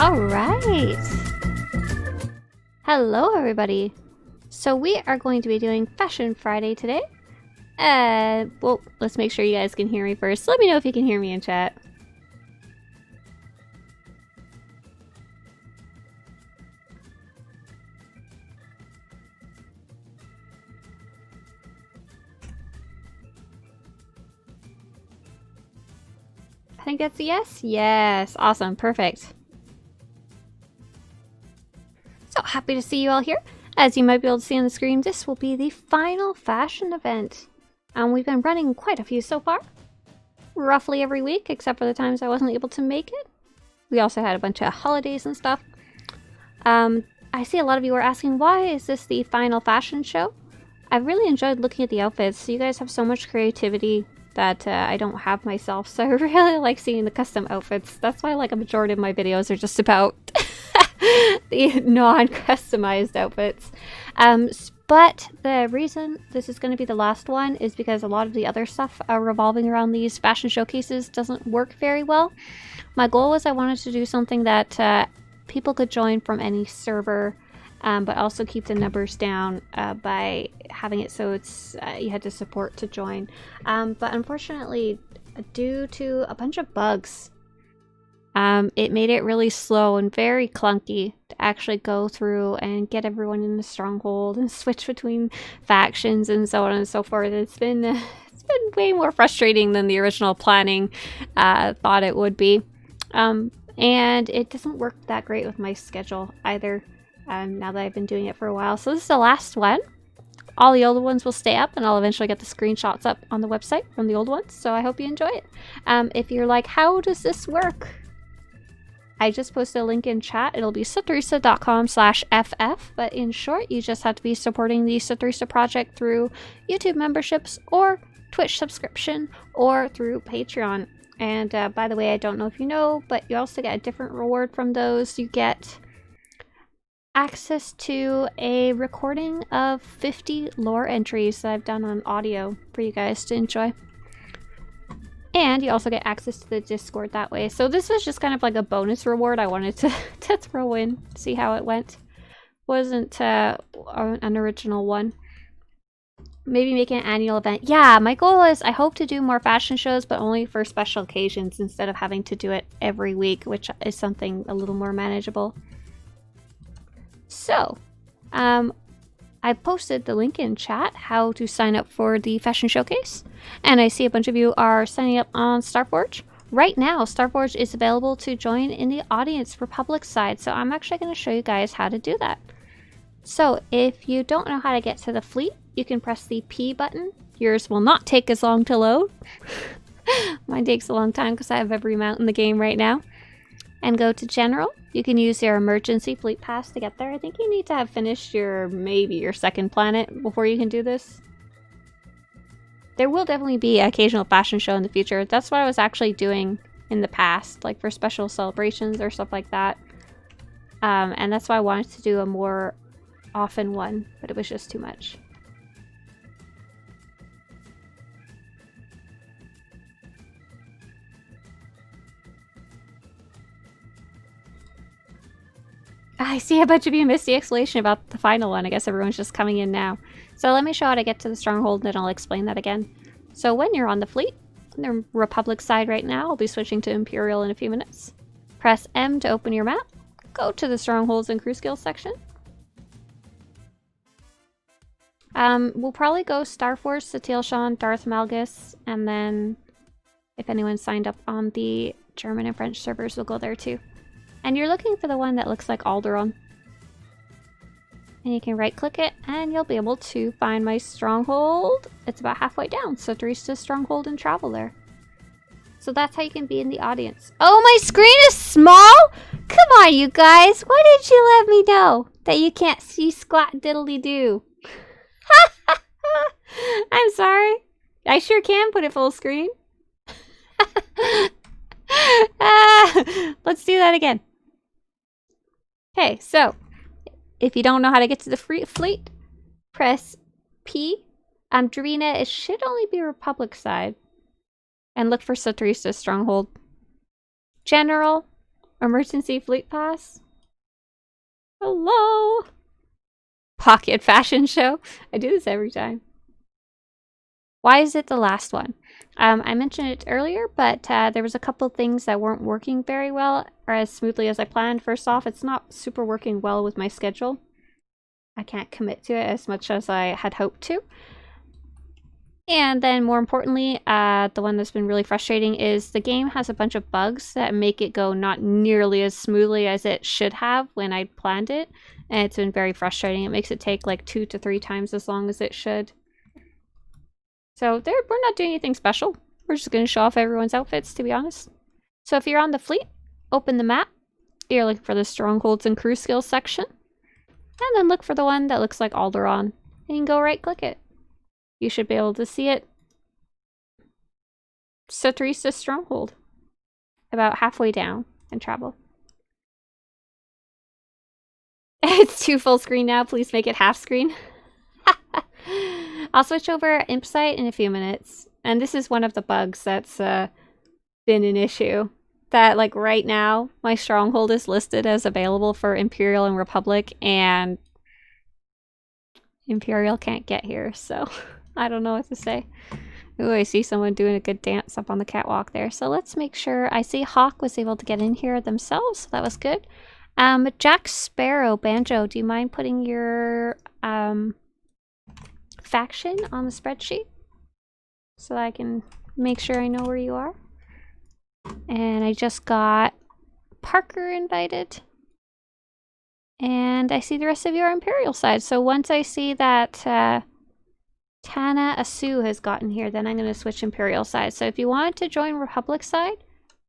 Alright! Hello everybody! So we are going to be doing Fashion Friday today. Well, let's make sure you guys can hear me first. Let me know if you can hear me in chat. I think that's a yes? Yes! Awesome, perfect. So happy to see you all here. As you might be able to see on the screen, this will be the final fashion event. We've been running quite a few so far. Roughly every week, except for the times I wasn't able to make it. We also had a bunch of holidays and stuff. I see a lot of you are asking, why is this the final fashion show? I've really enjoyed looking at the outfits. You guys have so much creativity that I don't have myself, so I really like seeing the custom outfits. That's why like a majority of my videos are just about the non-customized outfits. But the reason this is going to be the last one is because a lot of the other stuff revolving around these fashion showcases doesn't work very well. My goal was I wanted to do something that people could join from any server, but also keep the numbers down by having it so it's you had to support to join. But unfortunately, due to a bunch of bugs, it made it really slow and very clunky to actually go through and get everyone in the Stronghold and switch between factions and so on and so forth. It's been way more frustrating than the original planning thought it would be. And it doesn't work that great with my schedule either, now that I've been doing it for a while. So this is the last one. All the old ones will stay up, and I'll eventually get the screenshots up on the website from the old ones, so I hope you enjoy it. If you're like, how does this work? I just posted a link in chat. It'll be Swtorista.com/FF, but in short, you just have to be supporting the Swtorista project through YouTube memberships or Twitch subscription or through Patreon. And by the way, I don't know if you know, but you also get a different reward from those. You get access to a recording of 50 lore entries that I've done on audio for you guys to enjoy. And you also get access to the Discord that way. So this was just kind of like a bonus reward I wanted to throw in, see how it went. Wasn't an original one. Maybe make an annual event. Yeah, my goal is I hope to do more fashion shows, but only for special occasions instead of having to do it every week, which is something a little more manageable. So, I posted the link in chat how to sign up for the fashion showcase, and I see a bunch of you are signing up on Starforge. Right now, Starforge is available to join in the audience for public side, so I'm actually going to show you guys how to do that. So if you don't know how to get to the fleet, you can press the P button. Yours will not take as long to load. Mine takes a long time because I have every mount in the game right now. And go to General. You can use your emergency fleet pass to get there. I think you need to have finished maybe your second planet before you can do this. There will definitely be an occasional fashion show in the future. That's what I was actually doing in the past, like for special celebrations or stuff like that. And that's why I wanted to do a more often one, but it was just too much. I see a bunch of you missed the explanation about the final one. I guess everyone's just coming in now. So let me show how to get to the Stronghold, and then I'll explain that again. So when you're on the fleet, the Republic side right now, I'll be switching to Imperial in a few minutes. Press M to open your map. Go to the Strongholds and Crew Skills section. We'll probably go Starforce, Satil-Shan, Darth Malgus, and then if anyone signed up on the German and French servers, we'll go there too. And you're looking for the one that looks like Alderaan. And you can right click it and you'll be able to find my Stronghold. It's about halfway down. Swtorista Stronghold and travel there. So that's how you can be in the audience. Oh, my screen is small? Come on, you guys. Why didn't you let me know that you can't see squat diddly do? I'm sorry. I sure can put it full screen. Let's do that again. Okay, so if you don't know how to get to the fleet, press P. Darina, it should only be Republic side. And look for Swtorista Stronghold. General, Emergency Fleet Pass. Hello! Pocket Fashion Show. I do this every time. Why is it the last one? I mentioned it earlier, but there was a couple things that weren't working very well or as smoothly as I planned. First off, it's not super working well with my schedule. I can't commit to it as much as I had hoped to. And then more importantly, the one that's been really frustrating is the game has a bunch of bugs that make it go not nearly as smoothly as it should have when I planned it. And it's been very frustrating. It makes it take like 2 to 3 times as long as it should. So we're not doing anything special. We're just going to show off everyone's outfits, to be honest. So if you're on the fleet, open the map. You're looking for the Strongholds and Crew Skills section. And then look for the one that looks like Alderaan. And you can go right click it. You should be able to see it. Swtorista Stronghold. About halfway down and travel. It's too full screen now. Please make it half screen. I'll switch over Imp Site in a few minutes. And this is one of the bugs that's been an issue. That like right now, my Stronghold is listed as available for Imperial and Republic, and Imperial can't get here, so I don't know what to say. Ooh, I see someone doing a good dance up on the catwalk there. So let's make sure. I see Hawk was able to get in here themselves, so that was good. Jack Sparrow, Banjo, do you mind putting your faction on the spreadsheet so that I can make sure I know where you are? And I just got Parker invited. And I see the rest of you are Imperial side. So once I see that Tana Asu has gotten here, then I'm going to switch Imperial side. So if you want to join Republic side,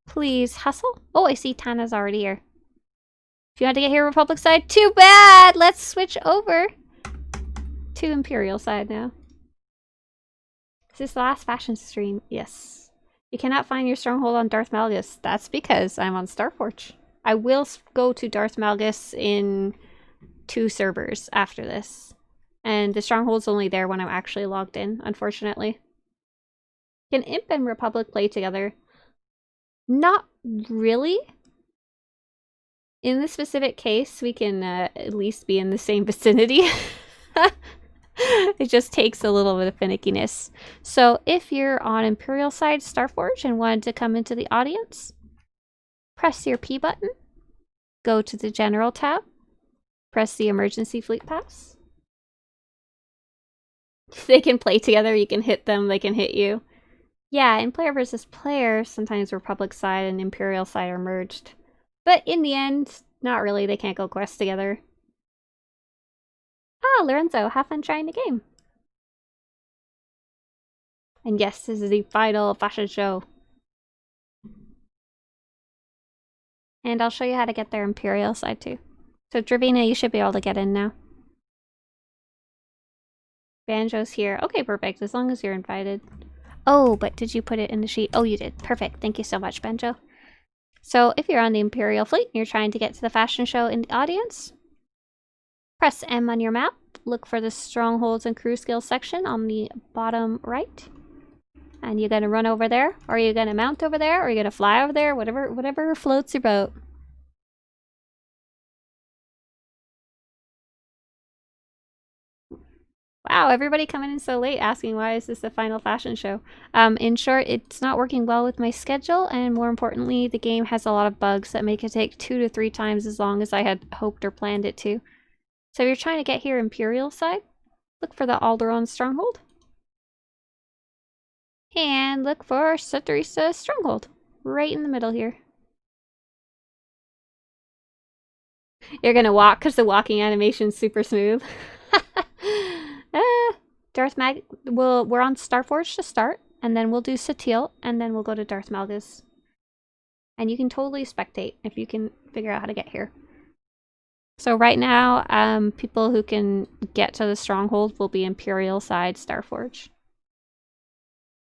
please hustle. Oh, I see Tana's already here. If you want to get here Republic side, too bad! Let's switch over to Imperial side now. Is this the last fashion stream? Yes. You cannot find your stronghold on Darth Malgus. That's because I'm on Starforge. I will go to Darth Malgus in 2 servers after this. And the stronghold's only there when I'm actually logged in, unfortunately. Can Imp and Republic play together? Not really. In this specific case, we can at least be in the same vicinity. It just takes a little bit of finickiness. So if you're on Imperial side Starforge and wanted to come into the audience, press your P button, go to the General tab, press the Emergency Fleet Pass. They can play together, you can hit them, they can hit you. Yeah, in player versus player, sometimes Republic side and Imperial side are merged. But in the end, not really, they can't go quest together. Ah, Lorenzo, have fun trying the game. And yes, this is the final fashion show. And I'll show you how to get their Imperial side too. So Dravina, you should be able to get in now. Banjo's here. Okay, perfect, as long as you're invited. Oh, but did you put it in the sheet? Oh, you did. Perfect. Thank you so much, Banjo. So if you're on the Imperial fleet and you're trying to get to the fashion show in the audience, press M on your map, look for the Strongholds and Crew Skills section on the bottom right. And you're gonna run over there, or you're gonna mount over there, or you're gonna fly over there, whatever floats your boat. Wow, everybody coming in so late asking why is this the final fashion show. In short, it's not working well with my schedule, and more importantly, the game has a lot of bugs that make it take 2 to 3 times as long as I had hoped or planned it to. So if you're trying to get here Imperial side, look for the Alderaan Stronghold. And look for Swtorista Stronghold, right in the middle here. You're gonna walk because the walking animation's super smooth. We're on Starforge to start, and then we'll do Satil, and then we'll go to Darth Malgus. And you can totally spectate if you can figure out how to get here. So right now, people who can get to the Stronghold will be Imperial side Starforge.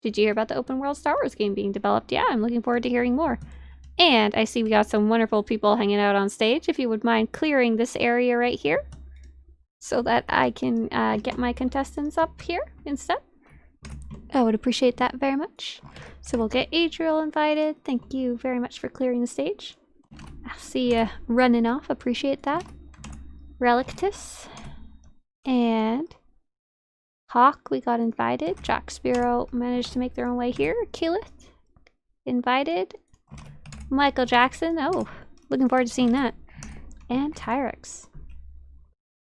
Did you hear about the open world Star Wars game being developed? Yeah, I'm looking forward to hearing more. And I see we got some wonderful people hanging out on stage. If you would mind clearing this area right here, so that I can get my contestants up here instead. I would appreciate that very much. So we'll get Adriel invited. Thank you very much for clearing the stage. I see you running off. Appreciate that. Relictus. And Hawk, we got invited. Jack Sparrow managed to make their own way here. Keyleth, invited. Michael Jackson, oh, looking forward to seeing that. And Tyrax.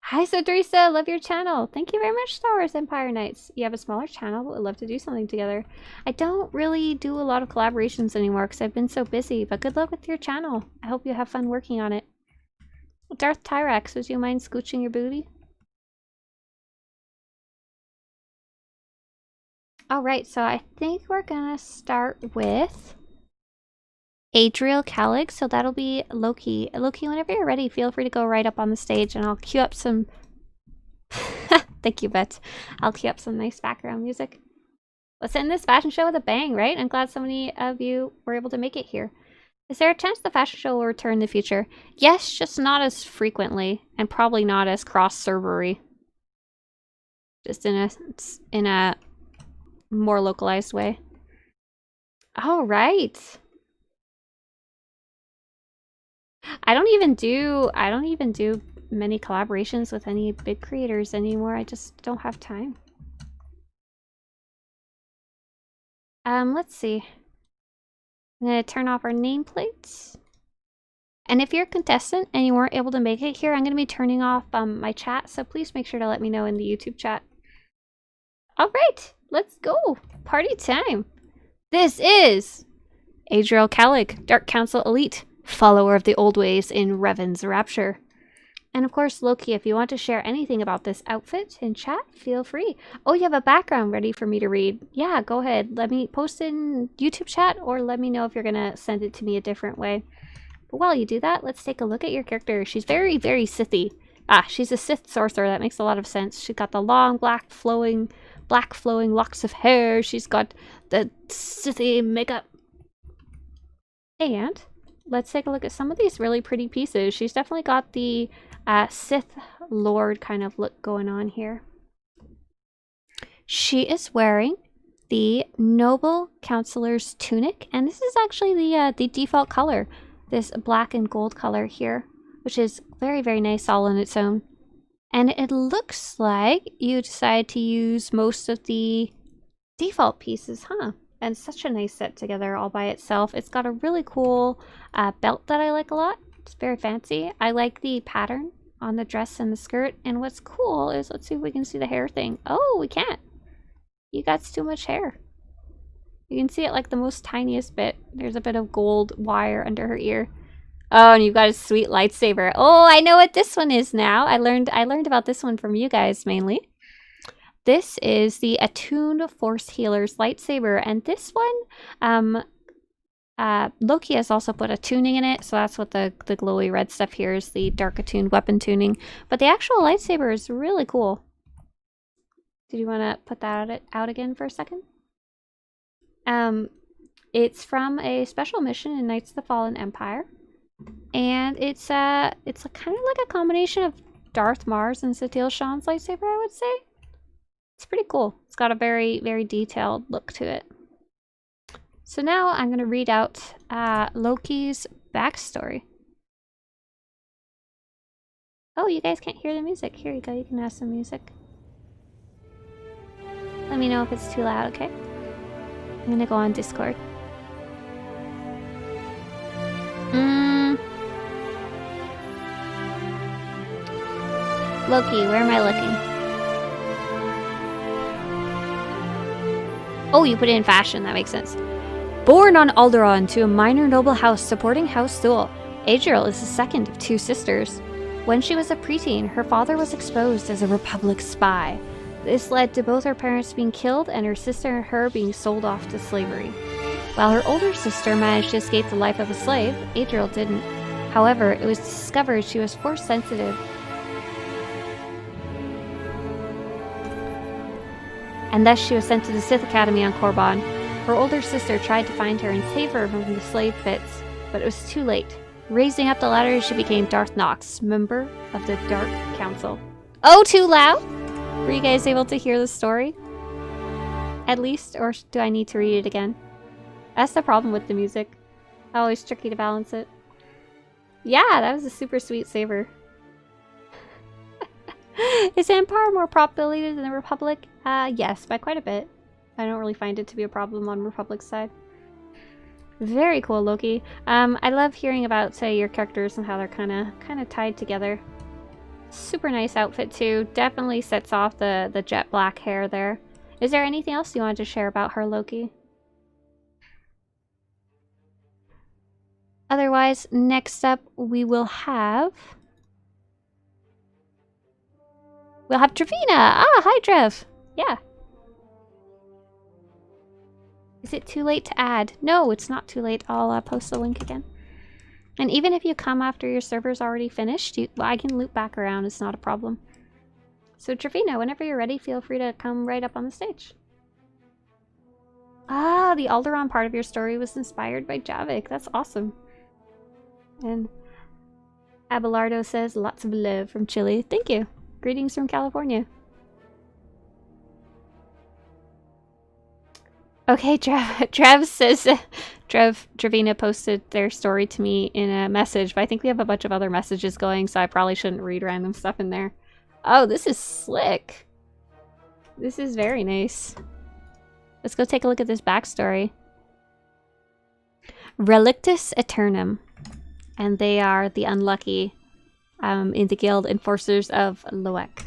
Hi Swtorista, love your channel. Thank you very much, Star Wars Empire Knights. You have a smaller channel, but would love to do something together. I don't really do a lot of collaborations anymore because I've been so busy, but good luck with your channel. I hope you have fun working on it. Darth Tyrax, would you mind scooching your booty? Alright, so I think we're gonna start with Adriel Callig, so that'll be Loki. Loki, whenever you're ready, feel free to go right up on the stage and I'll cue up some... Thank you, Bet. I'll cue up some nice background music. Let's end this fashion show with a bang, right? I'm glad so many of you were able to make it here. Is there a chance the fashion show will return in the future? Yes, just not as frequently, and probably not as cross-servery. Just in a more localized way. All right. I don't even do many collaborations with any big creators anymore. I just don't have time. Let's see. I'm gonna turn off our nameplates. And if you're a contestant and you weren't able to make it here, I'm gonna be turning off my chat, so please make sure to let me know in the YouTube chat. Alright, let's go! Party time! This is Adriel Callig, Dark Council Elite, follower of the old ways in Revan's Rapture. And of course, Loki, if you want to share anything about this outfit in chat, feel free. Oh, you have a background ready for me to read. Yeah, go ahead. Let me post it in YouTube chat, or let me know if you're going to send it to me a different way. But while you do that, let's take a look at your character. She's very, very Sithy. Ah, she's a Sith sorcerer. That makes a lot of sense. She's got the long, black flowing locks of hair. She's got the Sithy makeup. And let's take a look at some of these really pretty pieces. She's definitely got the Sith Lord kind of look going on here. She is wearing the Noble Counselor's tunic, and this is actually the default color, this black and gold color here, which is very, very nice all on its own. And it looks like you decided to use most of the default pieces, huh? And such a nice set together all by itself. It's got a really cool belt that I like a lot. It's very fancy. I like the pattern on the dress and the skirt. And what's cool is, let's see if we can see the hair thing. Oh, we can't. You got too much hair. You can see it like the most tiniest bit. There's a bit of gold wire under her ear. Oh, and you've got a sweet lightsaber. Oh, I know what this one is now. I learned about this one from you guys mainly. This is the Attuned Force Healer's lightsaber, and this one, Loki has also put a tuning in it, so that's what the glowy red stuff here is, the Dark Attuned weapon tuning. But the actual lightsaber is really cool. Did you want to put that out again for a second? It's from a special mission in Knights of the Fallen Empire, and it's kind of like a combination of Darth Mars and Satil Shan's lightsaber, I would say. It's pretty cool. It's got a very, very detailed look to it. So now I'm going to read out Loki's backstory. Oh, you guys can't hear the music. Here you go. You can have some music. Let me know if it's too loud, okay? I'm going to go on Discord. Loki, where am I looking? Oh, you put it in fashion. That makes sense. Born on Alderaan to a minor noble house supporting House Thule, Adriel is the second of two sisters. When she was a preteen, her father was exposed as a Republic spy. This led to both her parents being killed and her sister and her being sold off to slavery. While her older sister managed to escape the life of a slave, Adriel didn't. However, it was discovered she was force sensitive, and thus she was sent to the Sith Academy on Korriban. Her older sister tried to find her and save her from the slave pits, but it was too late. Raising up the ladder, she became Darth Nox, member of the Dark Council. Oh, too loud? Were you guys able to hear the story? At least, or do I need to read it again? That's the problem with the music. Always tricky to balance it. Yeah, that was a super sweet saber. Is Empire more populated than the Republic? Yes, by quite a bit. I don't really find it to be a problem on Republic's side. Very cool, Loki. I love hearing about, say, your characters and how they're kind of tied together. Super nice outfit too. Definitely sets off the jet black hair there. Is there anything else you wanted to share about her, Loki? Otherwise, next up we will have... Trevina! Ah, hi Trev! Yeah. Is it too late to add? No, it's not too late. I'll post the link again. And even if you come after your server's already finished, I can loop back around. It's not a problem. So Trevina, whenever you're ready, feel free to come right up on the stage. Ah, the Alderaan part of your story was inspired by Javik. That's awesome. And Abelardo says, lots of love from Chile. Thank you. Greetings from California. Okay, Trev says, Trevina posted their story to me in a message, but I think we have a bunch of other messages going, so I probably shouldn't read random stuff in there. Oh, this is slick. This is very nice. Let's go take a look at this backstory. Relictus Eternum. And they are the unlucky in the guild enforcers of Loek.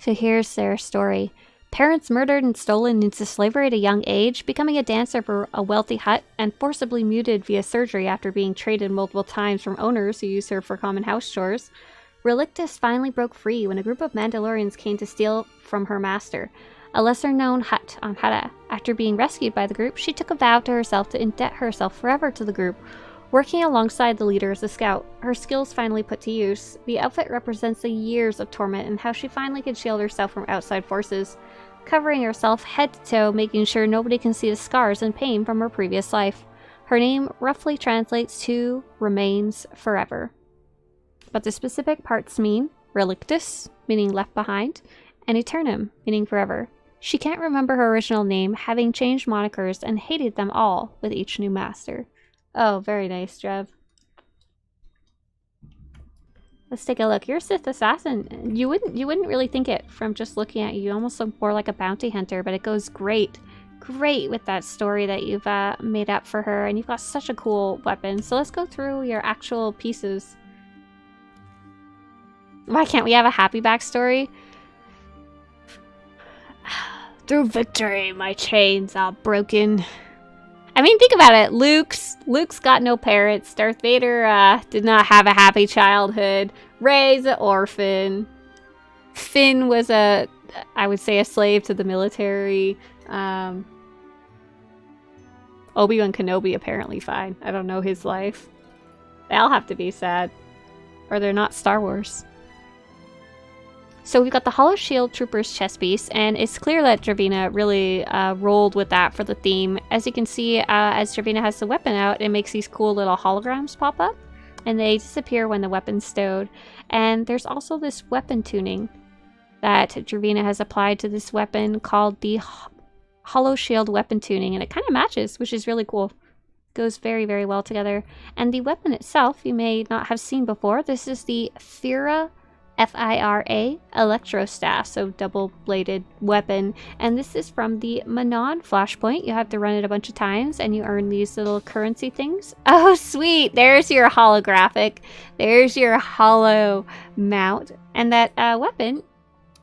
So here's their story. Parents murdered and stolen into slavery at a young age, becoming a dancer for a wealthy hut, and forcibly muted via surgery after being traded multiple times from owners who used her for common house chores. Relictus finally broke free when a group of Mandalorians came to steal from her master, a lesser-known Hutt on Hutta. After being rescued by the group, she took a vow to herself to indebt herself forever to the group, working alongside the leader as a scout. Her skills finally put to use. The outfit represents the years of torment and how she finally could shield herself from outside forces, covering herself head to toe, making sure nobody can see the scars and pain from her previous life. Her name roughly translates to remains forever. But the specific parts mean Relictus, meaning left behind, and Eternum, meaning forever. She can't remember her original name, having changed monikers and hated them all with each new master. Oh, very nice, Trev. Let's take a look. You're a Sith assassin. You wouldn't really think it from just looking at you. You almost look more like a bounty hunter, but it goes great with that story that you've made up for her, and you've got such a cool weapon. So let's go through your actual pieces. Why can't we have a happy backstory? Through victory, my chains are broken. I mean, think about it. Luke's got no parents. Darth Vader did not have a happy childhood. Rey's an orphan. Finn was I would say, a slave to the military. Obi-Wan Kenobi apparently fine. I don't know his life. They all have to be sad, or they're not Star Wars. So we've got the Hollow Shield Trooper's chest piece, and it's clear that Trevina really rolled with that for the theme. As you can see, as Trevina has the weapon out, it makes these cool little holograms pop up, and they disappear when the weapon's stowed. And there's also this weapon tuning that Trevina has applied to this weapon called the Hollow Shield Weapon Tuning, and it kind of matches, which is really cool. Goes very, very well together. And the weapon itself, you may not have seen before. This is the Fira F-I-R-A Electro Staff, so double-bladed weapon, and this is from the Manon Flashpoint. You have to run it a bunch of times and you earn these little currency things. Oh sweet, there's your holographic, there's your hollow mount, and that weapon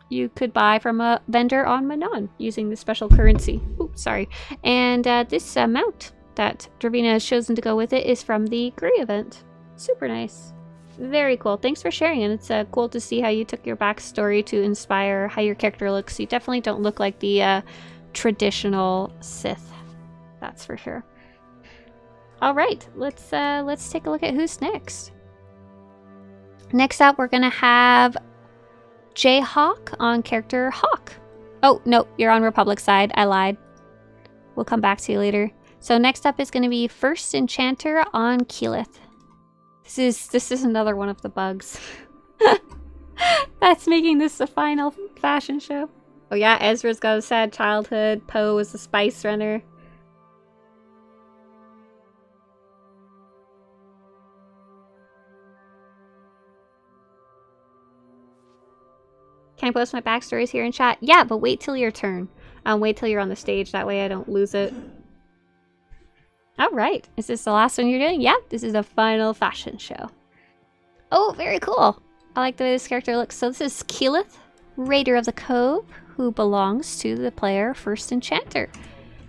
you could buy from a vendor on Manon using the special currency. Oops, sorry. And this mount that Trevina has chosen to go with it is from the Grey event. Super nice. Very cool. Thanks for sharing it. It's cool to see how you took your backstory to inspire how your character looks. You definitely don't look like the traditional Sith. That's for sure. All right, let's take a look at who's next. Next up, we're gonna have Jayhawk on character Hawk. Oh no, you're on Republic side. I lied. We'll come back to you later. So next up is gonna be First Enchanter on Keyleth. This is another one of the bugs that's making this a final fashion show. Oh yeah, Ezra's got a sad childhood. Poe was a spice runner. 'Cause Can I post my backstories here in chat? Yeah, but wait till your turn. Wait till you're on the stage. That way I don't lose it. Alright. Is this the last one you're doing? Yeah, this is the final fashion show. Oh, very cool. I like the way this character looks. So this is Keyleth, Raider of the Cove, who belongs to the player First Enchanter.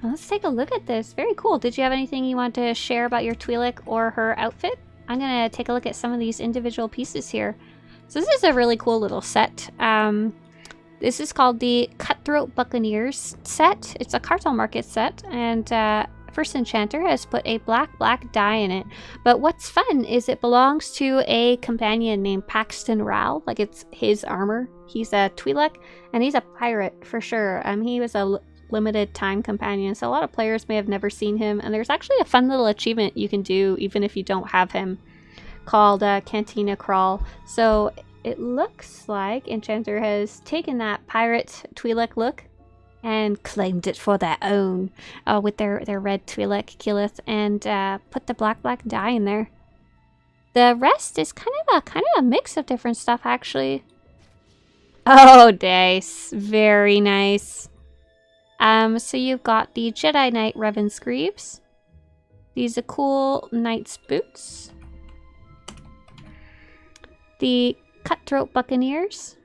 Now let's take a look at this. Very cool. Did you have anything you want to share about your Twi'lek or her outfit? I'm going to take a look at some of these individual pieces here. So this is a really cool little set. This is called the Cutthroat Buccaneers set. It's a cartel market set, and First Enchanter has put a black dye in it. But what's fun is it belongs to a companion named Paxton Rao. Like, it's his armor. He's a Twi'lek, and he's a pirate for sure. He was a limited time companion, so a lot of players may have never seen him. And there's actually a fun little achievement you can do even if you don't have him, called Cantina Crawl. So it looks like Enchanter has taken that pirate Twi'lek look and claimed it for their own with their red Twi'lek Keyleth, and put the black dye in there. The rest is kind of a mix of different stuff, actually. Oh, nice. Very nice. So you've got the Jedi Knight Revan Screeves. These are cool Knight's boots. The Cutthroat Buccaneers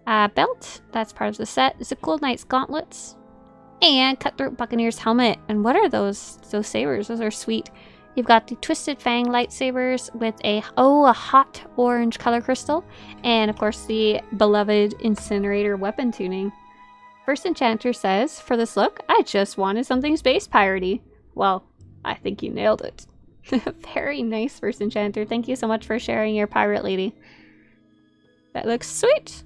belt, that's part of the set. It's a cool Knight's gauntlets and Cutthroat Buccaneers helmet. And what are those sabers? Those are sweet. You've got the Twisted Fang lightsabers with a hot orange color crystal, and of course the beloved Incinerator weapon tuning. First Enchanter says, for this look, I just wanted something space piratey. Well, I think you nailed it. Very nice, First Enchanter. Thank you so much for sharing your pirate lady. That looks sweet.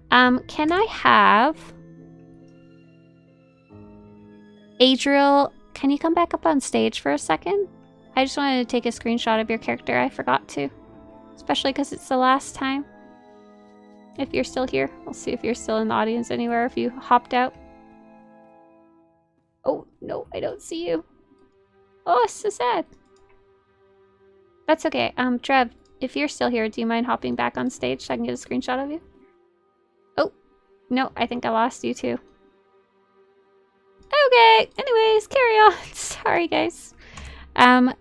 Can I have Adriel? Can you come back up on stage for a second? I just wanted to take a screenshot of your character. I forgot to, especially because it's the last time. If you're still here, I'll see if you're still in the audience anywhere. If you hopped out. Oh no, I don't see you. Oh, it's so sad. That's okay. Trev, if you're still here, do you mind hopping back on stage so I can get a screenshot of you? Oh, no, I think I lost you too. Okay, anyways, carry on. Sorry, guys.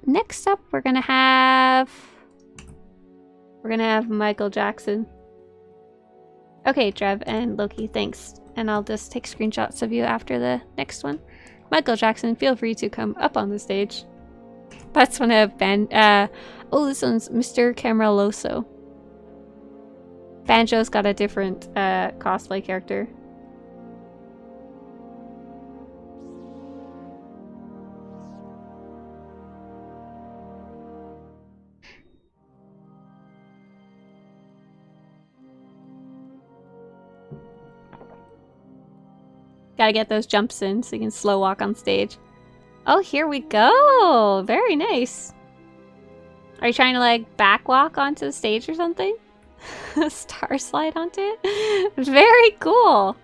Next up, we're gonna have Michael Jackson. Okay, Trev and Loki, thanks. And I'll just take screenshots of you after the next one. Michael Jackson, feel free to come up on the stage. That's one of oh, this one's Mr. Camaraloso. Banjo's got a different cosplay character. Gotta get those jumps in so you can slow walk on stage. Oh, here we go! Very nice. Are you trying to like back walk onto the stage or something? Star slide onto it? Very cool!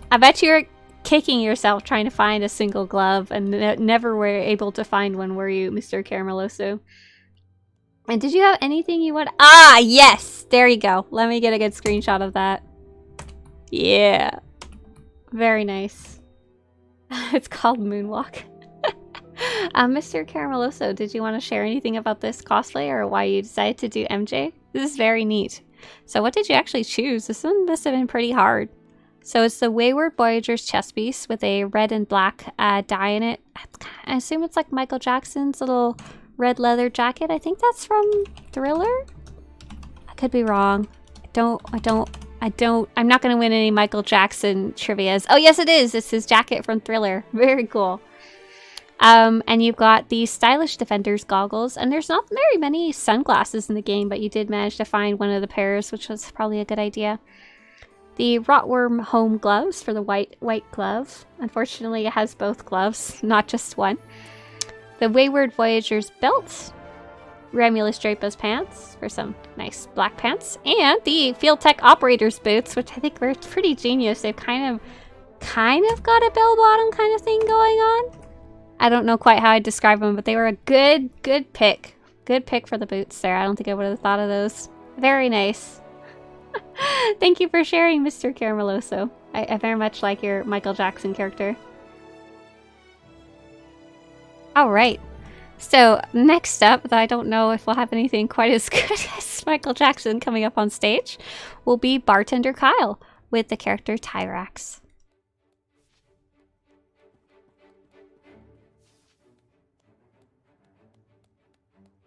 I bet you're kicking yourself trying to find a single glove and never were able to find one, were you, Mr. Caramelloso? And did you have anything you want? Ah, yes! There you go. Let me get a good screenshot of that. Yeah. Very nice. It's called Moonwalk. Mr. Caramelloso, did you want to share anything about this cosplay or why you decided to do MJ? This is very neat. So what did you actually choose? This one must have been pretty hard. So it's the Wayward Voyager's chest piece with a red and black dye in it. I assume it's like Michael Jackson's little red leather jacket. I think that's from Thriller? I could be wrong. I'm not going to win any Michael Jackson trivias. Oh, yes, it is. It's his jacket from Thriller. Very cool. And you've got the Stylish Defender's goggles. And there's not very many sunglasses in the game, but you did manage to find one of the pairs, which was probably a good idea. The Rotworm Home gloves for the white glove. Unfortunately, it has both gloves, not just one. The Wayward Voyager's belt. Romulus Drapa's pants for some nice black pants, and the Field Tech Operator's boots, which I think were pretty genius. They've kind of got a bell bottom kind of thing going on. I don't know quite how I'd describe them, but they were a good pick. Good pick for the boots there. I don't think I would have thought of those. Very nice. Thank you for sharing, Mr. Carameloso. I very much like your Michael Jackson character. Alright. So, next up, though I don't know if we'll have anything quite as good as Michael Jackson coming up on stage, will be Bartender Kyle with the character Tyrax.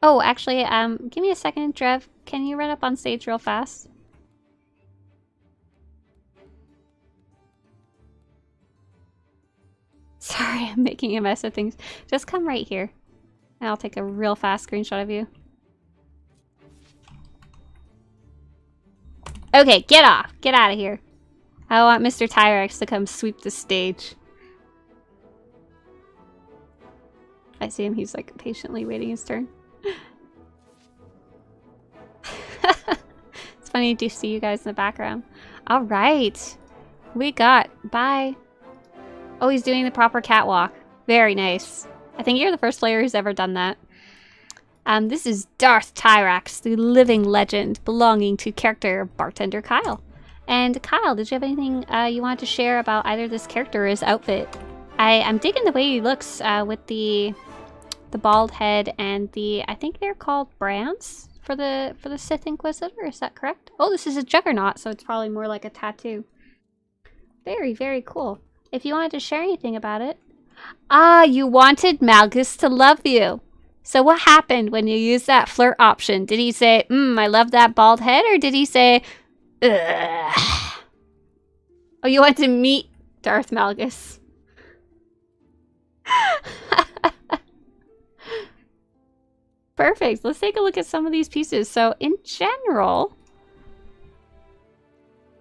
Oh, actually, give me a second, Drev. Can you run up on stage real fast? Sorry, I'm making a mess of things. Just come right here, and I'll take a real fast screenshot of you. Okay, get off! Get out of here. I want Mr. Tyrax to come sweep the stage. I see him, he's like patiently waiting his turn. It's funny to see you guys in the background. Alright. We got... Bye. Oh, he's doing the proper catwalk. Very nice. I think you're the first player who's ever done that. This is Darth Tyrax, the living legend belonging to character Bartender Kyle. And Kyle, did you have anything you wanted to share about either this character or his outfit? I'm digging the way he looks with the bald head and the... I think they're called brands for the Sith Inquisitor. Is that correct? Oh, this is a juggernaut, so it's probably more like a tattoo. Very, very cool. If you wanted to share anything about it. Ah, you wanted Malgus to love you. So what happened when you used that flirt option? Did he say, I love that bald head? Or did he say, ugh? Oh, you want to meet Darth Malgus. Perfect. Let's take a look at some of these pieces. So in general,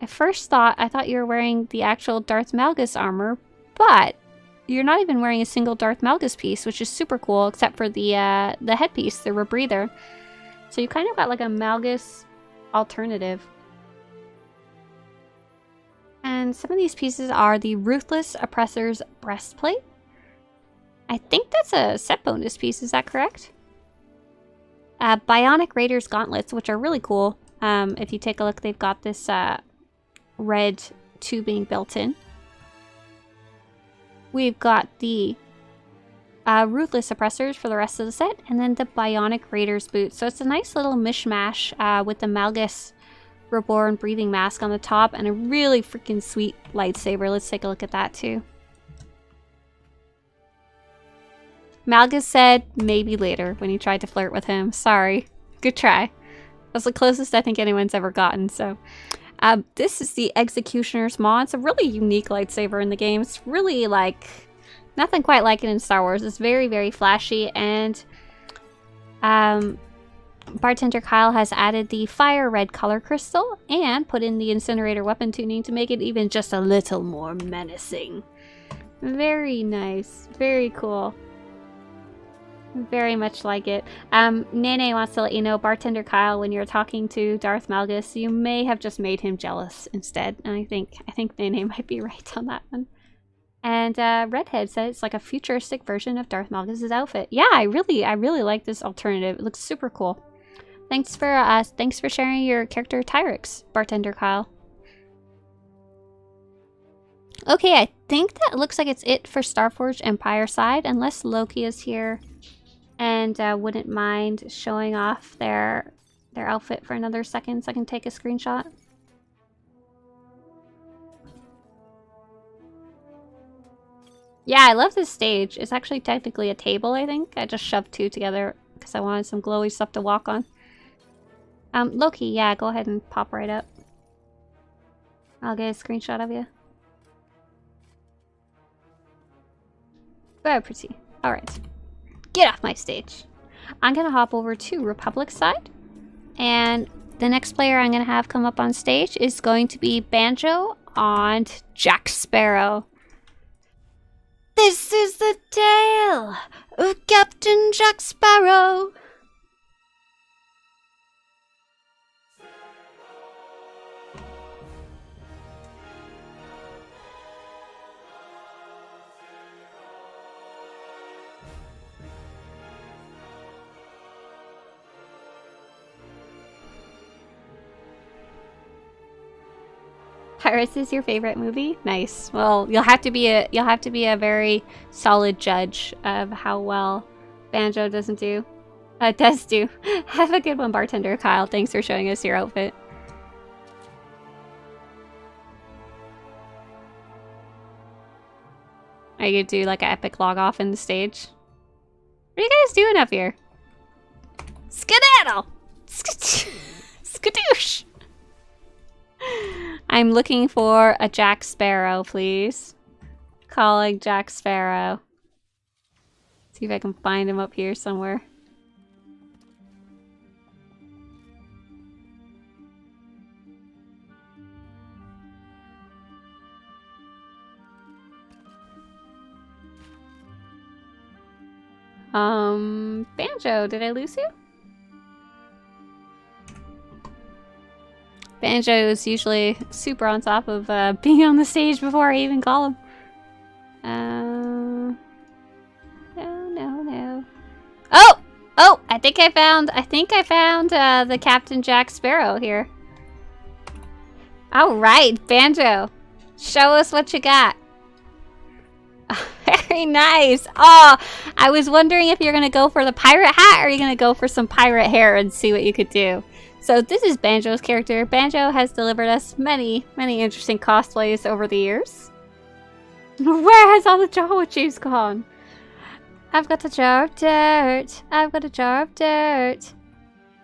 I thought you were wearing the actual Darth Malgus armor, but you're not even wearing a single Darth Malgus piece, which is super cool, except for the headpiece, the rebreather. So you kind of got like a Malgus alternative. And some of these pieces are the Ruthless Oppressor's breastplate. I think that's a set bonus piece, is that correct? Bionic Raider's gauntlets, which are really cool. If you take a look, they've got this red tubing built in. We've got the Ruthless Oppressors for the rest of the set, and then the Bionic Raider's boots. So it's a nice little mishmash with the Malgus Reborn breathing mask on the top and a really freaking sweet lightsaber. Let's take a look at that too. Malgus said maybe later when he tried to flirt with him. Sorry. Good try. That's the closest I think anyone's ever gotten, so... this is the Executioner's Maw. It's a really unique lightsaber in the game. It's really like... nothing quite like it in Star Wars. It's very, very flashy, and... Bartender Kyle has added the fire red color crystal and put in the incinerator weapon tuning to make it even just a little more menacing. Very nice. Very cool. Very much like it. Nene wants to let you know, Bartender Kyle, when you're talking to Darth Malgus, you may have just made him jealous instead. And I think Nene might be right on that one. And Redhead says it's like a futuristic version of Darth Malgus' outfit. Yeah, I really like this alternative. It looks super cool. Thanks for sharing your character Tyrax, Bartender Kyle. Okay, I think that looks like it's it for Starforge Empire side, unless Loki is here and wouldn't mind showing off their outfit for another second so I can take a screenshot. Yeah, I love this stage. It's actually technically a table, I think. I just shoved two together because I wanted some glowy stuff to walk on. Loki, yeah, go ahead and pop right up. I'll get a screenshot of you. Very pretty. Alright. Get off my stage. I'm gonna hop over to Republic side. And the next player I'm gonna have come up on stage is going to be Banjo on Jack Sparrow. This is the tale of Captain Jack Sparrow. Pirates is your favorite movie? Nice. Well, you'll have to be a very solid judge of how well Banjo does do. Have a good one, bartender Kyle. Thanks for showing us your outfit. Are you gonna do like an epic log off in the stage? What are you guys doing up here? Skedaddle! Skadoosh! I'm looking for a Jack Sparrow, please. Calling Jack Sparrow. See if I can find him up here somewhere. Banjo, did I lose you? Banjo is usually super on top of being on the stage before I even call him. No. Oh! I think I found the Captain Jack Sparrow here. All right, Banjo, show us what you got. Very nice. Oh, I was wondering if you're gonna go for the pirate hat or you're gonna go for some pirate hair and see what you could do. So this is Banjo's character. Banjo has delivered us many, many interesting cosplays over the years. Where has all the Jawa juice gone? I've got a jar of dirt. I've got a jar of dirt.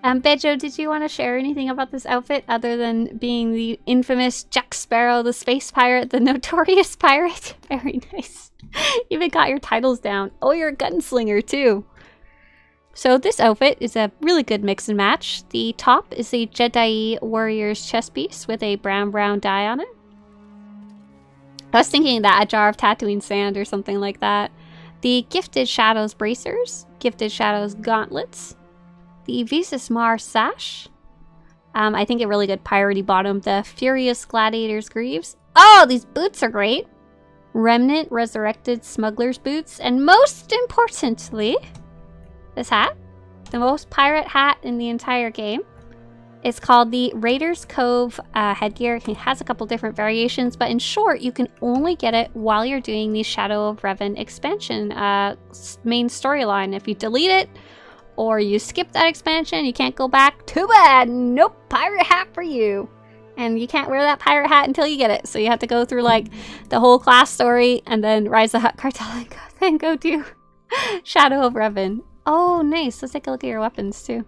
Banjo, did you want to share anything about this outfit other than being the infamous Jack Sparrow, the space pirate, the notorious pirate? Very nice. You even got your titles down. Oh, you're a gunslinger too. So this outfit is a really good mix and match. The top is a Jedi Warrior's chest piece with a brown dye on it. I was thinking that a jar of Tatooine sand or something like that. The Gifted Shadows bracers, Gifted Shadows gauntlets, the Visas Mar sash. I think a really good piratey bottom. The Furious Gladiator's greaves. Oh, these boots are great. Remnant Resurrected Smuggler's boots, and most importantly, this hat, the most pirate hat in the entire game. It's called the Raiders Cove headgear. It has a couple different variations, but in short, you can only get it while you're doing the Shadow of Revan expansion main storyline. If you delete it or you skip that expansion, you can't go back. Too bad. Nope, pirate hat for you. And you can't wear that pirate hat until you get it. So you have to go through like the whole class story and then Rise of the Hutt Cartel and then go do Shadow of Revan. Oh, nice. Let's take a look at your weapons too.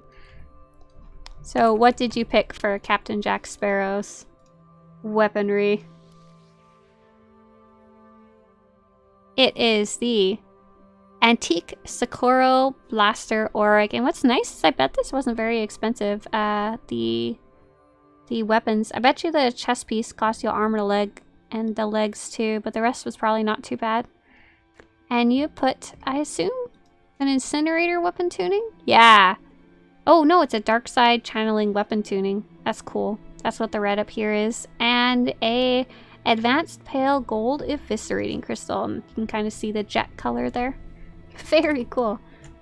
So what did you pick for Captain Jack Sparrow's weaponry? It is the Antique Socorro Blaster Auric. And what's nice is I bet this wasn't very expensive. The weapons. I bet you the chest piece cost you arm and a leg and the legs too, but the rest was probably not too bad. And you put, I assume, an incinerator weapon tuning? Yeah. Oh no, it's a dark side channeling weapon tuning. That's cool. That's what the red up here is. And a advanced pale gold eviscerating crystal. And you can kind of see the jet color there. Very cool.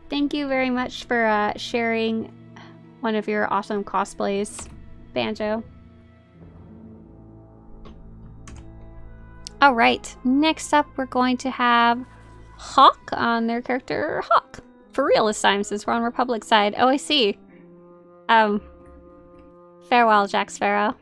Thank you very much for sharing one of your awesome cosplays, Banjo. Alright, next up we're going to have Hawk on their character Hawk. For real this time, since we're on Republic side. Oh, I see. Farewell, Jack Sparrow.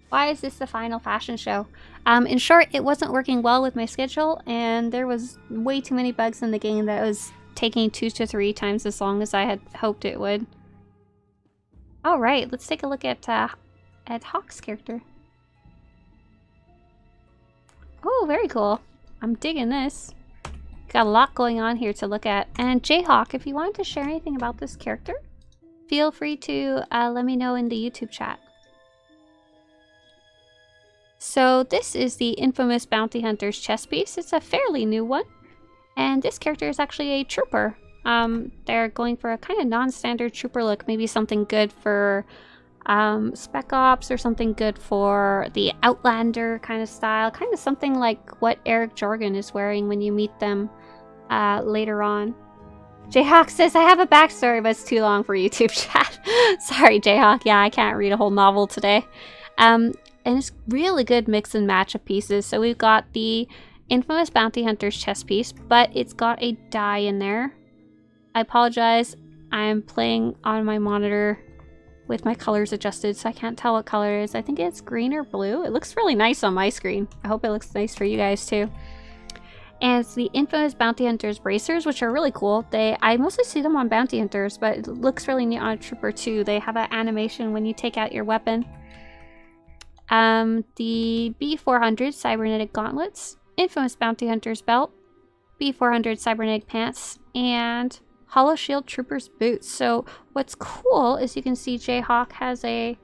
Why is this the final fashion show? In short, it wasn't working well with my schedule, and there was way too many bugs in the game that it was taking 2 to 3 times as long as I had hoped it would. Alright, let's take a look at Hawk's character. Oh, very cool. I'm digging this. Got a lot going on here to look at. And Jayhawk, if you wanted to share anything about this character, feel free to let me know in the YouTube chat. So this is the infamous Bounty Hunter's chest piece. It's a fairly new one. And this character is actually a trooper. They're going for a kind of non-standard trooper look. Maybe something good for Spec Ops or something good for the Outlander kind of style. Kind of something like what Eric Jorgen is wearing when you meet them later on. Jayhawk says, I have a backstory, but it's too long for YouTube chat. Sorry, Jayhawk. Yeah, I can't read a whole novel today. And it's really good mix and match of pieces. So we've got the infamous Bounty Hunter's chest piece, but it's got a die in there. I apologize. I'm playing on my monitor with my colors adjusted, so I can't tell what color it is. I think it's green or blue. It looks really nice on my screen. I hope it looks nice for you guys too. And it's the infamous Bounty Hunter's bracers, which are really cool. I mostly see them on Bounty Hunters, but it looks really neat on a Trooper too. They have an animation when you take out your weapon. The B400 Cybernetic Gauntlets, infamous Bounty Hunter's belt, B400 Cybernetic pants, and Hollow Shield Trooper's boots. So what's cool is you can see Jayhawk has a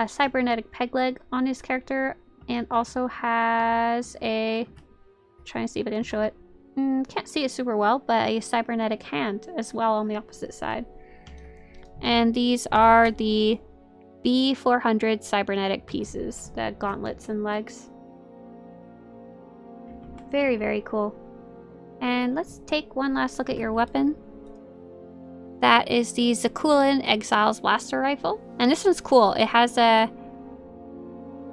cybernetic peg leg on his character, and also has a, trying to see if I can show it, can't see it super well, but a cybernetic hand as well on the opposite side. And these are the B400 cybernetic pieces, the gauntlets and legs. Very, very cool. And let's take one last look at your weapon. That is the Zakulan Exile's Blaster Rifle. And this one's cool. It has a...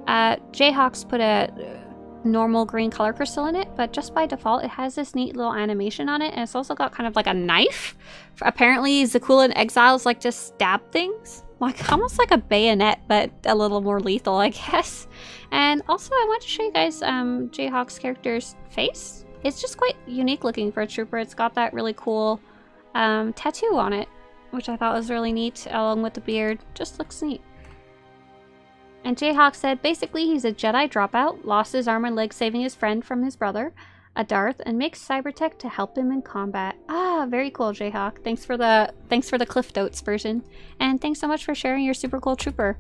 Jayhawk's put a normal green color crystal in it, but just by default it has this neat little animation on it, and it's also got kind of like a knife. Apparently Zakulan Exiles like to stab things. Like almost like a bayonet, but a little more lethal, I guess. And also I want to show you guys Jayhawk's character's face. It's just quite unique looking for a trooper. It's got that really cool tattoo on it, which I thought was really neat, along with the beard. Just looks neat. And Jayhawk said, basically he's a Jedi dropout, lost his arm and leg saving his friend from his brother, a Darth, and makes cybertech to help him in combat. Ah, very cool, Jayhawk. Thanks for the Cliff Notes version. And thanks so much for sharing your super cool trooper.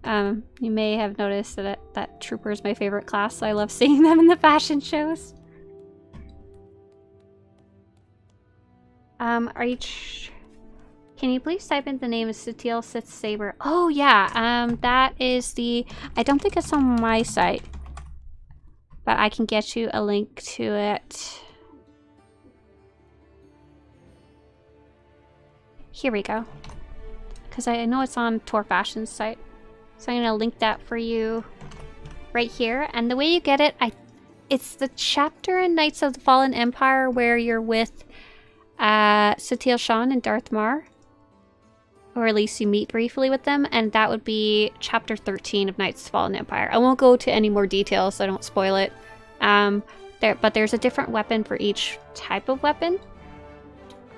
You may have noticed that trooper is my favorite class, so I love seeing them in the fashion shows. Can you please type in the name of Sutil Sith Saber? Oh yeah, that is the... I don't think it's on my site, but I can get you a link to it. Here we go. Because I know it's on Tor Fashion's site. So I'm going to link that for you right here. And the way you get it, it's the chapter in Knights of the Fallen Empire where you're with Sutil Shan and Darth Mar. Or at least you meet briefly with them, and that would be chapter 13 of Knights of the Fallen Empire. I won't go to any more details, so I don't spoil it. But there's a different weapon for each type of weapon,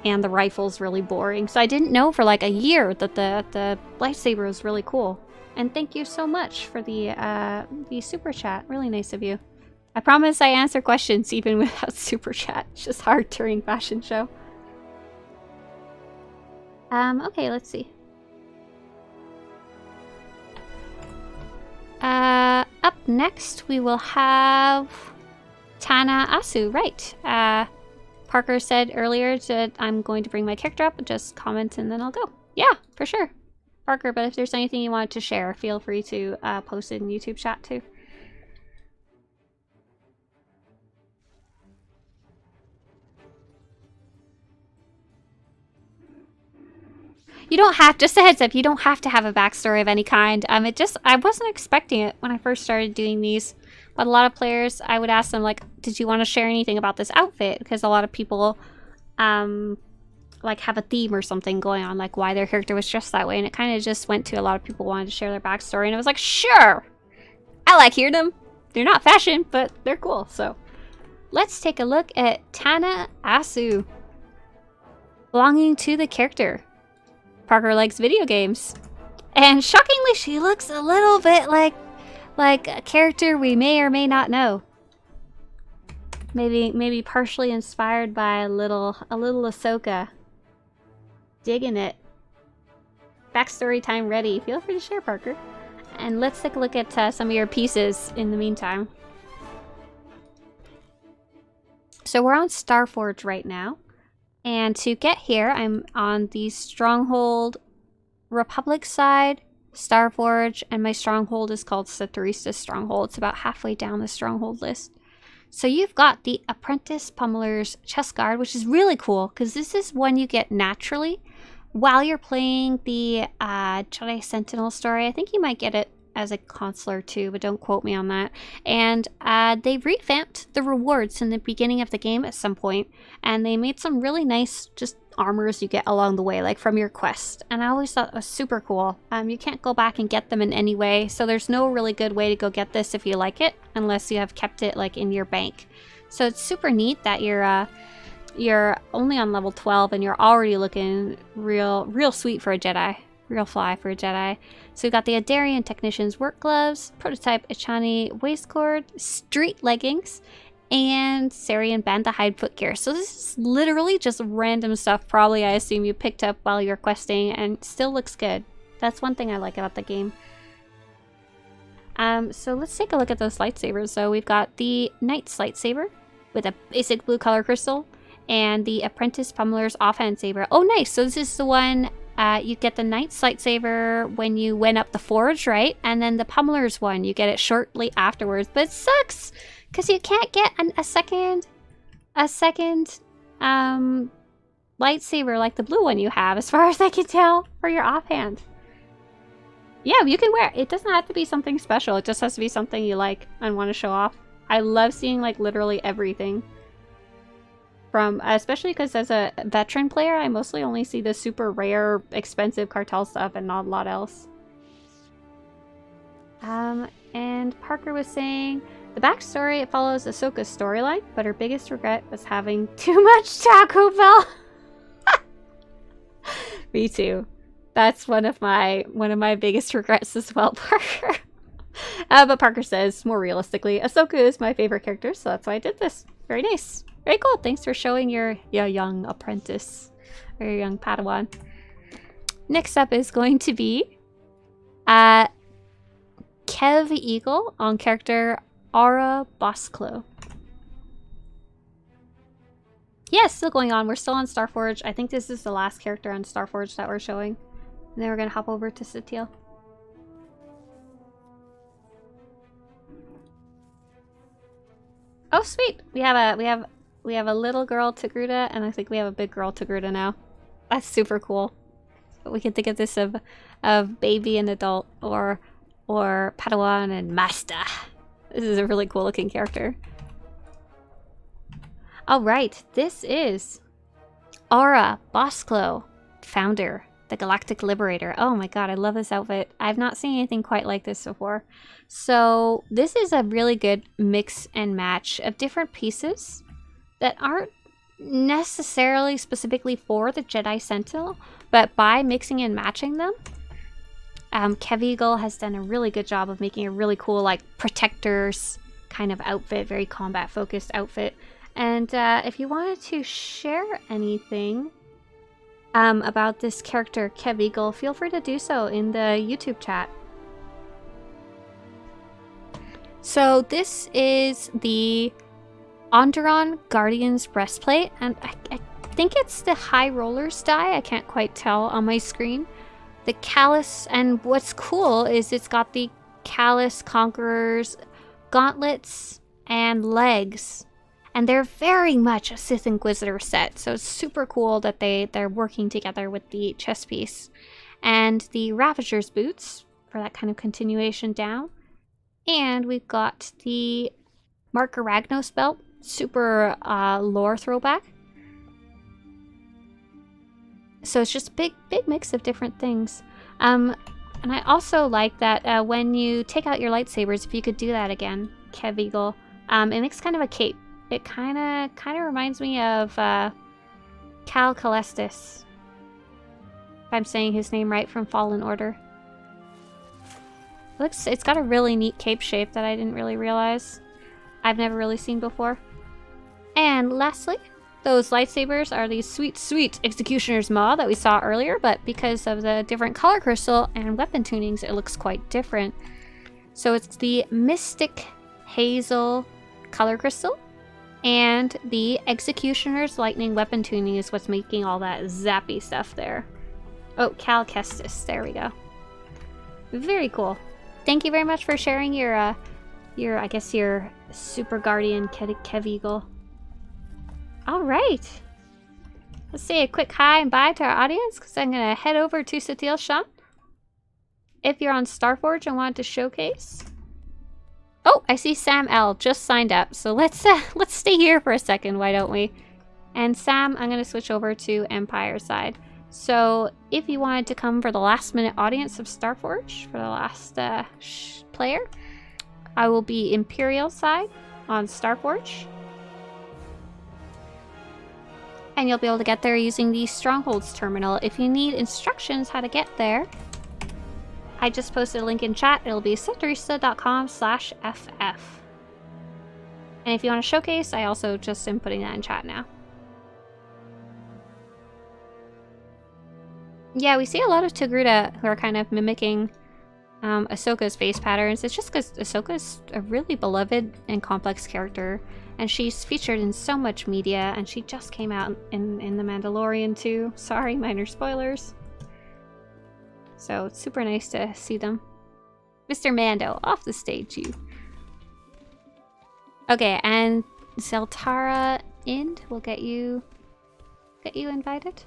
and the rifle's really boring. So I didn't know for like a year that the lightsaber was really cool. And thank you so much for the super chat. Really nice of you. I promise I answer questions even without super chat. It's just hard during fashion show. Okay, let's see. Up next we will have Tana Asu, right. Parker said earlier that I'm going to bring my character up, just comment and then I'll go. Yeah, for sure. Parker, but if there's anything you wanted to share, feel free to post it in YouTube chat too. You don't have, just a heads up, you don't have to have a backstory of any kind. I wasn't expecting it when I first started doing these. But a lot of players, I would ask them, like, did you want to share anything about this outfit? Because a lot of people, like, have a theme or something going on, like why their character was dressed that way. And it kind of just went to a lot of people wanted to share their backstory. And I was like, sure! I like hearing them. They're not fashion, but they're cool, so. Let's take a look at Tana Asu. Belonging to the character. Parker likes video games. And shockingly, she looks a little bit like a character we may or may not know. Maybe partially inspired by a little Ahsoka. Digging it. Backstory time ready. Feel free to share, Parker. And let's take a look at some of your pieces in the meantime. So we're on Starforge right now. And to get here, I'm on the Stronghold Republic side, Starforge, and my stronghold is called Swtorista Stronghold. It's about halfway down the stronghold list. So you've got the Apprentice Pummeler's chest guard, which is really cool, because this is one you get naturally while you're playing the Jedi Sentinel story. I think you might get it as a consular too, but don't quote me on that. And they revamped the rewards in the beginning of the game at some point, and they made some really nice just armors you get along the way, like from your quest. And I always thought it was super cool. You can't go back and get them in any way, so there's no really good way to go get this if you like it, unless you have kept it like in your bank. So it's super neat that you're only on level 12 and you're already looking real sweet for a Jedi. Real fly for a Jedi. So we've got the Adarian Technician's work gloves, prototype Echani waistcord, street leggings, and Sarian Bandahide footgear. So this is literally just random stuff, probably I assume you picked up while you're questing, and still looks good. That's one thing I like about the game. So let's take a look at those lightsabers. So we've got the Knight's lightsaber with a basic blue color crystal, and the Apprentice Pummeler's offhand saber. Oh nice, so this is the one you get the Knight's lightsaber when you went up the forge, right? And then the Pummeler's one, you get it shortly afterwards. But it sucks, because you can't get a second lightsaber like the blue one you have, as far as I can tell, for your offhand. Yeah, you can wear it. It doesn't have to be something special. It just has to be something you like and want to show off. I love seeing like literally everything. From, especially because as a veteran player, I mostly only see the super rare, expensive cartel stuff and not a lot else. And Parker was saying, the backstory, it follows Ahsoka's storyline, but her biggest regret was having too much Taco Bell. Me too. That's one of my biggest regrets as well, Parker. But Parker says, more realistically, Ahsoka is my favorite character, so that's why I did this. Very nice. Very cool. Thanks for showing your young apprentice, or your young Padawan. Next up is going to be Kev Eagle on character Aura Bosklo. Yeah, still going on. We're still on Starforge. I think this is the last character on Starforge that we're showing. And then we're going to hop over to Satele. Oh, sweet. We have a little girl Togruta, and I think we have a big girl Togruta now. That's super cool. But we can think of this of baby and adult, or Padawan and Master. This is a really cool looking character. Alright, this is Aura Bosklo, founder, the Galactic Liberator. Oh my god, I love this outfit. I've not seen anything quite like this before. So this is a really good mix and match of different pieces that aren't necessarily specifically for the Jedi Sentinel, but by mixing and matching them, Kev Eagle has done a really good job of making a really cool, like, protectors kind of outfit, very combat focused outfit. And if you wanted to share anything about this character, Kev Eagle, feel free to do so in the YouTube chat. So this is the Onderon Guardian's breastplate, and I think it's the High Rollers die. I can't quite tell on my screen. The Callus, and what's cool is it's got the Callus Conqueror's gauntlets and legs. And they're very much a Sith Inquisitor set, so it's super cool that they're working together with the chest piece. And the Ravager's boots, for that kind of continuation down. And we've got the Mark Aragnos belt, super lore throwback. So it's just a big mix of different things. And I also like that when you take out your lightsabers, if you could do that again, Kev Eagle, it makes kind of a cape. It kind of reminds me of Cal Calestis, if I'm saying his name right, from Fallen Order. It's got a really neat cape shape that I didn't really realize. I've never really seen before. And lastly, those lightsabers are the sweet Executioner's Maw that we saw earlier, but because of the different color crystal and weapon tunings, it looks quite different. So it's the Mystic Hazel color crystal, and the Executioner's Lightning weapon tuning is what's making all that zappy stuff there. Oh, Cal Kestis, there we go. Very cool. Thank you very much for sharing your I guess your Super Guardian Kev Eagle. Alright. Let's say a quick hi and bye to our audience, because I'm going to head over to Satele Shan. If you're on Starforge and want to showcase... Oh, I see Sam L just signed up. So let's stay here for a second, why don't we? And Sam, I'm going to switch over to Empire side. So if you wanted to come for the last minute audience of Starforge, for the last player, I will be Imperial side on Starforge. And you'll be able to get there using the Strongholds terminal. If you need instructions how to get there, I just posted a link in chat. It'll be swtorista.com/ff. And if you want to showcase, I also just am putting that in chat now. Yeah, we see a lot of Togruta who are kind of mimicking Ahsoka's face patterns. It's just because Ahsoka's a really beloved and complex character, and she's featured in so much media, and she just came out in The Mandalorian too. Sorry, minor spoilers. So it's super nice to see them. Mr. Mando, off the stage, you. Okay, and Zeltara Ind will get you invited.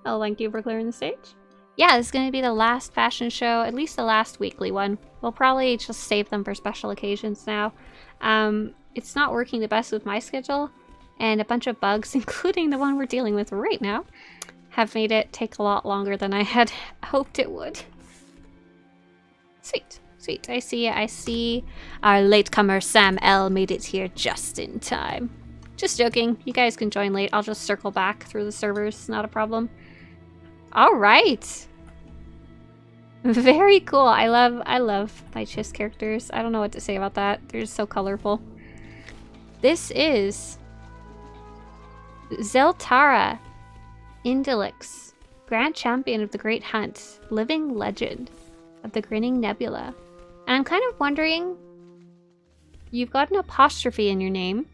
Oh, thank you for clearing the stage. Yeah, this is going to be the last fashion show, at least the last weekly one. We'll probably just save them for special occasions now. It's not working the best with my schedule, and a bunch of bugs, including the one we're dealing with right now, have made it take a lot longer than I had hoped it would. Sweet, sweet. I see our latecomer Sam L made it here just in time. Just joking. You guys can join late. I'll just circle back through the servers. Not a problem. All right. Very cool. I love my Chiss characters. I don't know what to say about that. They're just so colorful. This is Zeltara, Indelix, Grand Champion of the Great Hunt, Living Legend of the Grinning Nebula. And I'm kind of wondering, you've got an apostrophe in your name,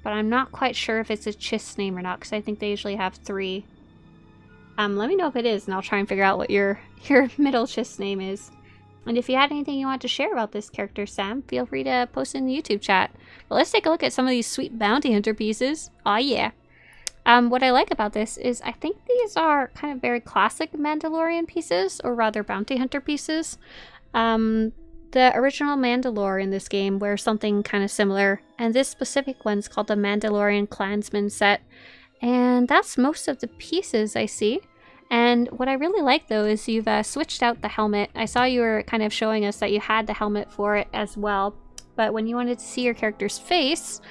but I'm not quite sure if it's a Chiss name or not, because I think they usually have 3. Let me know if it is, and I'll try and figure out what your middle Chiss name is. And if you had anything you want to share about this character, Sam, feel free to post in the YouTube chat. But let's take a look at some of these sweet bounty hunter pieces. Aw, yeah. What I like about this is I think these are kind of very classic Mandalorian pieces, or rather bounty hunter pieces. The original Mandalore in this game wears something kind of similar, and this specific one's called the Mandalorian Clansman set. And that's most of the pieces I see. And what I really like though is you've switched out the helmet. I saw you were kind of showing us that you had the helmet for it as well. But when you wanted to see your character's face,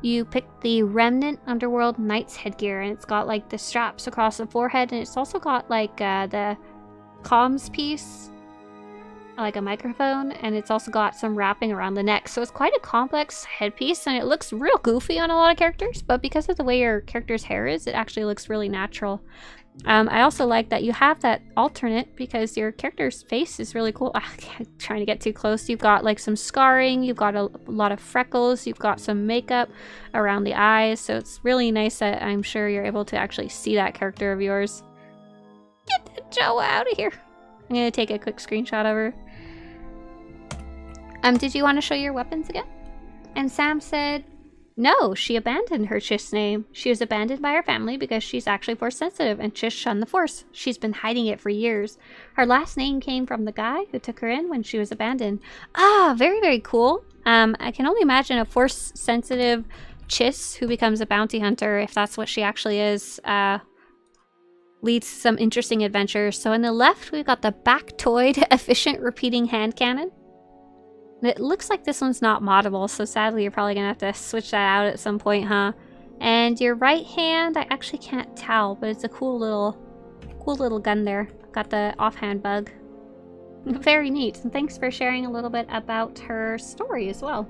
you picked the Remnant Underworld Knight's headgear. And it's got like the straps across the forehead. And it's also got like the comms piece, like a microphone. And it's also got some wrapping around the neck. So it's quite a complex headpiece. And it looks real goofy on a lot of characters. But because of the way your character's hair is, it actually looks really natural. I also like that you have that alternate because your character's face is really cool. I'm trying to get too close. You've got like some scarring, you've got a lot of freckles, you've got some makeup around the eyes, so it's really nice that I'm sure you're able to actually see that character of yours. Get that Joe out of here. I'm gonna take a quick screenshot of her. Did you want to show your weapons again? And Sam said, no, she abandoned her Chiss name. She was abandoned by her family because she's actually Force sensitive and Chiss shunned the Force. She's been hiding it for years. Her last name came from the guy who took her in when she was abandoned. Ah, very, very cool. I can only imagine a Force sensitive Chiss who becomes a bounty hunter, if that's what she actually is, leads some interesting adventures. So on the left, we've got the back-toyed efficient repeating hand cannon. It looks like this one's not moddable, so sadly you're probably gonna have to switch that out at some point, huh? And your right hand, I actually can't tell, but it's a cool little gun there. Got the offhand bug. Very neat, and thanks for sharing a little bit about her story as well.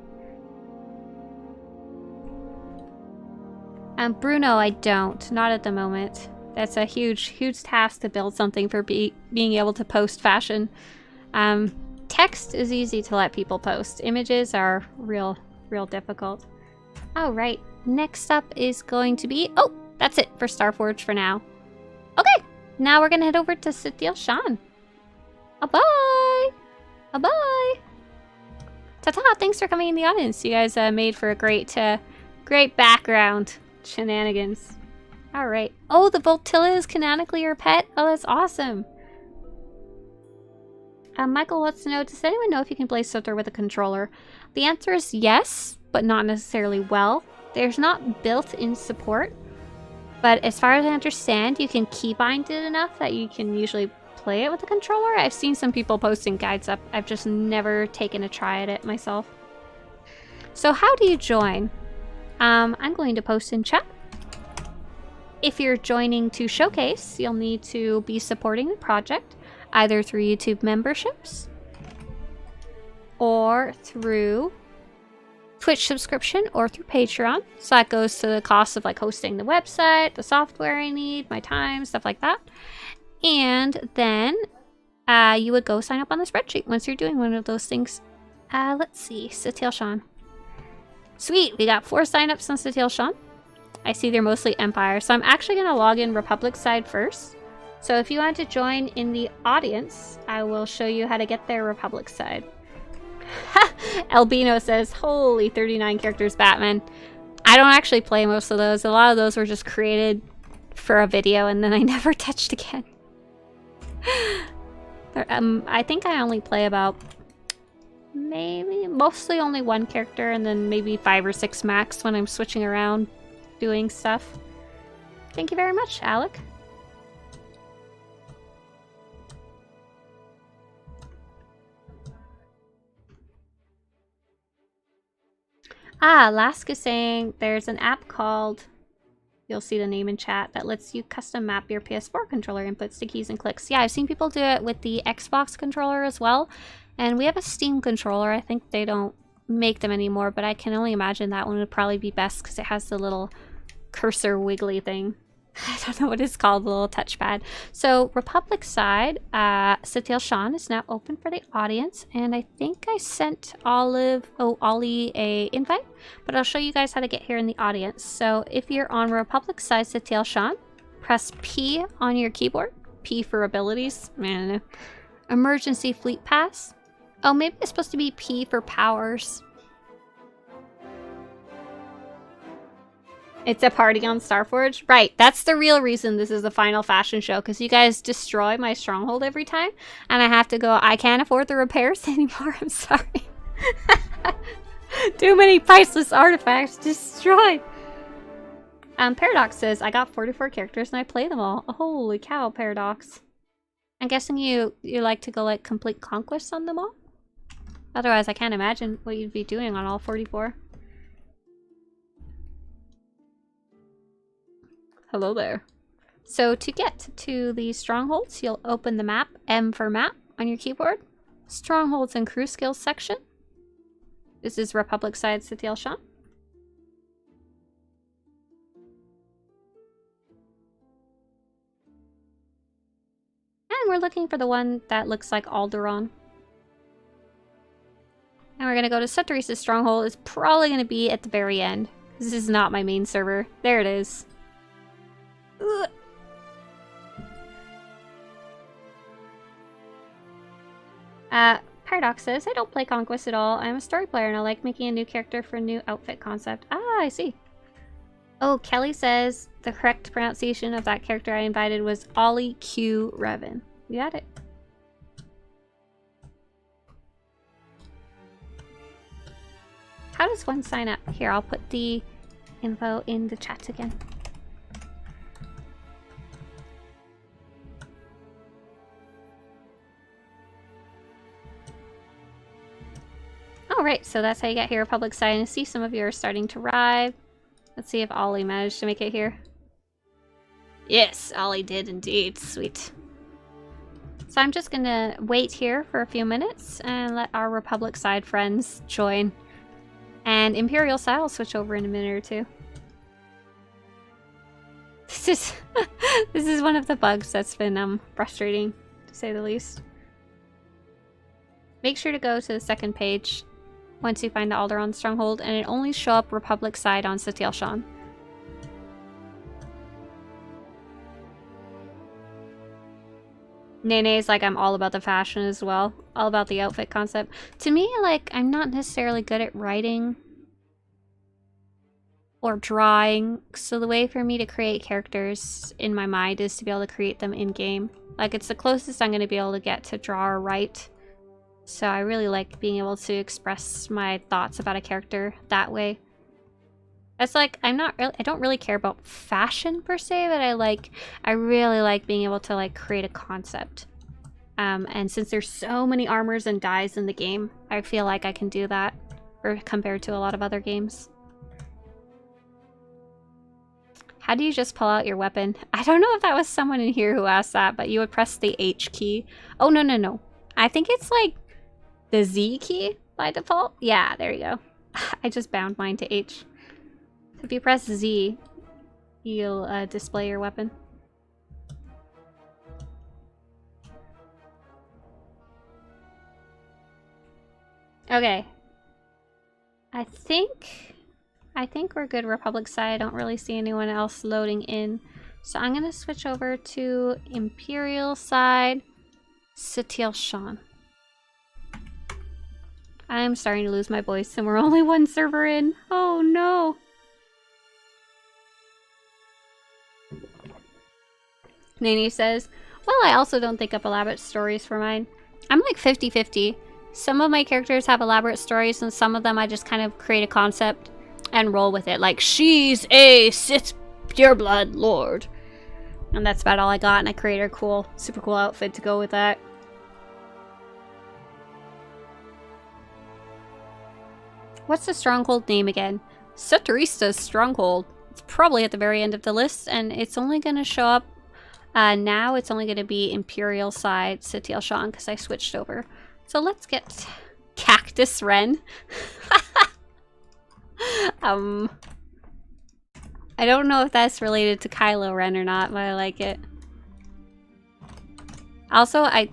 Bruno, I don't. Not at the moment. That's a huge task to build something for being able to post fashion. Text is easy to let people post. Images are real difficult. All right, next up is going to be... Oh, that's it for Starforge for now. Okay, now we're gonna head over to Sithil Shan. Bye! Bye! Ta-ta, thanks for coming in the audience. You guys made for a great Great background. Shenanigans. Alright. Oh, the Voltilla is canonically your pet? Oh, that's awesome. Michael wants to know, does anyone know if you can play Swtor with a controller? The answer is yes, but not necessarily well. There's not built-in support, but as far as I understand, you can keybind it enough that you can usually play it with a controller. I've seen some people posting guides up. I've just never taken a try at it myself. So how do you join? I'm going to post in chat. If you're joining to Showcase, you'll need to be supporting the project, either through YouTube memberships or through Twitch subscription or through Patreon. So that goes to the cost of like hosting the website, the software I need, my time, stuff like that. And then you would go sign up on the spreadsheet once you're doing one of those things. Let's see, Satil Sean. Sweet, we got 4 signups on Satil Sean. I see they're mostly Empire, so I'm actually going to log in Republic side first. So if you want to join in the audience, I will show you how to get their Republic side. Albino says, holy 39 characters Batman. I don't actually play most of those. A lot of those were just created for a video and then I never touched again. I think I only play about mostly only 1 character and then maybe 5 or 6 max when I'm switching around doing stuff. Thank you very much, Alec. Lask is saying there's an app called, you'll see the name in chat, that lets you custom map your PS4 controller inputs to keys and clicks. Yeah, I've seen people do it with the Xbox controller as well. And we have a Steam controller. I think they don't make them anymore, but I can only imagine that one would probably be best because it has the little cursor wiggly thing. I don't know what it's called, the little touchpad. So Republic side, Satil Sean is now open for the audience, and I think I sent Ollie a invite, but I'll show you guys how to get here in the audience. So if you're on Republic side Satil Sean, press P on your keyboard. P for abilities. Man, emergency fleet pass. Oh, maybe it's supposed to be P for powers. It's a party on Starforge? Right, that's the real reason this is the final fashion show, because you guys destroy my stronghold every time, and I have to go, I can't afford the repairs anymore, I'm sorry. Too many priceless artifacts destroyed. Paradox says, I got 44 characters and I play them all. Oh, holy cow, Paradox. I'm guessing you like to go like complete conquests on them all? Otherwise, I can't imagine what you'd be doing on all 44. Hello there. So to get to the strongholds, you'll open the map, M for map, on your keyboard. Strongholds and crew skills section. This is Republic side Satil Sean. And we're looking for the one that looks like Alderaan. And we're going to go to Swtorista's stronghold. It's probably going to be at the very end. This is not my main server. There it is. Ugh. Paradox says, I don't play Conquest at all. I'm a story player and I like making a new character for a new outfit concept. Ah, I see. Oh, Kelly says the correct pronunciation of that character I invited was Ollie Q Revan. You got it. How does one sign up? Here, I'll put the info in the chat again. Alright, so that's how you get here, Republic side. And I see some of you are starting to arrive. Let's see if Ollie managed to make it here. Yes, Ollie did indeed. Sweet. So I'm just gonna wait here for a few minutes and let our Republic side friends join. And Imperial side will switch over in a minute or two. This is one of the bugs that's been frustrating, to say the least. Make sure to go to the second page once you find the Alderaan stronghold, and it only show up Republic side on Satil Sean. Nene's like, I'm all about the fashion as well. All about the outfit concept. To me, like, I'm not necessarily good at writing or drawing. So the way for me to create characters in my mind is to be able to create them in-game. Like, it's the closest I'm going to be able to get to draw or write. So I really like being able to express my thoughts about a character that way. It's like, I don't really care about fashion per se, but I really like being able to like create a concept. And since there's so many armors and dyes in the game, I feel like I can do that, or compared to a lot of other games. How do you just pull out your weapon? I don't know if that was someone in here who asked that, but you would press the H key. Oh, no. I think it's like the Z key by default. Yeah, there you go. I just bound mine to H. If you press Z, you'll display your weapon. Okay. I think we're good Republic side. I don't really see anyone else loading in. So I'm gonna switch over to Imperial side. Satil Shan. I'm starting to lose my voice and we're only one server in. Oh no. Nene says, well, I also don't think up elaborate stories for mine. I'm like 50-50. Some of my characters have elaborate stories and some of them I just kind of create a concept and roll with it. Like, she's a Sith pureblood lord. And that's about all I got, and I created a cool, super cool outfit to go with that. What's the Stronghold name again? Swtorista's Stronghold. It's probably at the very end of the list, and it's only going to show up now. It's only going to be Imperial side Satil Shan because I switched over. So let's get Cactus Wren. I don't know if that's related to Kylo Ren or not, but I like it. Also, I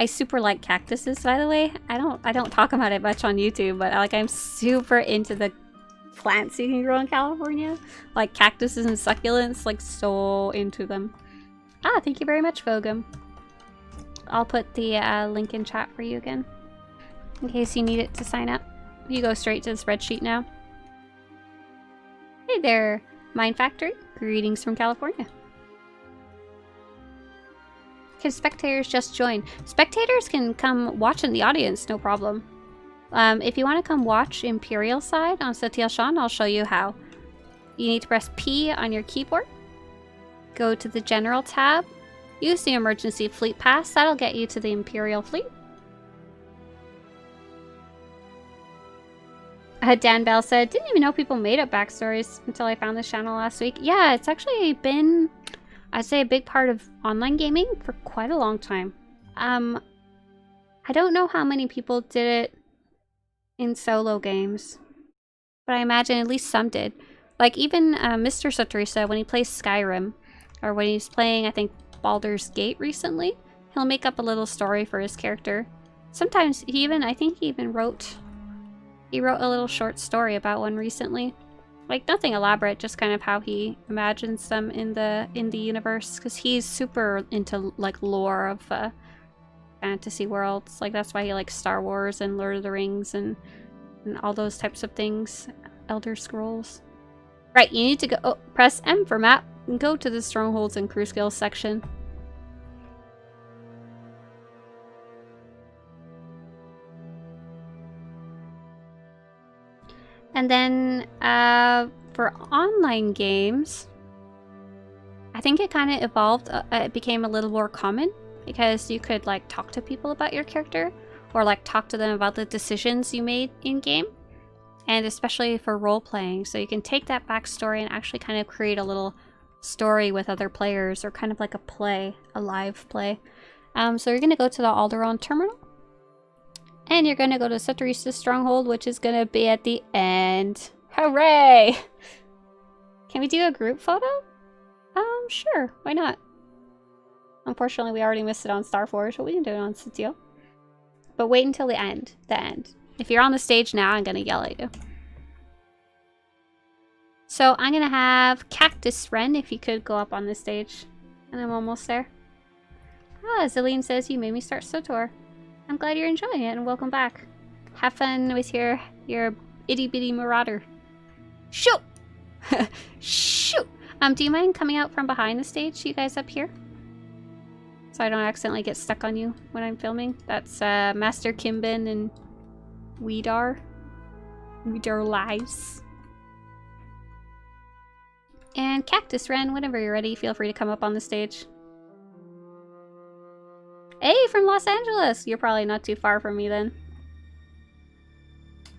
super like cactuses, by the way. I don't talk about it much on YouTube, but I'm super into the plants you can grow in California. Like cactuses and succulents, like so into them. Ah, thank you very much, Vogum. I'll put the link in chat for you again, in case you need it to sign up. You go straight to the spreadsheet now. Hey there, Mind Factory. Greetings from California. Can spectators just join? Spectators can come watch in the audience, no problem. If you want to come watch Imperial side on Satil Shan, I'll show you how. You need to press P on your keyboard. Go to the General tab. Use the Emergency Fleet Pass. That'll get you to the Imperial Fleet. Dan Bell said, didn't even know people made up backstories until I found this channel last week. Yeah, it's actually been, I'd say, a big part of online gaming for quite a long time. I don't know how many people did it in solo games, but I imagine at least some did. Like even Mr. Swtorista, when he plays Skyrim, or when he's playing, I think, Baldur's Gate recently, he'll make up a little story for his character. Sometimes he even, I think he even wrote a little short story about one recently. Like nothing elaborate, just kind of how he imagines them in the universe, because he's super into like lore of fantasy worlds. Like that's why he likes Star Wars and Lord of the Rings and all those types of things. Elder Scrolls. Right, you need to go press M for map and go to the Strongholds and Crew Skills section. And then for online games, I think it kind of evolved. It became a little more common because you could like talk to people about your character or like talk to them about the decisions you made in game, and especially for role playing. So you can take that backstory and actually kind of create a little story with other players, or kind of like a play, a live play. So you're going to go to the Alderaan terminal. And you're going to go to Swtorista's Stronghold, which is going to be at the end. Hooray! Can we do a group photo? Sure. Why not? Unfortunately, we already missed it on Starforge, but we can do it on Satil. But wait until the end. If you're on the stage now, I'm going to yell at you. So I'm going to have Cactus Wren, if you could go up on the stage. And I'm almost there. Ah, Zillian says you made me start SWTOR. I'm glad you're enjoying it, and welcome back. Have fun with your itty bitty marauder. Shoot! Shoot! Do you mind coming out from behind the stage, you guys up here? So I don't accidentally get stuck on you when I'm filming. That's Master Kimbin and Weedar. Weedar Lives. And Cactus Wren, whenever you're ready, feel free to come up on the stage. Hey, from Los Angeles! You're probably not too far from me then.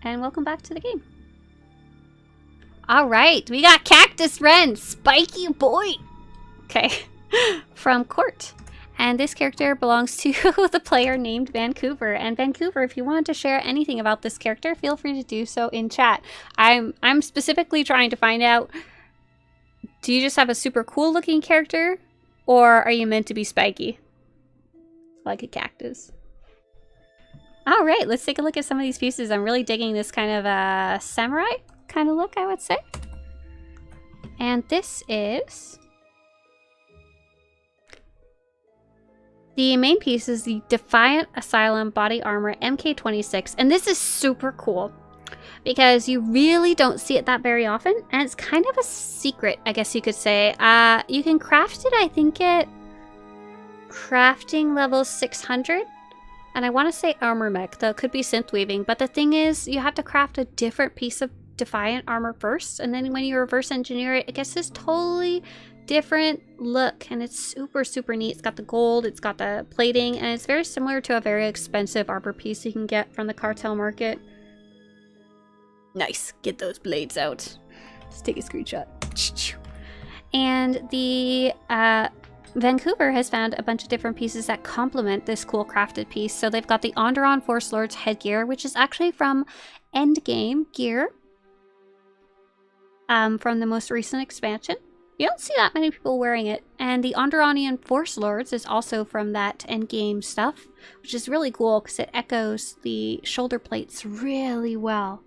And welcome back to the game. Alright, we got Cactus Wren, spiky boy! Okay, from Court. And this character belongs to the player named Vancouver. And Vancouver, if you wanted to share anything about this character, feel free to do so in chat. I'm specifically trying to find out, do you just have a super cool looking character? Or are you meant to be spiky? Like a cactus. Alright, let's take a look at some of these pieces. I'm really digging this kind of samurai kind of look, I would say. And this is... the main piece is the Defiant Asylum Body Armor MK26. And this is super cool because you really don't see it that very often. And it's kind of a secret, I guess you could say. You can craft it, I think, at crafting level 600. And I want to say armor mech, though it could be synth weaving. But the thing is, you have to craft a different piece of Defiant armor first. And then when you reverse engineer it, it gets this totally different look. And it's super, super neat. It's got the gold, it's got the plating, and it's very similar to a very expensive armor piece you can get from the cartel market. Nice. Get those blades out. Let's take a screenshot. And the Vancouver has found a bunch of different pieces that complement this cool crafted piece. So they've got the Onderon Force Lord's headgear, which is actually from Endgame gear. From the most recent expansion. You don't see that many people wearing it. And the Onderonian Force Lords is also from that Endgame stuff, which is really cool because it echoes the shoulder plates really well.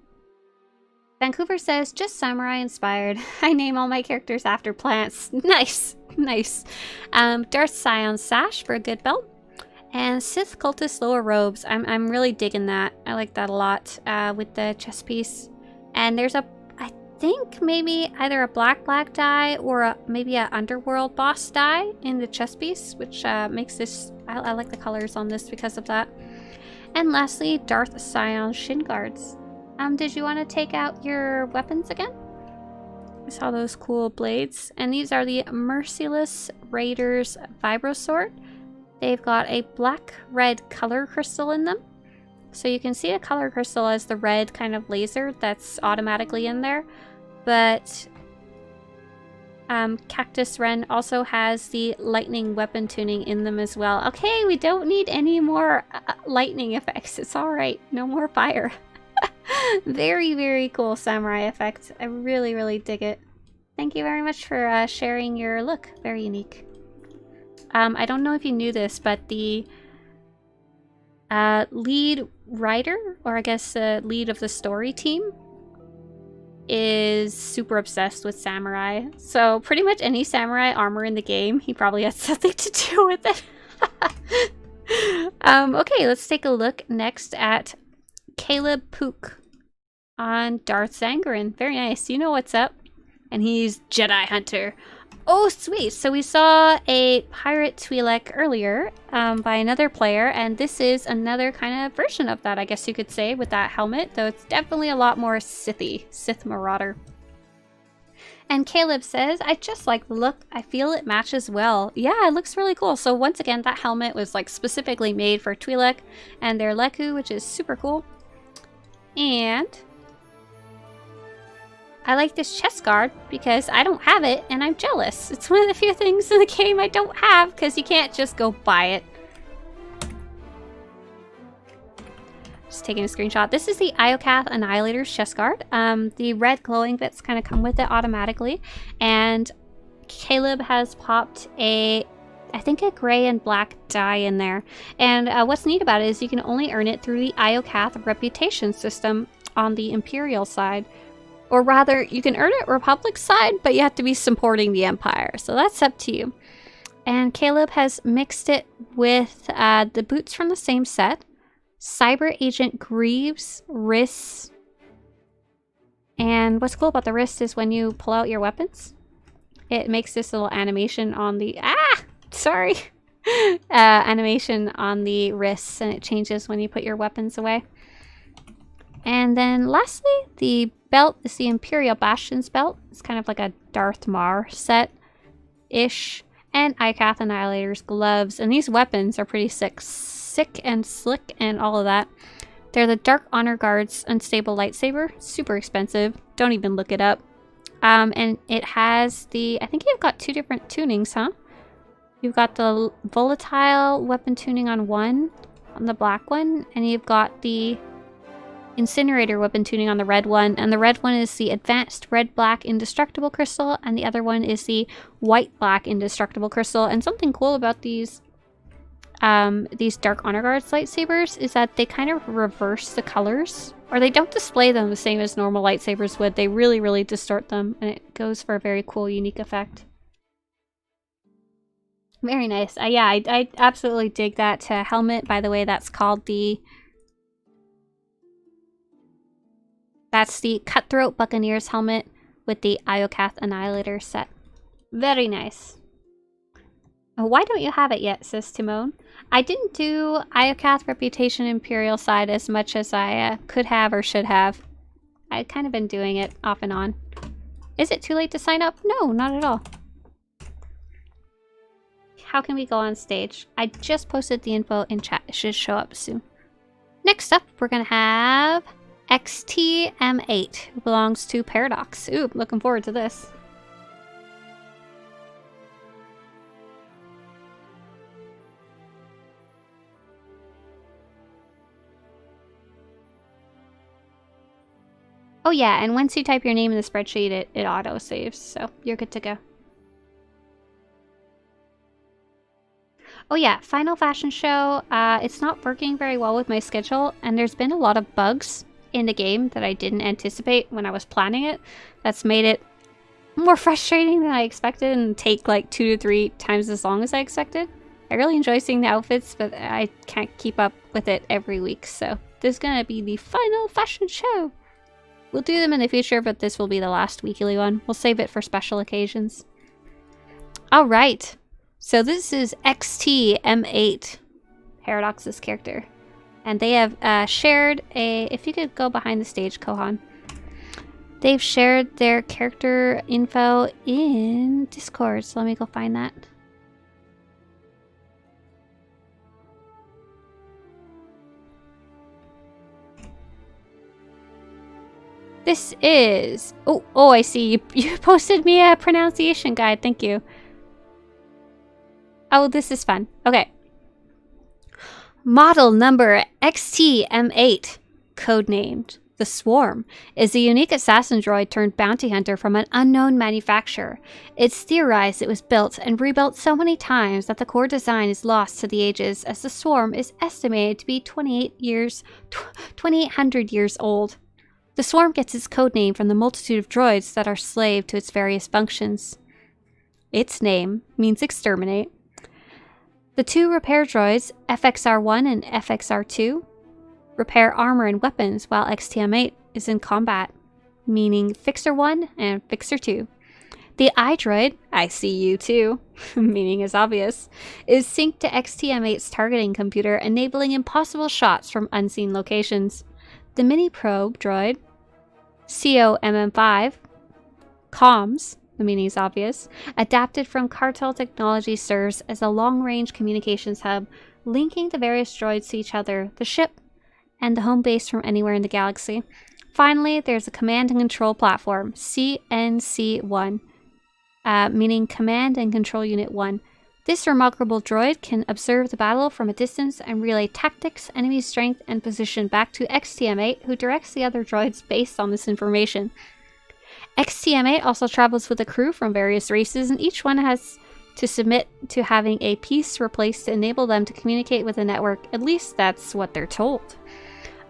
Vancouver says, just samurai inspired. I name all my characters after plants. Nice, nice. Darth Scion's sash for a good belt. And Sith Cultist lower robes. I'm really digging that. I like that a lot with the chest piece. And there's a, I think maybe either a black dye or maybe a underworld boss dye in the chest piece, which makes this, I like the colors on this because of that. And lastly, Darth Scion's shin guards. Did you want to take out your weapons again? I saw those cool blades. And these are the Merciless Raiders Vibro Sword. They've got a black-red color crystal in them. So you can see a color crystal as the red kind of laser that's automatically in there. But Cactus Wren also has the lightning weapon tuning in them as well. Okay, we don't need any more lightning effects. It's alright. No more fire. Very, very cool samurai effect. I really, really dig it. Thank you very much for sharing your look. Very unique. I don't know if you knew this, but the lead writer, or I guess lead of the story team, is super obsessed with samurai. So pretty much any samurai armor in the game, he probably has something to do with it. Okay, let's take a look next at Caleb Pook on Darth Sangeren. Very nice. You know what's up. And he's Jedi Hunter. Oh, sweet. So we saw a pirate Twi'lek earlier by another player, and this is another kind of version of that, I guess you could say, with that helmet, though it's definitely a lot more Sithy, Sith Marauder. And Caleb says, I just like the look. I feel it matches well. Yeah, it looks really cool. So once again, that helmet was like specifically made for Twi'lek and their Leku, which is super cool. And I like this chest guard because I don't have it and I'm jealous. It's one of the few things in the game I don't have because you can't just go buy it. Just taking a screenshot. This is the Iocath Annihilator's chest guard. The red glowing bits kind of come with it automatically. And Caleb has popped I think a gray and black dye in there. And what's neat about it is you can only earn it through the Iocath reputation system on the Imperial side. Or rather, you can earn it Republic side, but you have to be supporting the Empire. So that's up to you. And Caleb has mixed it with the boots from the same set. Cyber Agent Greaves' wrists. And what's cool about the wrist is when you pull out your weapons, it makes this little animation on the animation on the wrists, and it changes when you put your weapons away. And then lastly, the belt is the Imperial Bastions belt. It's kind of like a Darth Mar set-ish. And Ikath Annihilator's gloves. And these weapons are pretty sick and slick and all of that. They're the Dark Honor Guard's Unstable Lightsaber. Super expensive. Don't even look it up. And it has the... I think you've got 2 different tunings, huh? You've got the Volatile weapon tuning on one, on the black one. And you've got the Incinerator weapon tuning on the red one. And the red one is the Advanced Red-Black Indestructible Crystal. And the other one is the White-Black Indestructible Crystal. And something cool about these Dark Honor Guards lightsabers is that they kind of reverse the colors, or they don't display them the same as normal lightsabers would. They really, really distort them, and it goes for a very cool, unique effect. Very nice. Yeah, I absolutely dig that helmet. By the way, that's called the... That's the Cutthroat Buccaneers helmet with the Iokath Annihilator set. Very nice. Why don't you have it yet, says Timon. I didn't do Iokath Reputation Imperial side as much as I could have or should have. I've kind of been doing it off and on. Is it too late to sign up? No, not at all. How can we go on stage? I just posted the info in chat. It should show up soon. Next up, we're going to have XTM8, who belongs to Paradox. Ooh, looking forward to this. Oh yeah, and once you type your name in the spreadsheet, it auto-saves, so you're good to go. Oh yeah, Final Fashion Show. It's not working very well with my schedule, and there's been a lot of bugs in the game that I didn't anticipate when I was planning it. That's made it more frustrating than I expected and take like 2 to 3 times as long as I expected. I really enjoy seeing the outfits, but I can't keep up with it every week, so this is gonna be the Final Fashion Show. We'll do them in the future, but this will be the last weekly one. We'll save it for special occasions. Alright, so this is XTM8, Paradox's character. And they have shared a... If you could go behind the stage, Kohan. They've shared their character info in Discord, so let me go find that. This is... Oh, I see. You posted me a pronunciation guide. Thank you. Oh, this is fun. Okay. Model number XTM8, codenamed the Swarm, is a unique assassin droid turned bounty hunter from an unknown manufacturer. It's theorized it was built and rebuilt so many times that the core design is lost to the ages, as the Swarm is estimated to be 2,800 years old. The Swarm gets its codename from the multitude of droids that are slave to its various functions. Its name means exterminate. The 2 repair droids, FXR-1 and FXR-2, repair armor and weapons, while XTM8 is in combat, meaning Fixer-1 and Fixer-2. The iDroid, I see you too, meaning is obvious, is synced to XTM8's targeting computer, enabling impossible shots from unseen locations. The mini-probe droid, COMM5, comms, the meaning is obvious, adapted from Cartel technology, serves as a long-range communications hub, linking the various droids to each other, the ship, and the home base from anywhere in the galaxy. Finally, there's a command and control platform, CNC-1, meaning Command and Control Unit 1. This remarkable droid can observe the battle from a distance and relay tactics, enemy strength, and position back to XTM8, who directs the other droids based on this information. XTM8 also travels with a crew from various races, and each one has to submit to having a piece replaced to enable them to communicate with the network. At least that's what they're told.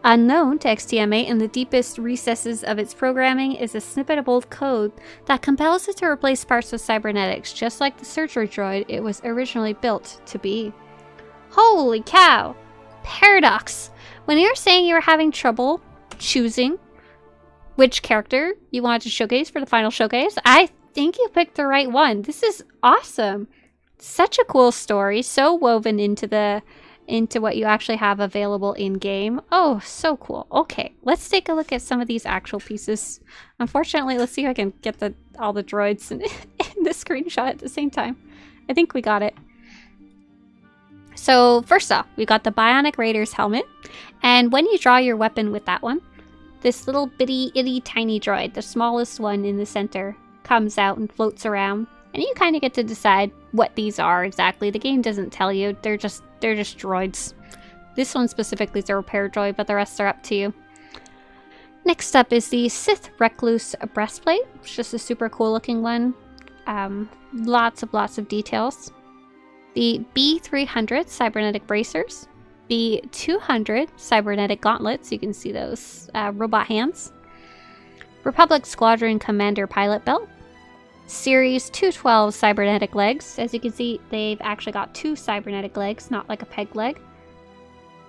Unknown to XTM8 in the deepest recesses of its programming is a snippet of old code that compels it to replace parts with cybernetics, just like the surgery droid it was originally built to be. Holy cow! Paradox! When you were saying you were having trouble choosing which character you wanted to showcase for the final showcase. I think you picked the right one. This is awesome. Such a cool story, so woven into what you actually have available in game. Oh, so cool. Okay, let's take a look at some of these actual pieces. Unfortunately, let's see if I can get all the droids in the screenshot at the same time. I think we got it. So first off, we got the Bionic Raider's helmet, and when you draw your weapon with that one, this little bitty itty tiny droid, the smallest one in the center, comes out and floats around, and you kind of get to decide what these are exactly. The game doesn't tell you. They're just droids. This one specifically is a repair droid, but the rest are up to you. Next up is the Sith Recluse breastplate. It's just a super cool looking one. Lots of details. The B300 cybernetic bracers. B200 cybernetic gauntlets. You can see those robot hands. Republic Squadron Commander pilot belt. Series 212 cybernetic legs. As you can see, they've actually got 2 cybernetic legs, not like a peg leg.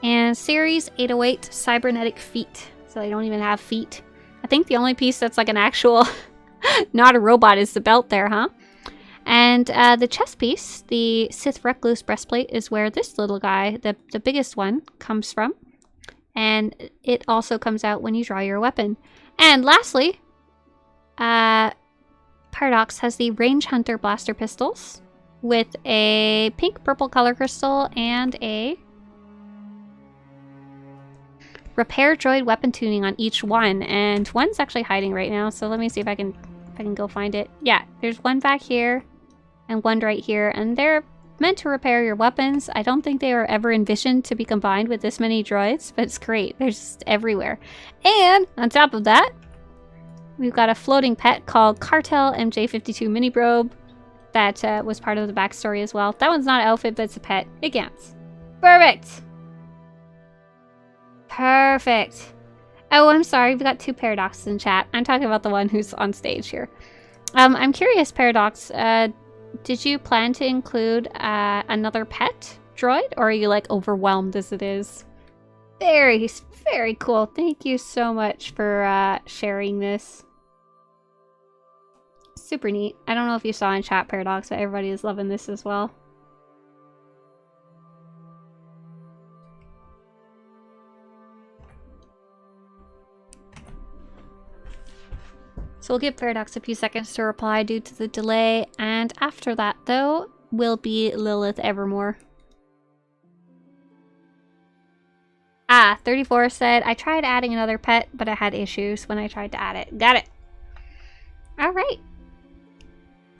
And Series 808 cybernetic feet. So they don't even have feet. I think the only piece that's like an actual, not a robot, is the belt there, huh? And the chest piece, the Sith Recluse breastplate, is where this little guy, the biggest one, comes from. And it also comes out when you draw your weapon. And lastly, Paradox has the Range Hunter blaster pistols with a pink-purple color crystal and a repair droid weapon tuning on each one. And one's actually hiding right now, so let me see if I can go find it. Yeah, there's one back here and one right here, and they're meant to repair your weapons. I don't think they were ever envisioned to be combined with this many droids, but it's great. They're just everywhere. And on top of that, we've got a floating pet called Cartel MJ52 Mini Brobe that was part of the backstory as well. That one's not an outfit, but it's a pet. It counts. Perfect! Perfect. Oh, I'm sorry. We've got 2 Paradoxes in chat. I'm talking about the one who's on stage here. I'm curious, Paradox, did you plan to include another pet droid, or are you like overwhelmed as it is? Very, very cool. Thank you so much for sharing this. Super neat. I don't know if you saw in chat, Paradox, but everybody is loving this as well. So we'll give Paradox a few seconds to reply due to the delay, and after that, though, will be Lilith Evermore. 34 said, I tried adding another pet, but I had issues when I tried to add it. Got it. Alright.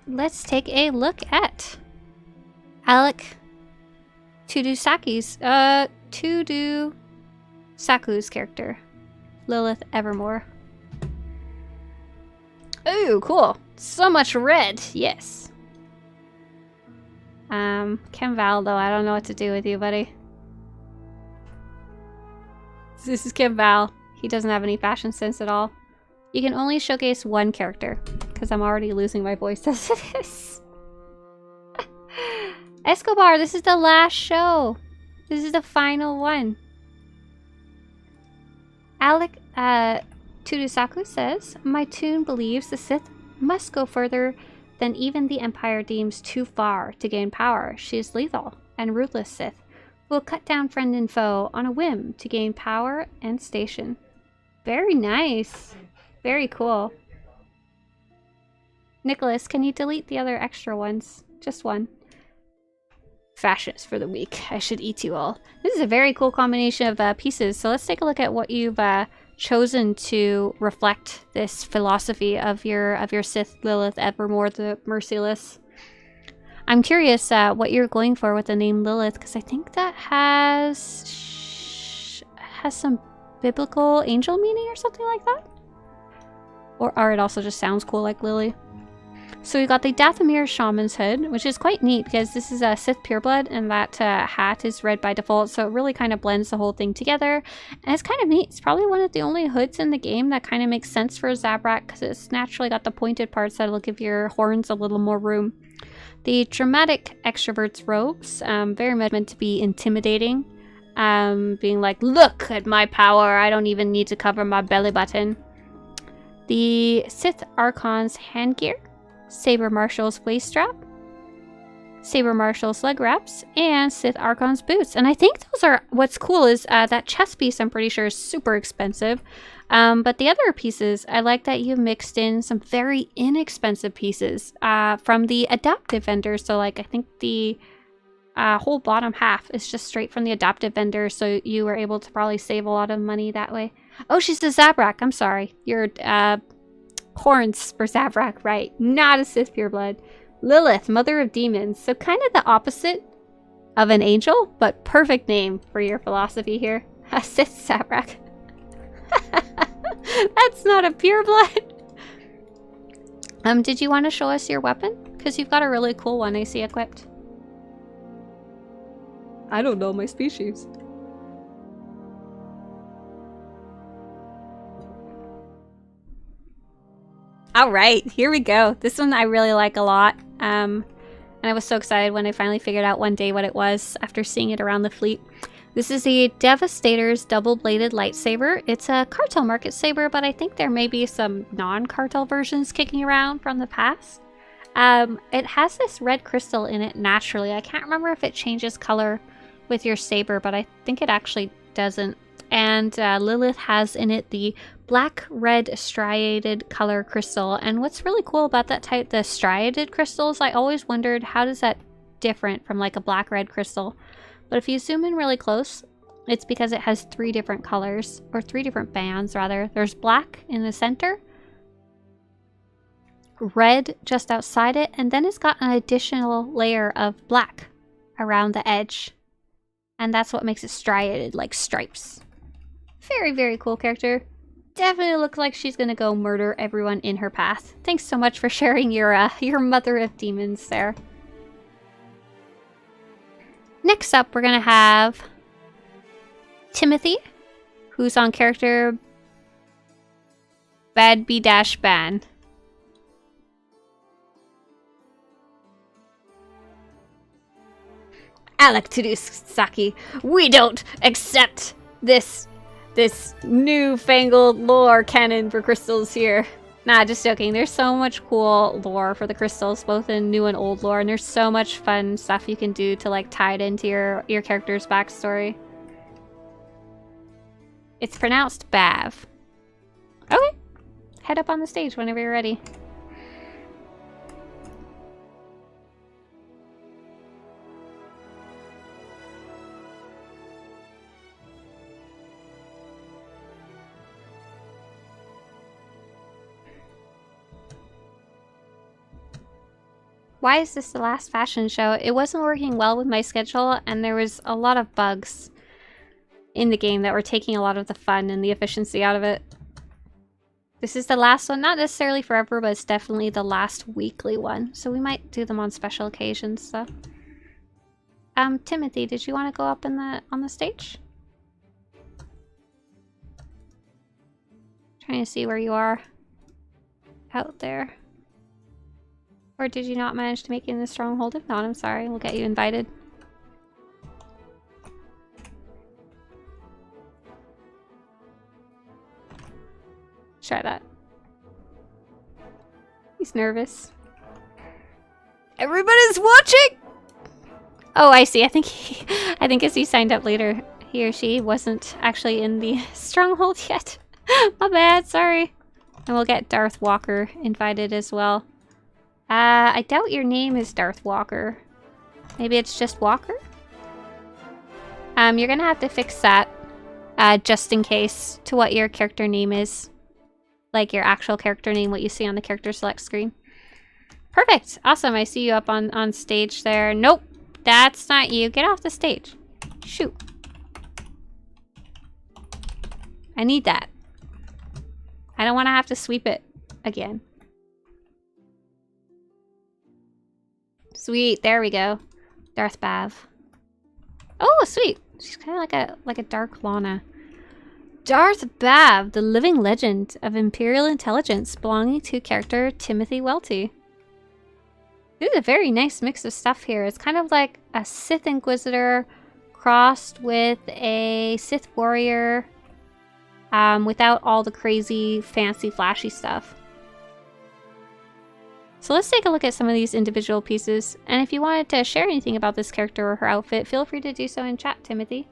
Let's take a look at Alec Tudusaki's, Tudusaku's character. Lilith Evermore. Ooh, cool. So much red. Yes. Ken Val, though, I don't know what to do with you, buddy. This is Ken Val. He doesn't have any fashion sense at all. You can only showcase one character, because I'm already losing my voice as it is. Escobar, this is the last show. This is the final one. Alec, Tudusaku says, my tune believes the Sith must go further than even the Empire deems too far to gain power. She is lethal and ruthless Sith, who will cut down friend and foe on a whim to gain power and station. Very nice. Very cool. Nicholas, can you delete the other extra ones? Just one. Fashions for the week. I should eat you all. This is a very cool combination of pieces, so let's take a look at what you've chosen to reflect this philosophy of your Sith Lilith Evermore the Merciless. I'm curious what you're going for with the name Lilith, because I think that has some biblical angel meaning or something like that. Or it also just sounds cool like Lily. So we got the Dathomir Shaman's hood, which is quite neat because this is a Sith pureblood, and that hat is red by default, so it really kind of blends the whole thing together. And it's kind of neat. It's probably one of the only hoods in the game that kind of makes sense for a Zabrak, because it's naturally got the pointed parts that'll give your horns a little more room. The dramatic extrovert's robes, very much meant to be intimidating, being like, look at my power, I don't even need to cover my belly button. the Sith Archon's handgear, Saber Marshal's waist strap, Saber Marshal's leg wraps, and Sith Archon's boots. And I think those are, what's cool is that chest piece I'm pretty sure is super expensive. But the other pieces, I like that you mixed in some very inexpensive pieces from the adaptive vendor. So like I think the whole bottom half is just straight from the adaptive vendor. So you were able to probably save a lot of money that way. Oh, she's a Zabrak. I'm sorry. Your horns for Zabrak, right? Not a Sith pureblood. Lilith, Mother of Demons. So kind of the opposite of an angel, but perfect name for your philosophy here. A Sith Zabrak. That's not a pureblood. Did you want to show us your weapon? Because you've got a really cool one I see equipped. I don't know my species. Alright, here we go. This one I really like a lot. And I was so excited when I finally figured out one day what it was after seeing it around the fleet. This is the Devastator's double-bladed lightsaber. It's a Cartel Market saber, but I think there may be some non-Cartel versions kicking around from the past. It has this red crystal in it naturally. I can't remember if it changes color with your saber, but I think it actually doesn't. And Lilith has in it the black-red striated color crystal. And what's really cool about that type, the striated crystals, I always wondered how does that different from like a black-red crystal. But if you zoom in really close, it's because it has 3 different colors, or 3 different bands rather. There's black in the center, red just outside it, and then it's got an additional layer of black around the edge. And that's what makes it striated, like stripes. Very, very cool character. Definitely looks like she's gonna go murder everyone in her path. Thanks so much for sharing your Mother of Demons there. Next up, we're gonna have Timothy, who's on character Badby-Ban. Alec Tudusaki, we don't accept this newfangled lore canon for crystals here. Nah, just joking. There's so much cool lore for the crystals, both in new and old lore, and there's so much fun stuff you can do to like tie it into your character's backstory. It's pronounced Bav. Okay. Head up on the stage whenever you're ready. Why is this the last fashion show? It wasn't working well with my schedule, and there was a lot of bugs in the game that were taking a lot of the fun and the efficiency out of it. This is the last one, not necessarily forever, but it's definitely the last weekly one. So we might do them on special occasions, so. Timothy, did you want to go up on the stage? Trying to see where you are out there. Or did you not manage to make it in the Stronghold? If not, I'm sorry. We'll get you invited. Try that. He's nervous. Everybody's watching! Oh, I see. I think as he signed up later, he or she wasn't actually in the Stronghold yet. My bad, sorry. And we'll get Darth Walker invited as well. I doubt your name is Darth Walker. Maybe it's just Walker? You're gonna have to fix that, just in case, to what your character name is. Like your actual character name, what you see on the character select screen. Perfect! Awesome, I see you up on stage there. Nope! That's not you. Get off the stage. Shoot. I need that. I don't want to have to sweep it again. Sweet, there we go. Darth Bav. Oh, sweet. She's kind of like a dark Lana. Darth Bav, the living legend of Imperial intelligence belonging to character Timothy Welty. This is a very nice mix of stuff here. It's kind of like a Sith Inquisitor crossed with a Sith Warrior. without all the crazy, fancy, flashy stuff. So let's take a look at some of these individual pieces, and if you wanted to share anything about this character or her outfit, feel free to do so in chat, Timothy.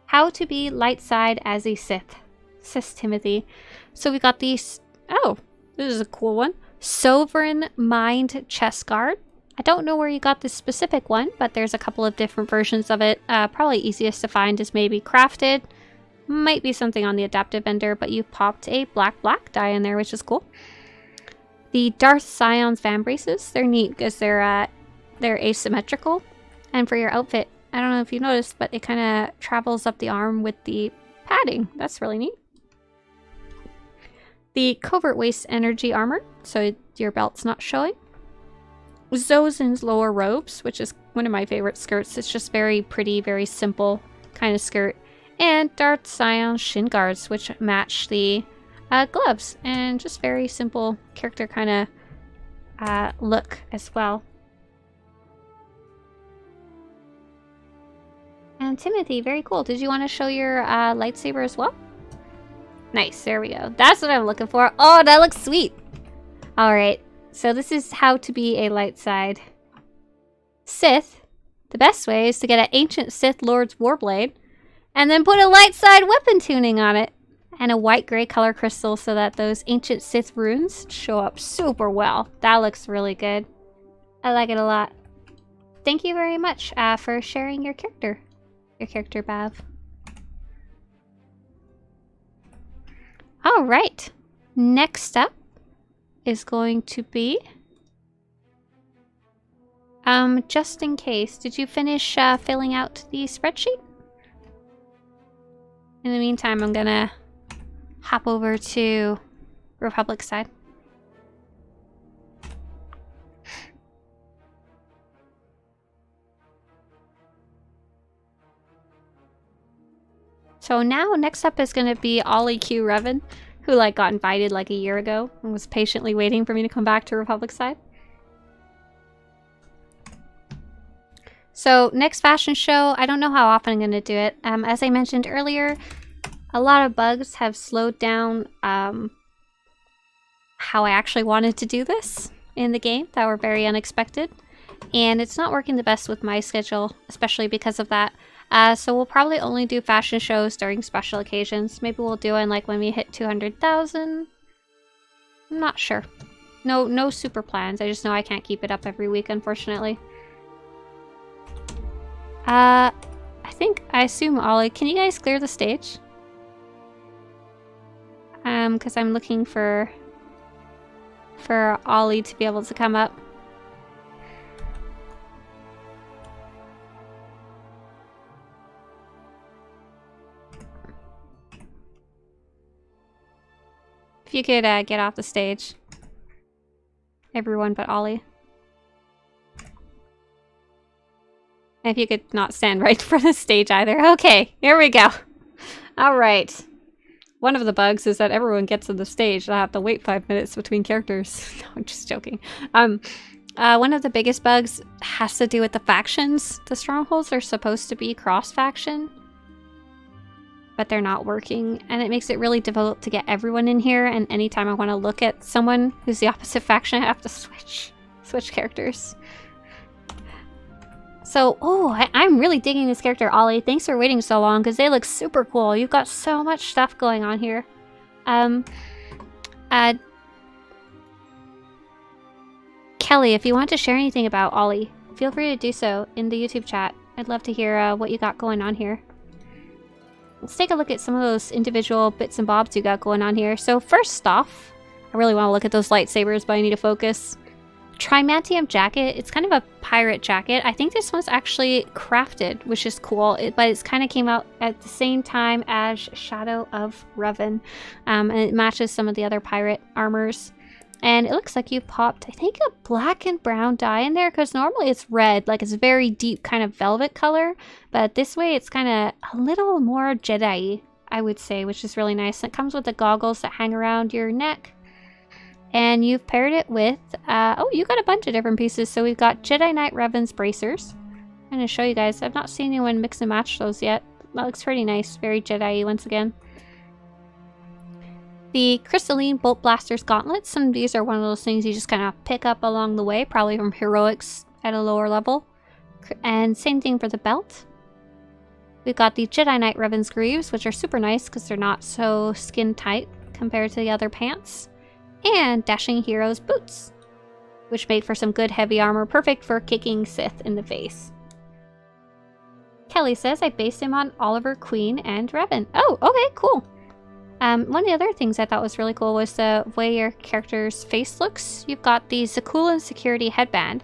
How to be light side as a Sith, says Timothy. So we got these, oh, this is a cool one. Sovereign Mind Chest Guard. I don't know where you got this specific one, but there's a couple of different versions of it. Probably easiest to find is maybe crafted. Might be something on the adaptive vendor, but you popped a black die in there, which is cool. The Darth Scion's fan braces, they're neat because they're asymmetrical. And for your outfit, I don't know if you noticed, but it kind of travels up the arm with the padding. That's really neat. The Covert Waist Energy Armor, so your belt's not showing. Zozin's Lower Robes, which is one of my favorite skirts. It's just very pretty, very simple kind of skirt. And Darth Scion's Shin Guards, which match the gloves. And just very simple character kind of look as well. And Timothy, very cool. Did you want to show your lightsaber as well? Nice, there we go. That's what I'm looking for. Oh, that looks sweet. Alright, so this is how to be a light side Sith. The best way is to get an ancient Sith Lord's Warblade and then put a light side weapon tuning on it. And a white-gray color crystal so that those ancient Sith runes show up super well. That looks really good. I like it a lot. Thank you very much for sharing your character. Your character, Bav. Alright. Next up is going to be... just in case, did you finish filling out the spreadsheet? In the meantime, I'm gonna hop over to Republic side. So now, next up is going to be Ollie Q Revan, who got invited a year ago and was patiently waiting for me to come back to Republic side. So next fashion show, I don't know how often I'm going to do it. As I mentioned earlier, a lot of bugs have slowed down how I actually wanted to do this in the game that were very unexpected. And it's not working the best with my schedule, especially because of that. So we'll probably only do fashion shows during special occasions. Maybe we'll do it when we hit 200,000. I'm not sure. No super plans. I just know I can't keep it up every week, unfortunately. I assume Ollie, can you guys clear the stage? Because I'm looking for Ollie to be able to come up. If you could get off the stage. Everyone but Ollie. And if you could not stand right in front of the stage either. Okay, here we go. Alright. One of the bugs is that everyone gets on the stage and I have to wait 5 minutes between characters. No, I'm just joking. One of the biggest bugs has to do with the factions. The strongholds are supposed to be cross-faction, but they're not working, and it makes it really difficult to get everyone in here, and anytime I want to look at someone who's the opposite faction, I have to switch characters. So, I'm really digging this character, Ollie. Thanks for waiting so long, because they look super cool. You've got so much stuff going on here. Kelly, if you want to share anything about Ollie, feel free to do so in the YouTube chat. I'd love to hear what you got going on here. Let's take a look at some of those individual bits and bobs you got going on here. So first off, I really want to look at those lightsabers, but I need to focus. Trimantium jacket. It's kind of a pirate jacket. I think this one's actually crafted, which is cool, but it's kind of came out at the same time as Shadow of Revan, and it matches some of the other pirate armors. And it looks like you popped, I think, a black and brown dye in there, because normally it's red, it's a very deep kind of velvet color, but this way it's kind of a little more Jedi-y, I would say, which is really nice. And it comes with the goggles that hang around your neck. And you've paired it with, you got a bunch of different pieces. So we've got Jedi Knight Revan's bracers. I'm going to show you guys. I've not seen anyone mix and match those yet. That looks pretty nice. Very Jedi-y once again. The Crystalline Bolt Blaster's Gauntlets. Some of these are one of those things you just kind of pick up along the way, probably from Heroics at a lower level. And same thing for the belt. We've got the Jedi Knight Revan's Greaves, which are super nice because they're not so skin tight compared to the other pants. And Dashing Hero's Boots, which make for some good heavy armor, perfect for kicking Sith in the face. Kelly says, I based him on Oliver Queen and Revan. Oh, okay, cool. One of the other things I thought was really cool was the way your character's face looks. You've got the Zakulan Security Headband,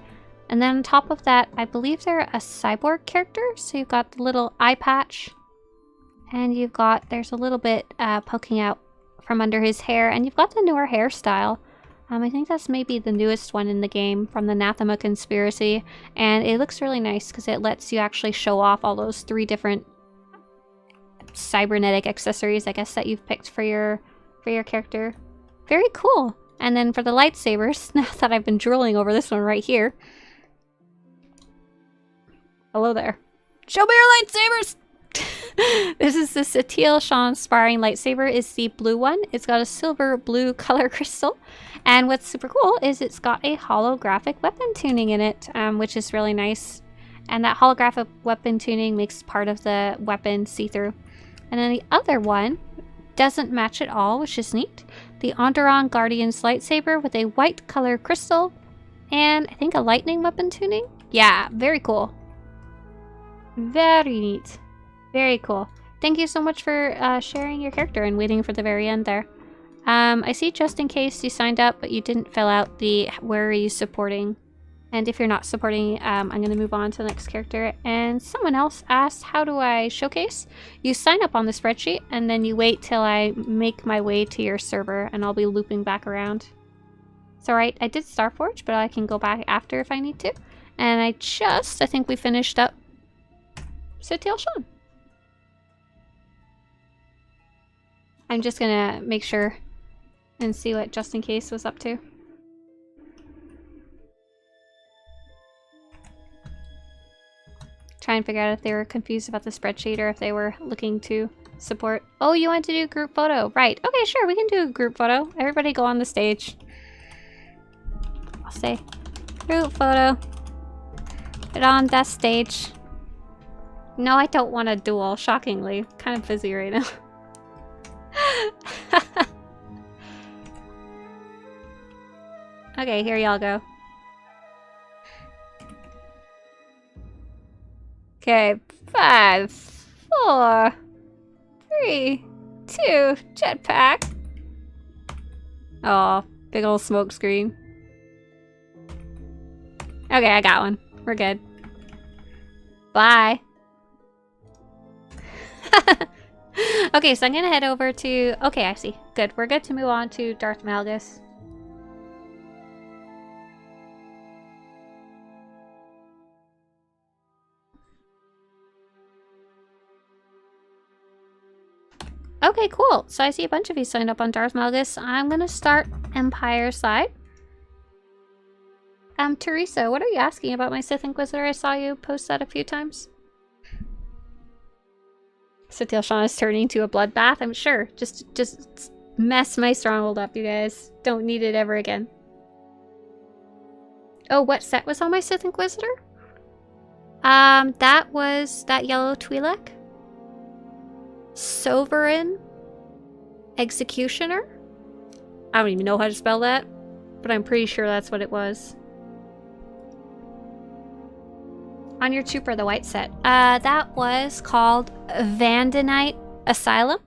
and then on top of that, I believe they're a cyborg character. So you've got the little eye patch, and you've got, there's a little bit poking out from under his hair, and you've got the newer hairstyle. I think that's maybe the newest one in the game from the Nathema Conspiracy, and it looks really nice because it lets you actually show off all those 3 different cybernetic accessories, I guess, that you've picked for your character. Very cool. And then for the lightsabers, now that I've been drooling over this one right here. Hello there. Show me your lightsabers! This is the Satele Shan Sparring lightsaber. Is the blue one. It's got a silver blue color crystal. And what's super cool is it's got a holographic weapon tuning in it, which is really nice. And that holographic weapon tuning makes part of the weapon see-through. And then the other one doesn't match at all, which is neat. The Onderon Guardian's lightsaber with a white color crystal and I think a lightning weapon tuning. Yeah, very cool. Very neat. Very cool. Thank you so much for sharing your character and waiting for the very end there. I see just in case you signed up, but you didn't fill out the where are you supporting. And if you're not supporting, I'm going to move on to the next character. And someone else asked, how do I showcase? You sign up on the spreadsheet, and then you wait till I make my way to your server, and I'll be looping back around. It's alright, I did Starforge, but I can go back after if I need to. And I think we finished up Satele Shan. I'm just going to make sure and see what Just In Case was up to. Try and figure out if they were confused about the spreadsheet or if they were looking to support. Oh, you want to do a group photo. Right. Okay, sure. We can do a group photo. Everybody go on the stage. I'll say group photo. Get on that stage. No, I don't want a duel, shockingly. Kind of busy right now. Okay, here y'all go. Okay, 5, 4, 3, 2, jetpack. Oh, big old smoke screen. Okay, I got one. We're good. Bye. Okay, so I'm gonna head over to... Okay, I see. Good. We're good to move on to Darth Malgus. Okay, cool. So I see a bunch of you signed up on Darth Malgus. I'm gonna start Empire side. Teresa, what are you asking about my Sith Inquisitor? I saw you post that a few times. Satele Shan is turning to a bloodbath, I'm sure. Just mess my stronghold up, you guys. Don't need it ever again. Oh, what set was on my Sith Inquisitor? That was that yellow Twi'lek. Sovereign Executioner? I don't even know how to spell that, but I'm pretty sure that's what it was. On your trooper, the white set. That was called Vandanite Asylum.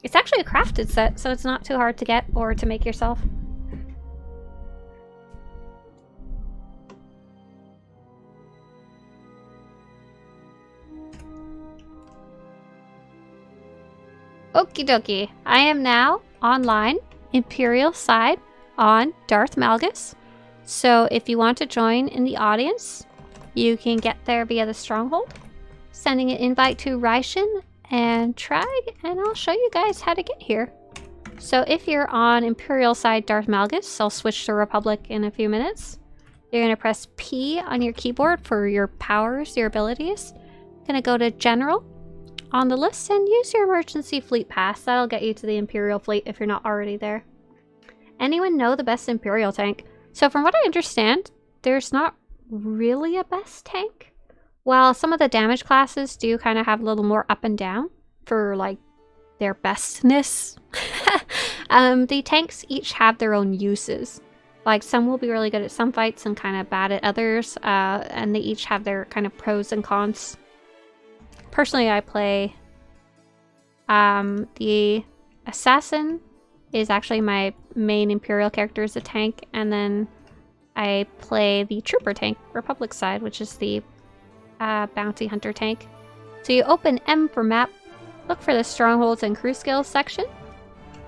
It's actually a crafted set, so it's not too hard to get or to make yourself. Okie dokie. I am now online, Imperial side, on Darth Malgus. So if you want to join in the audience, you can get there via the Stronghold. Sending an invite to Raishin and Trag, and I'll show you guys how to get here. So if you're on Imperial side Darth Malgus, I'll switch to Republic in a few minutes. You're going to press P on your keyboard for your powers, your abilities. Going to go to General. on the list and use your emergency fleet pass. That'll get you to the Imperial fleet if you're not already there. Anyone know the best Imperial tank? So from what I understand, there's not really a best tank. While some of the damage classes do kind of have a little more up and down for like their bestness. The tanks each have their own uses. Like some will be really good at some fights and kind of bad at others. And they each have their kind of pros and cons. Personally, I play the Assassin is actually my main Imperial character as a tank, and then I play the Trooper tank, Republic side, which is the Bounty Hunter tank. So you open M for map, look for the Strongholds and Crew Skills section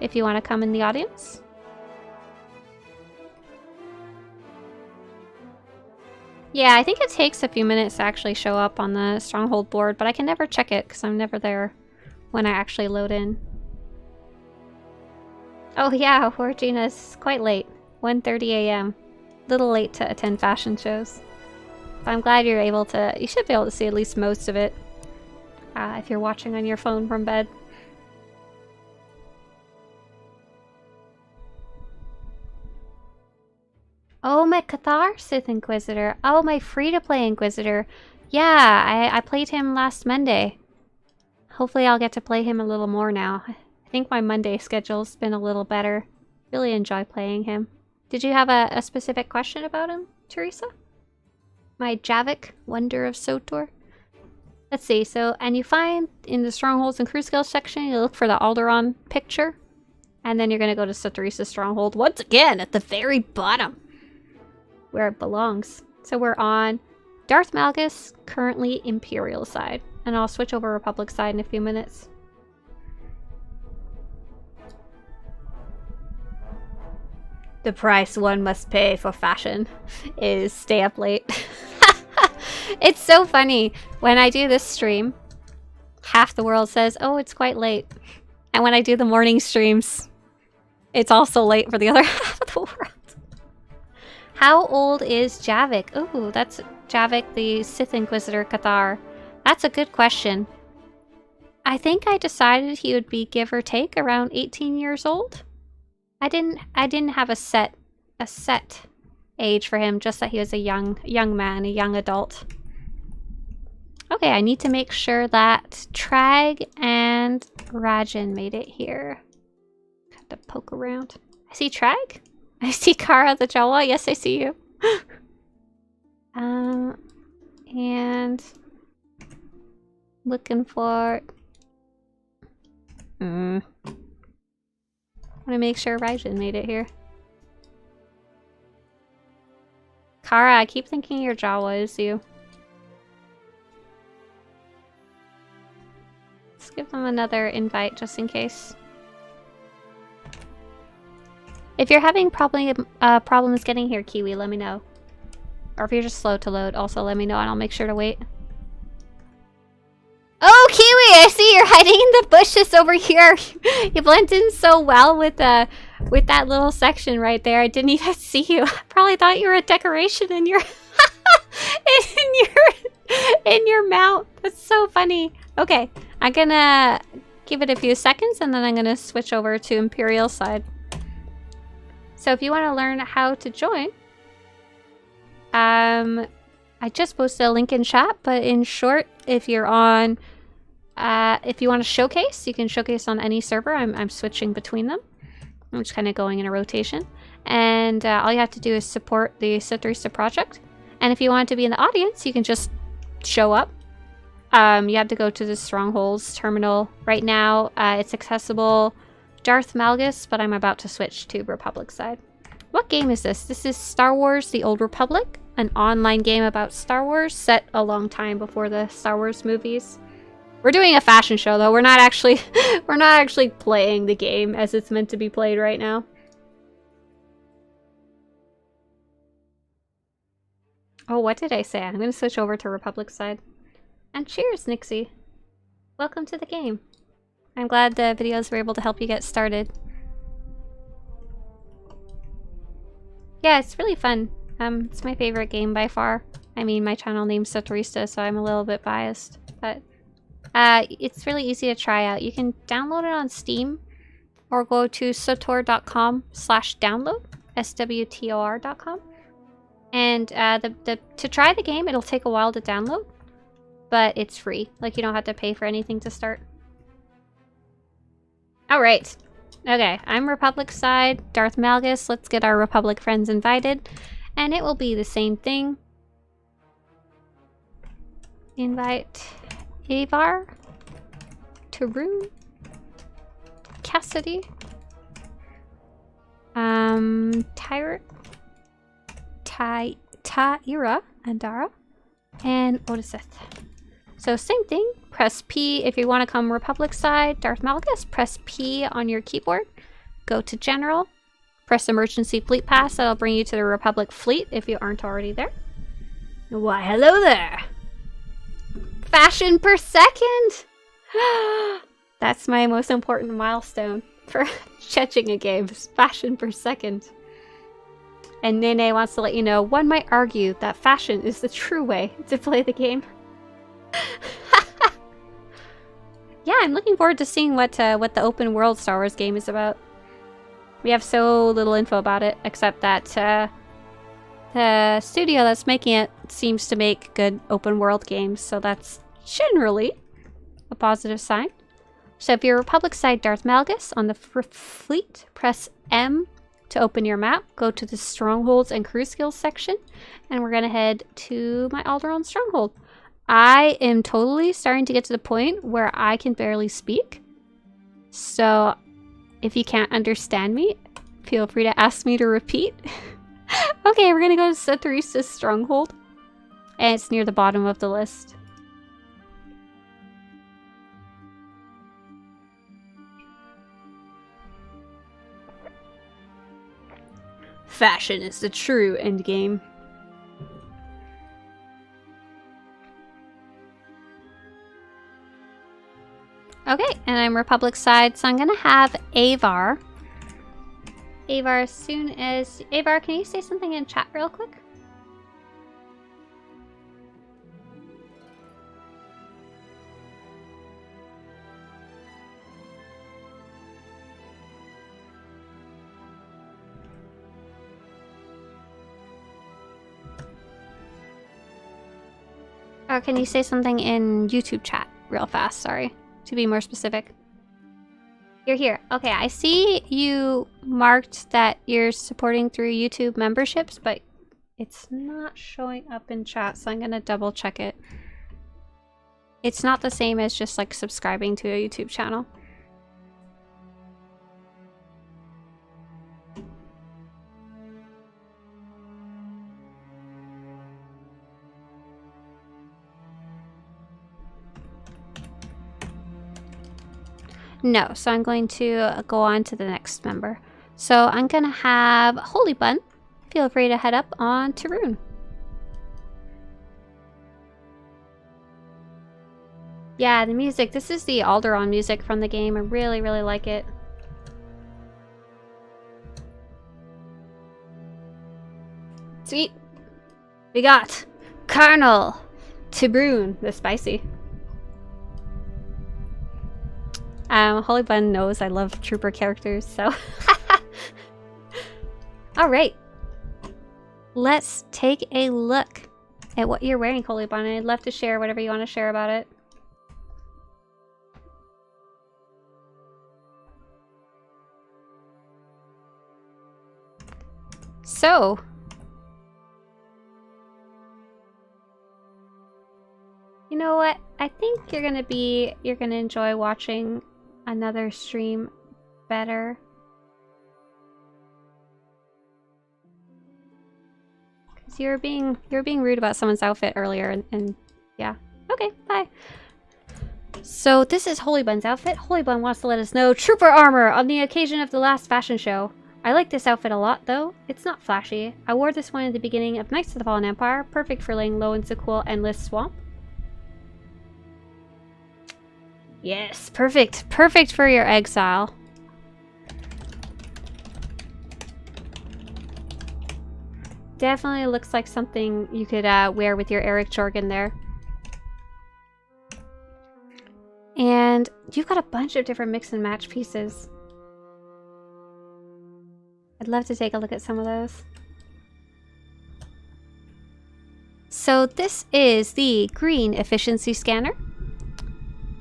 if you want to come in the audience. Yeah, I think it takes a few minutes to actually show up on the Stronghold board, but I can never check it because I'm never there when I actually load in. Oh yeah, Regina's quite late. 1:30 a.m. Little late to attend fashion shows. But I'm glad you're able to... You should be able to see at least most of it. If you're watching on your phone from bed. Oh, my Cathar Sith Inquisitor. Oh, my free-to-play Inquisitor. Yeah, I played him last Monday. Hopefully I'll get to play him a little more now. I think my Monday schedule's been a little better. Really enjoy playing him. Did you have a specific question about him, Teresa? My Javik, Wonder of Sotor? Let's see, so, and you find in the Strongholds and Crew Skills section, you look for the Alderaan picture. And then you're going to go to Swtorista Stronghold once again at the very bottom. Where it belongs. So we're on Darth Malgus, currently Imperial side. And I'll switch over Republic side in a few minutes. The price one must pay for fashion is stay up late. It's so funny. When I do this stream, half the world says, oh, it's quite late. And when I do the morning streams, it's also late for the other half of the world. How old is Javik? Ooh, that's Javik, the Sith Inquisitor Cathar. That's a good question. I think I decided he would be give or take around 18 years old. I didn't have a set age for him, just that he was a young man, a young adult. Okay, I need to make sure that Trag and Rajan made it here. Got to poke around. I see Trag. I see Kara the Jawa. Yes, I see you. And looking for. I want to make sure Rajan made it here. Kara, I keep thinking your Jawa is you. Let's give them another invite just in case. If you're having problems getting here, Kiwi, let me know. Or if you're just slow to load, also let me know and I'll make sure to wait. Oh, Kiwi! I see you're hiding in the bushes over here. You blend in so well with that little section right there. I didn't even see you. I probably thought you were a decoration in your in your mount. That's so funny. Okay, I'm gonna give it a few seconds and then I'm gonna switch over to Imperial side. So if you want to learn how to join, I just posted a link in chat, but in short, if you're on, if you want to showcase, you can showcase on any server. I'm switching between them. I'm just kind of going in a rotation. And all you have to do is support the Swtorista project. And if you want to be in the audience, you can just show up. You have to go to the Strongholds terminal. Right now, it's accessible Darth Malgus, but I'm about to switch to Republic side. What game is this? This is Star Wars: The Old Republic, an online game about Star Wars set a long time before the Star Wars movies. We're doing a fashion show though. We're not actually playing the game as it's meant to be played right now. Oh, what did I say? I'm going to switch over to Republic side. And cheers, Nixie. Welcome to the game. I'm glad the videos were able to help you get started. Yeah, it's really fun. It's my favorite game by far. I mean, my channel name's Swtorista, so I'm a little bit biased, but It's really easy to try out. You can download it on Steam or go to swtor.com/download, swtor.com. And to try the game, it'll take a while to download, but it's free. Like, you don't have to pay for anything to start. Alright. Okay, I'm Republic side, Darth Malgus. Let's get our Republic friends invited. And it will be the same thing. Invite Avar, Tarun, Cassidy, Tyra, Tyra, Andara, and Odessa. So same thing, press P if you want to come Republic side, Darth Malgus, press P on your keyboard, go to General, press Emergency Fleet Pass, that'll bring you to the Republic fleet if you aren't already there. Why, hello there! Fashion per second! That's my most important milestone for Chechnya games, fashion per second. And Nene wants to let you know, one might argue that fashion is the true way to play the game. Yeah, I'm looking forward to seeing what the open world Star Wars game is about. We have so little info about it, except that the studio that's making it seems to make good open world games, so that's generally a positive sign. So if you're Republic side Darth Malgus on the fleet, press M to open your map, go to the Strongholds and Crew Skills section, and we're gonna head to my Alderaan Stronghold. I am totally starting to get to the point where I can barely speak. So if you can't understand me, feel free to ask me to repeat. Okay, we're gonna go to Swtorista's Stronghold. And it's near the bottom of the list. Fashion is the true endgame. Okay, and I'm Republic side, so I'm gonna have Avar. Avar, as soon as... Avar, can you say something in chat real quick? Or can you say something in YouTube chat real fast? Sorry. To be more specific. You're here. Okay, I see you marked that you're supporting through YouTube memberships, but it's not showing up in chat, so I'm gonna double check it. It's not the same as just like subscribing to a YouTube channel. No, so I'm going to go on to the next member. So I'm gonna have Holy Bun. Feel free to head up on Tarun. Yeah, the music. This is the Alderaan music from the game. I really, really like it. Sweet. We got Colonel Tarun, the spicy. Holy Bun knows I love trooper characters, so... Alright. Let's take a look at what you're wearing, Holy Bun. I'd love to share whatever you want to share about it. So... You know what? I think you're gonna enjoy watching another stream better. Cause you were being rude about someone's outfit earlier and yeah. Okay, bye. So this is Holy Bun's outfit. Holy Bun wants to let us know trooper armor on the occasion of the last fashion show. I like this outfit a lot though. It's not flashy. I wore this one at the beginning of Knights of the Fallen Empire, perfect for laying low in Sequel Endless Swamp. Yes, perfect. Perfect for your exile. Definitely looks like something you could wear with your Eric Jorgen there. And you've got a bunch of different mix and match pieces. I'd love to take a look at some of those. So this is the green efficiency scanner.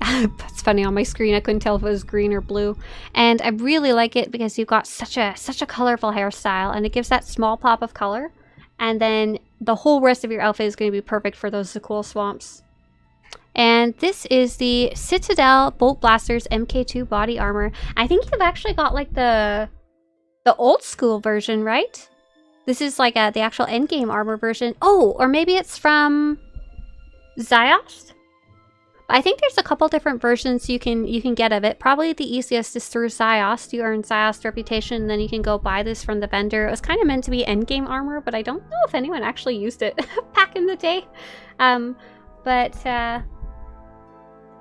It's funny, on my screen I couldn't tell if it was green or blue. And I really like it because you've got such a colorful hairstyle, and it gives that small pop of color. And then the whole rest of your outfit is going to be perfect for those cool swamps. And this is the Citadel Bolt Blasters MK2 body armor. I think you've actually got like the old school version, right? This is like the actual endgame armor version. Oh, or maybe it's from Ziost? I think there's a couple different versions you can get of it. Probably the easiest is through Ziost. You earn Ziost reputation, and then you can go buy this from the vendor. It was kind of meant to be endgame armor, but I don't know if anyone actually used it back in the day.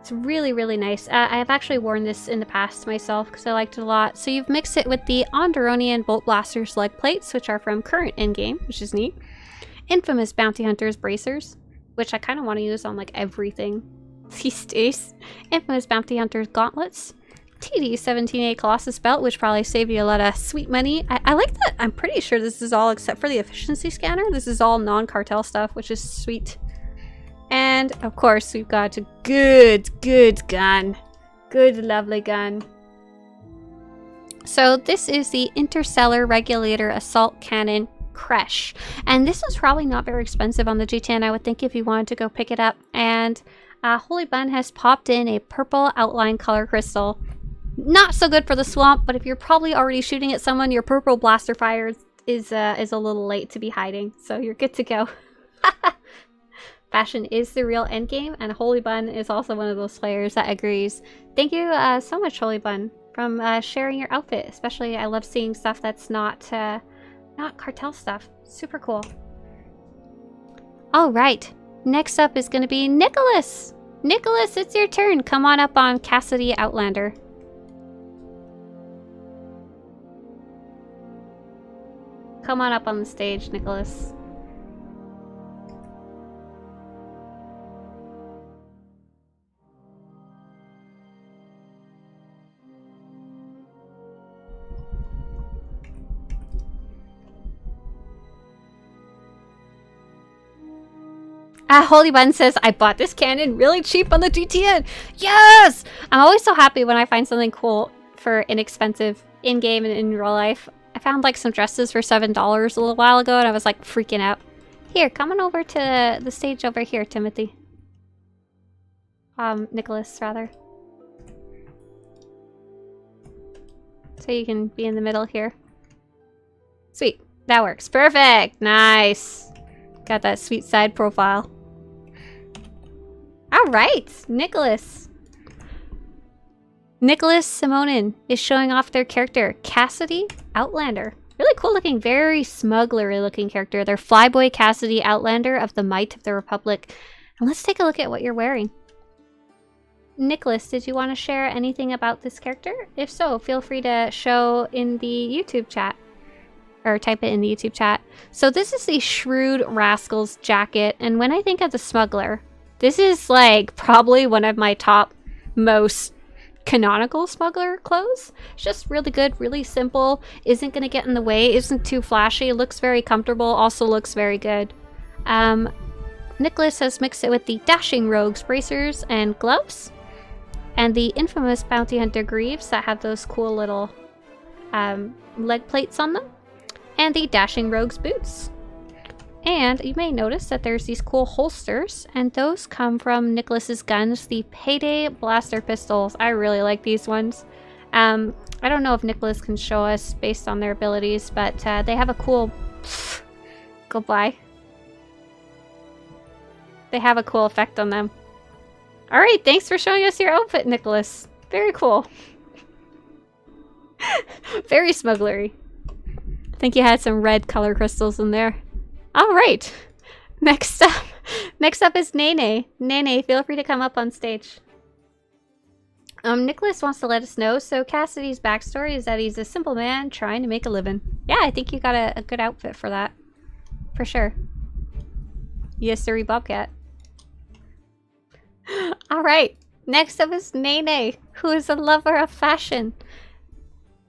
It's really, really nice. I've actually worn this in the past myself because I liked it a lot. So you've mixed it with the Onderonian Bolt Blasters leg plates, which are from current endgame, which is neat. Infamous Bounty Hunters bracers, which I kind of want to use on like everything these days. Infamous Bounty Hunters gauntlets. TD17A Colossus belt, which probably saved you a lot of sweet money. I like that. I'm pretty sure this is all, except for the efficiency scanner, this is all non-cartel stuff, which is sweet. And, of course, we've got a good gun. Good, lovely gun. So this is the Interstellar Regulator Assault Cannon Crash. And this was probably not very expensive on the G10, I would think, if you wanted to go pick it up. And Holy Bun has popped in a purple outline color crystal. Not so good for the swamp, but if you're probably already shooting at someone, your purple blaster fire is a little late to be hiding. So you're good to go. Fashion is the real endgame, and Holy Bun is also one of those players that agrees. Thank you so much, Holy Bun, from sharing your outfit. Especially, I love seeing stuff that's not cartel stuff. Super cool. All right, next up is going to be Nicholas. Nicholas, it's your turn. Come on up on Cassidy Outlander. Come on up on the stage, Nicholas. Holy Bun says, I bought this cannon really cheap on the GTN. Yes! I'm always so happy when I find something cool for inexpensive in-game and in real life. I found like some dresses for $7 a little while ago, and I was like freaking out. Here, come on over to the stage over here, Timothy. Nicholas, rather. So you can be in the middle here. Sweet. That works. Perfect. Nice. Got that sweet side profile. All right, Nicholas. Nicholas Simonin is showing off their character, Cassidy Outlander. Really cool looking, very smugglery looking character. They're Flyboy Cassidy Outlander of the Might of the Republic. And let's take a look at what you're wearing. Nicholas, did you want to share anything about this character? If so, feel free to show in the YouTube chat. Or type it in the YouTube chat. So this is the Shrewd Rascals jacket. And when I think of the smuggler, this is like probably one of my top most canonical smuggler clothes. It's just really good, really simple, isn't going to get in the way, isn't too flashy, looks very comfortable, also looks very good. Nicholas has mixed it with the Dashing Rogues bracers and gloves, and the infamous Bounty Hunter greaves that have those cool little leg plates on them, and the Dashing Rogues boots. And you may notice that there's these cool holsters, and those come from Nicholas's guns, the Payday Blaster pistols. I really like these ones. I don't know if Nicholas can show us based on their abilities, but they have a cool... Goodbye. They have a cool effect on them. Alright, thanks for showing us your outfit, Nicholas. Very cool. Very smugglery. I think you had some red color crystals in there. Alright. Next up is Nene. Nene, feel free to come up on stage. Nicholas wants to let us know, so Cassidy's backstory is that he's a simple man trying to make a living. Yeah, I think you got a good outfit for that. For sure. Yes, sirree, Bobcat. Alright. Next up is Nene, who is a lover of fashion.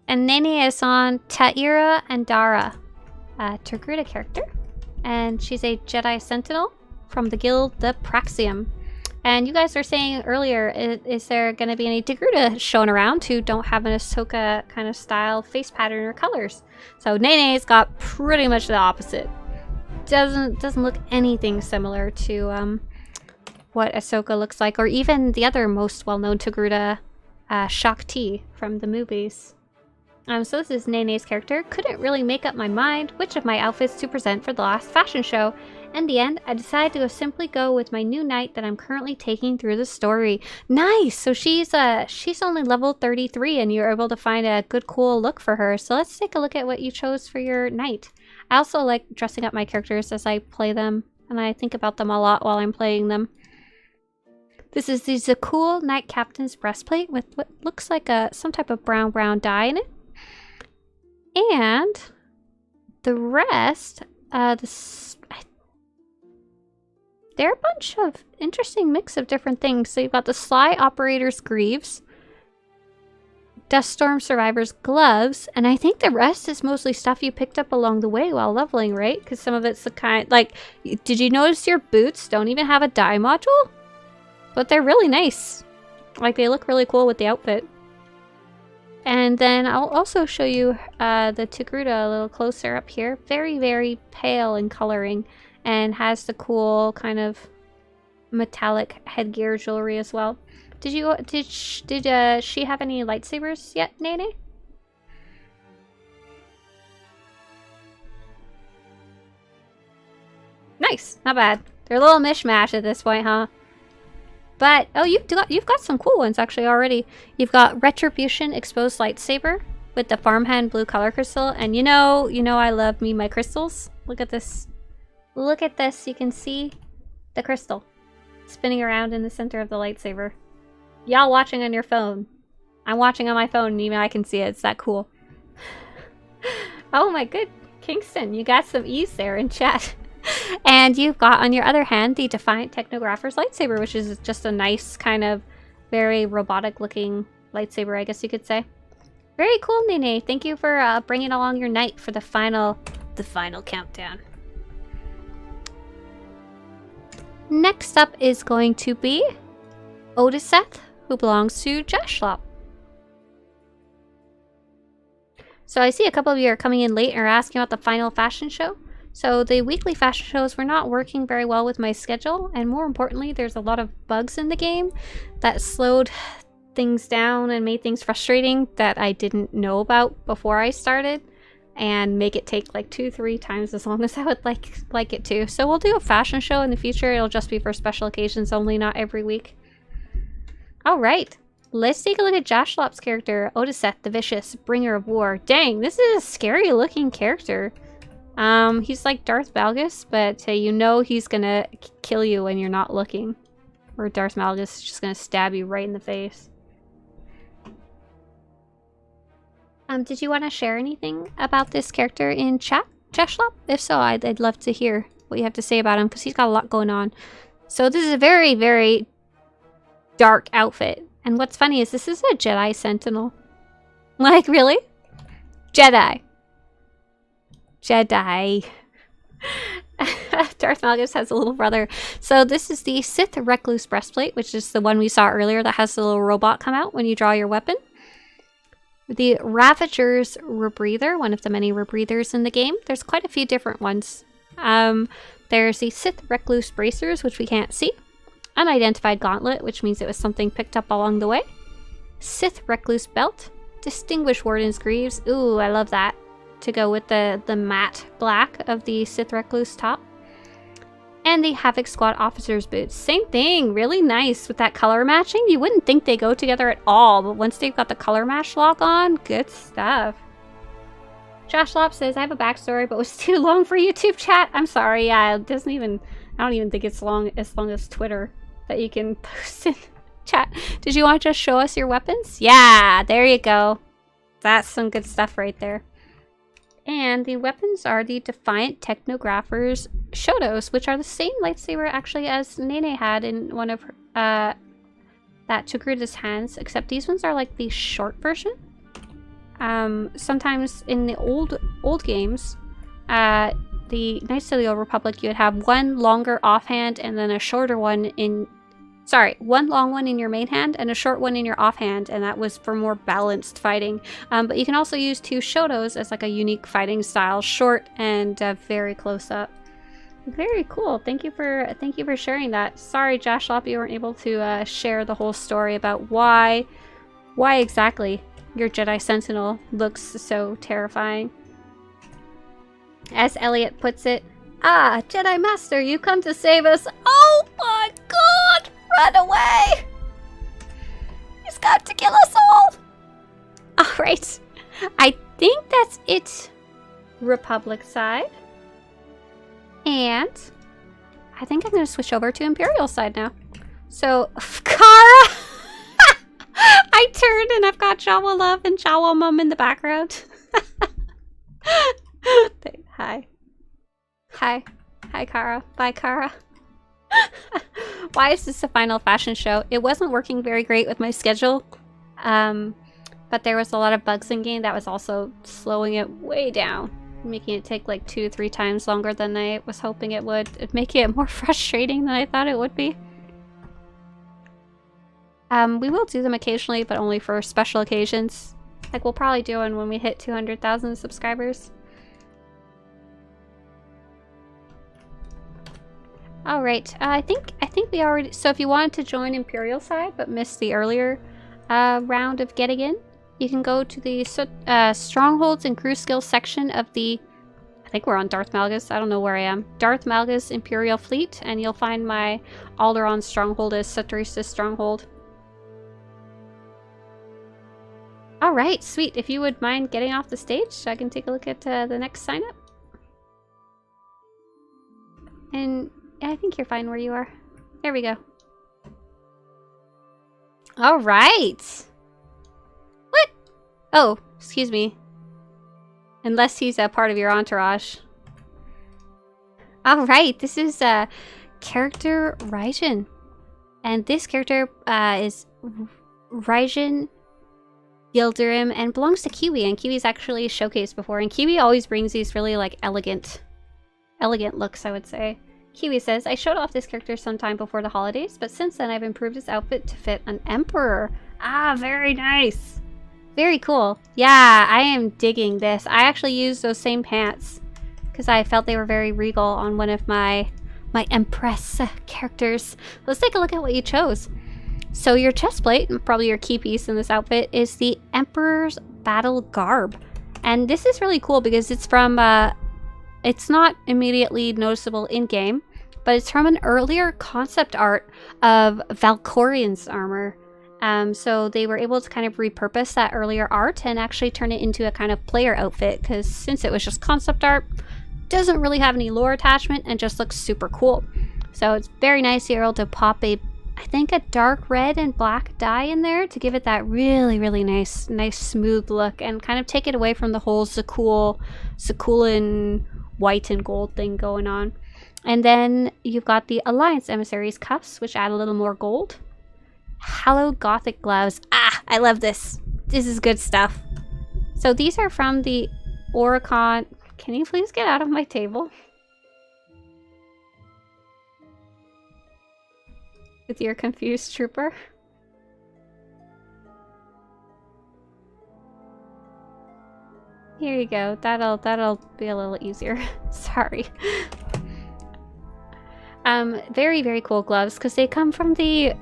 And Nene is on Taira and Dara, a Togruta character. And she's a Jedi Sentinel from the guild The Praxium. And you guys were saying earlier, is there going to be any Togruta shown around who don't have an Ahsoka kind of style, face pattern, or colors? So Nene's got pretty much the opposite. Doesn't look anything similar to what Ahsoka looks like, or even the other most well-known Togruta, Shakti from the movies. So this is Nene's character. Couldn't really make up my mind which of my outfits to present for the last fashion show. In the end, I decided to simply go with my new knight that I'm currently taking through the story. Nice! So she's only level 33 and you're able to find a good cool look for her. So let's take a look at what you chose for your knight. I also like dressing up my characters as I play them, and I think about them a lot while I'm playing them. This is the Zakul Knight Captain's breastplate with what looks like some type of brown dye in it. And the rest, they're a bunch of interesting mix of different things. So you've got the Sly Operator's Greaves, Duststorm Survivor's gloves, and I think the rest is mostly stuff you picked up along the way while leveling, right? Because some of it's the kind, like, did you notice your boots don't even have a dye module? But they're really nice. Like, they look really cool with the outfit. And then I'll also show you the Togruta a little closer up here. Very, very pale in coloring and has the cool kind of metallic headgear jewelry as well. Did she have any lightsabers yet, Nene? Nice, not bad. They're a little mishmash at this point, huh? But, oh, you've got some cool ones actually already. You've got Retribution Exposed Lightsaber with the Farmhand Blue Color Crystal. And you know I love me my crystals. Look at this. Look at this. You can see the crystal spinning around in the center of the lightsaber. Y'all watching on your phone. I'm watching on my phone and even I can see it. It's that cool. Oh my good. Kingston, you got some ease there in chat. And you've got, on your other hand, the Defiant Technographer's lightsaber, which is just a nice kind of very robotic looking lightsaber, I guess you could say. Very cool, Nene. Thank you for bringing along your knight for the final countdown. Next up is going to be Odessa, who belongs to Jashlop. So I see a couple of you are coming in late and are asking about the final fashion show. So the weekly fashion shows were not working very well with my schedule, and more importantly, there's a lot of bugs in the game that slowed things down and made things frustrating that I didn't know about before I started, and make it take like 2-3 times as long as I would like it to. So we'll do a fashion show in the future. It'll just be for special occasions only, not every week. Alright, let's take a look at Jashlop's character, Odessa the Vicious, Bringer of War. Dang, this is a scary looking character. He's like Darth Malgus, but you know he's gonna kill you when you're not looking. Or Darth Malgus is just gonna stab you right in the face. Did you want to share anything about this character in chat, Jashlop? If so, I'd love to hear what you have to say about him, because he's got a lot going on. So this is a very, very dark outfit. And what's funny is this is a Jedi Sentinel. Like, really? Jedi. Darth Malgus has a little brother. So this is the Sith Recluse breastplate, which is the one we saw earlier that has the little robot come out when you draw your weapon. The Ravager's Rebreather, one of the many Rebreathers in the game. There's quite a few different ones. There's the Sith Recluse bracers, which we can't see. Unidentified gauntlet, which means it was something picked up along the way. Sith Recluse belt. Distinguished Warden's greaves. Ooh, I love that. To go with the matte black of the Sith Recluse top. And the Havoc Squad officer's boots. Same thing, really nice with that color matching. You wouldn't think they go together at all, but once they've got the color match lock on, good stuff. Jashlop says, I have a backstory, but it was too long for YouTube chat. I'm sorry, yeah, it doesn't even, I don't even think it's as long as Twitter that you can post in chat. Did you want to just show us your weapons? Yeah, there you go. That's some good stuff right there. And the weapons are the Defiant Technographer's Shotos, which are the same lightsaber actually as Nene had in one of her, that that took root as hands, except these ones are like the short version. Sometimes in the old games, the Knights of the Old Republic, you would have one longer offhand and then a shorter one in... Sorry, one long one in your main hand and a short one in your offhand, and that was for more balanced fighting. But you can also use two Shotos as like a unique fighting style, short and very close up. Very cool. Thank you for sharing that. Sorry, Josh Lop, you weren't able to share the whole story about why exactly your Jedi Sentinel looks so terrifying. As Elliot puts it, "Ah, Jedi Master, you come to save us. Oh my god! Run away! He's got to kill us all!" Alright. I think that's it, Republic side. And I think I'm going to switch over to Imperial side now. So, Kara! I turned and I've got Jawa Love and Jawa Mum in the background. Hi. Hi. Hi, Kara. Bye, Kara. Why is this a final fashion show? It wasn't working very great with my schedule. But there was a lot of bugs in game that was also slowing it way down, making it take like 2-3 times longer than I was hoping it would, making it more frustrating than I thought it would be. We will do them occasionally, but only for special occasions. Like we'll probably do one when we hit 200,000 subscribers. Alright, I think we already... So if you wanted to join Imperial side but missed the earlier round of getting in, you can go to the Strongholds and Crew Skills section of the... I think we're on Darth Malgus. I don't know where I am. Darth Malgus Imperial Fleet, and you'll find my Alderaan Stronghold as Swtorista Stronghold. Alright, sweet. If you would mind getting off the stage so I can take a look at the next sign up. And I think you're fine where you are. There we go. Alright! What? Oh, excuse me. Unless he's a part of your entourage. Alright, this is character Raziel. And this character is Raziel Yildirim and belongs to Kiwi, and Kiwi's actually showcased before, and Kiwi always brings these really like elegant looks, I would say. Kiwi says, "I showed off this character sometime before the holidays, but since then I've improved his outfit to fit an emperor." Ah, very nice. Very cool. Yeah, I am digging this. I actually used those same pants because I felt they were very regal on one of my Empress characters. Let's take a look at what you chose. So your chest plate, and probably your key piece in this outfit, is the Emperor's Battle Garb. And this is really cool because it's from, it's not immediately noticeable in-game, but it's from an earlier concept art of Valkorian's armor. So they were able to kind of repurpose that earlier art and actually turn it into a kind of player outfit, because since it was just concept art, doesn't really have any lore attachment and just looks super cool. So it's very nice you're able to pop a, I think, a dark red and black dye in there to give it that really, really nice smooth look and kind of take it away from the whole Zakulan white and gold thing going on. And then you've got the Alliance Emissaries cuffs, which add a little more gold. Hallowed Gothic gloves. Ah, I love this. This is good stuff. So these are from the Oricon. Can you please get out of my table? With your confused trooper. Here you go. That'll be a little easier. Sorry. Very, very cool gloves because they come from the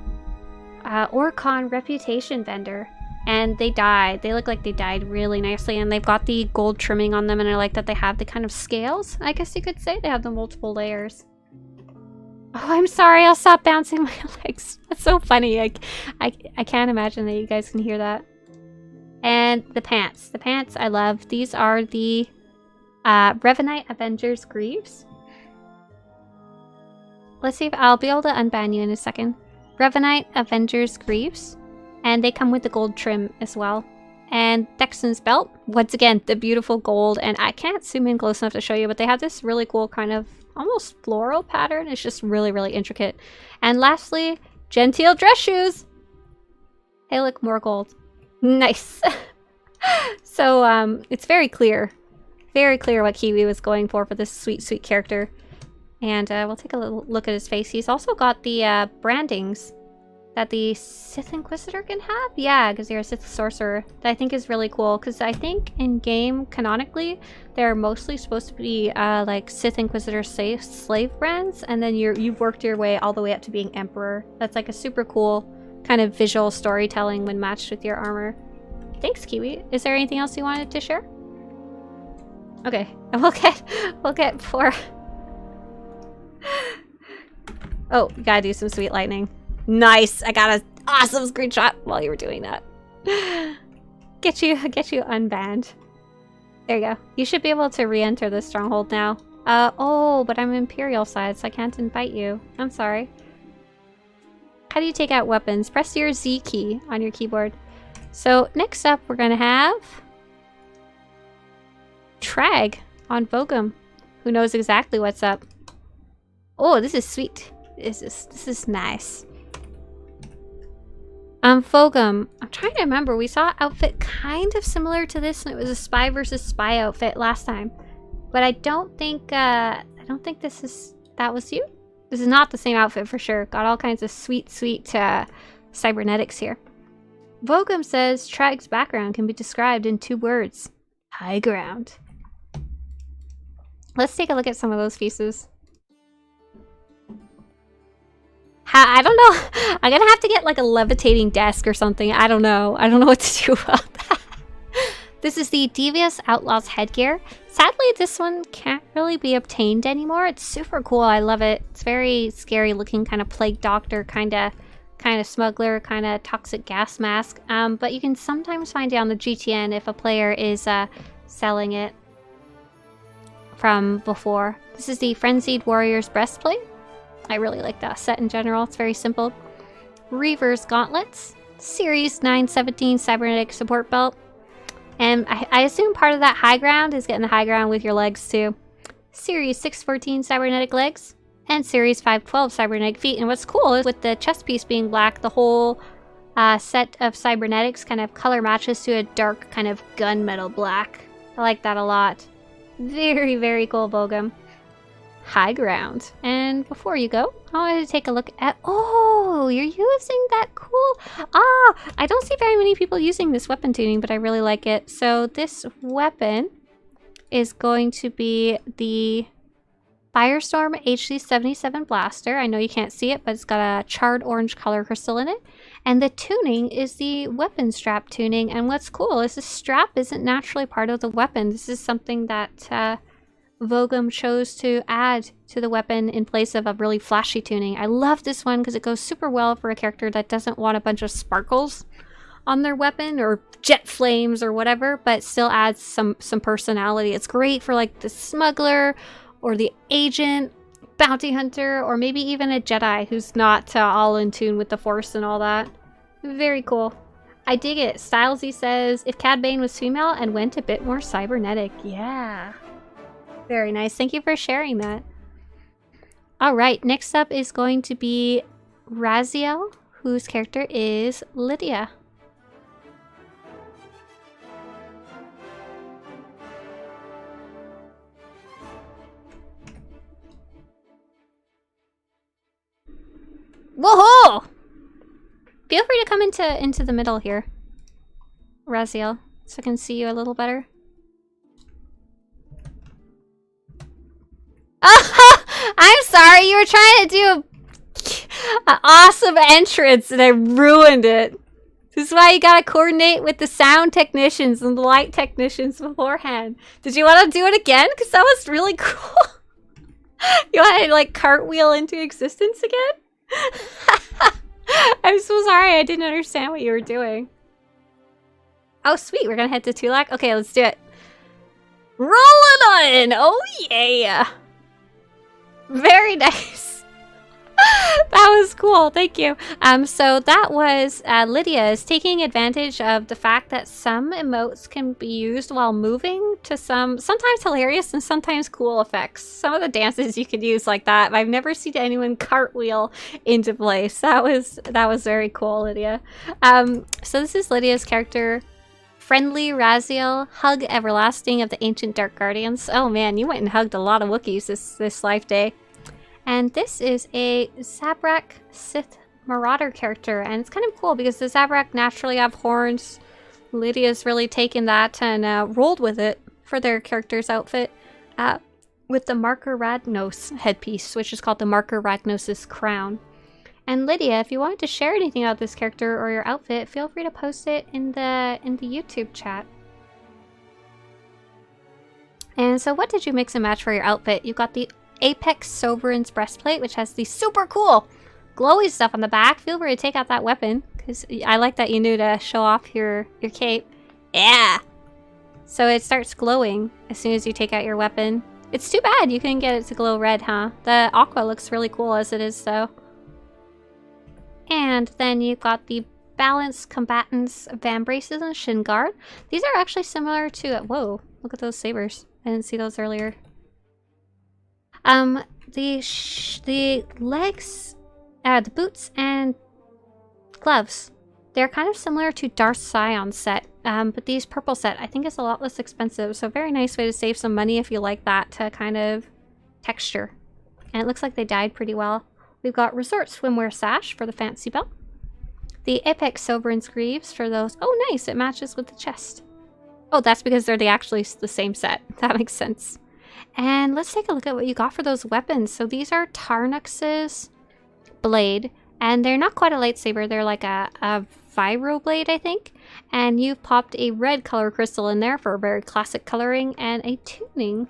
Oricon Reputation vendor, and they dyed. They look like they dyed really nicely, and they've got the gold trimming on them, and I like that they have the kind of scales, I guess you could say. They have the multiple layers. Oh, I'm sorry. I'll stop bouncing my legs. That's so funny. I can't imagine that you guys can hear that. And the pants. The pants I love. These are the Revanite Avengers Greaves. Let's see if I'll be able to unban you in a second. Revanite Avengers Greaves. And they come with the gold trim as well. And Dexton's belt. Once again, the beautiful gold. And I can't zoom in close enough to show you, but they have this really cool kind of almost floral pattern. It's just really, really intricate. And lastly, genteel dress shoes. Hey, look, more gold. Nice. So, it's very clear what Kiwi was going for this sweet, sweet character. And we'll take a little look at his face. He's also got the brandings that the Sith Inquisitor can have. Yeah, because you're a Sith Sorcerer. That I think is really cool. Because I think in-game, canonically, they're mostly supposed to be like Sith Inquisitor slave brands. And then you've worked your way all the way up to being Emperor. That's like a super cool kind of visual storytelling when matched with your armor. Thanks, Kiwi. Is there anything else you wanted to share? Okay, we'll get 4. Oh, you gotta do some sweet lightning. Nice! I got an awesome screenshot while you were doing that. Get you unbanned. There you go. You should be able to re-enter the stronghold now. Oh, but I'm Imperial side, so I can't invite you. I'm sorry. How do you take out weapons? Press your Z key on your keyboard. So next up, we're gonna have Trag on Vogum, who knows exactly what's up. Oh, this is sweet. This is nice. Vogum. I'm trying to remember. We saw an outfit kind of similar to this, and it was a spy versus spy outfit last time. But I don't think that was you. This is not the same outfit for sure. Got all kinds of sweet cybernetics here. Vogum says Trag's background can be described in 2 words. High ground. Let's take a look at some of those pieces. I don't know. I'm gonna have to get like a levitating desk or something. I don't know. I don't know what to do about that. This is the Devious Outlaw's headgear. Sadly, this one can't really be obtained anymore. It's super cool. I love it. It's very scary looking, kind of plague doctor, kind of smuggler, kind of toxic gas mask. But you can sometimes find it on the GTN if a player is selling it from before. This is the Frenzied Warrior's breastplate. I really like that set in general. It's very simple. Reaver's gauntlets. Series 917 cybernetic support belt. And I assume part of that high ground is getting the high ground with your legs too. Series 614 cybernetic legs. And Series 512 cybernetic feet. And what's cool is with the chest piece being black, the whole set of cybernetics kind of color matches to a dark kind of gunmetal black. I like that a lot. Very, very cool, Vogum. High ground. And before you go, I wanted to take a look at... Oh, you're using that cool... I don't see very many people using this weapon tuning, but I really like it. So this weapon is going to be the Firestorm HC77 blaster. I know you can't see it, but it's got a charred orange color crystal in it. And the tuning is the weapon strap tuning. And what's cool is the strap isn't naturally part of the weapon. This is something that Vogum chose to add to the weapon in place of a really flashy tuning. I love this one because it goes super well for a character that doesn't want a bunch of sparkles on their weapon or jet flames or whatever, but still adds some personality. It's great for like the smuggler or the agent, bounty hunter, or maybe even a Jedi who's not all in tune with the Force and all that. Very cool. I dig it. Stylesy says, if Cad Bane was female and went a bit more cybernetic. Yeah. Very nice. Thank you for sharing that. Alright, next up is going to be Raziel, whose character is Lydia. Whoa! Feel free to come into the middle here, Raziel, so I can see you a little better. I'm sorry, you were trying to do an awesome entrance and I ruined it. This is why you gotta coordinate with the sound technicians and the light technicians beforehand. Did you want to do it again? Because that was really cool. You want to like cartwheel into existence again? I'm so sorry, I didn't understand what you were doing. Oh sweet, we're gonna head to Tulak? Okay, let's do it. Rolling on! Oh yeah! Very nice. That was cool, thank you. So that was Lydia is taking advantage of the fact that some emotes can be used while moving to sometimes hilarious and sometimes cool effects. Some of the dances you could use like that. I've never seen anyone cartwheel into place. That was very cool, Lydia. So this is Lydia's character. Friendly Raziel, hug everlasting of the ancient Dark Guardians. Oh man, you went and hugged a lot of Wookiees this life day. And this is a Zabrak Sith Marauder character, and it's kind of cool because the Zabrak naturally have horns. Lydia's really taken that and rolled with it for their character's outfit with the Marker Ragnos headpiece, which is called the Marker Ragnos' crown. And Lydia, if you wanted to share anything about this character or your outfit, feel free to post it in the YouTube chat. And so what did you mix and match for your outfit? You got the Apex Sovereign's breastplate, which has the super cool glowy stuff on the back. Feel free to take out that weapon, because I like that you knew to show off your cape. Yeah! So it starts glowing as soon as you take out your weapon. It's too bad you couldn't get it to glow red, huh? The aqua looks really cool as it is, though. And then you've got the Balanced Combatants Van Braces and Shin Guard. These are actually similar to... Whoa, look at those sabers. I didn't see those earlier. The legs, the boots and gloves, they're kind of similar to Darth Sion's set, but these purple set I think is a lot less expensive, so very nice way to save some money if you like that kind of texture. And it looks like they dyed pretty well. We've got Resort Swimwear Sash for the fancy belt. The Apex Sovereign's Greaves for those. Oh nice, it matches with the chest. Oh, that's because they're actually the same set. That makes sense. And let's take a look at what you got for those weapons. So these are Tarnux's blade, and they're not quite a lightsaber. They're like a vibro blade, I think. And you've popped a red color crystal in there for a very classic coloring and a tuning.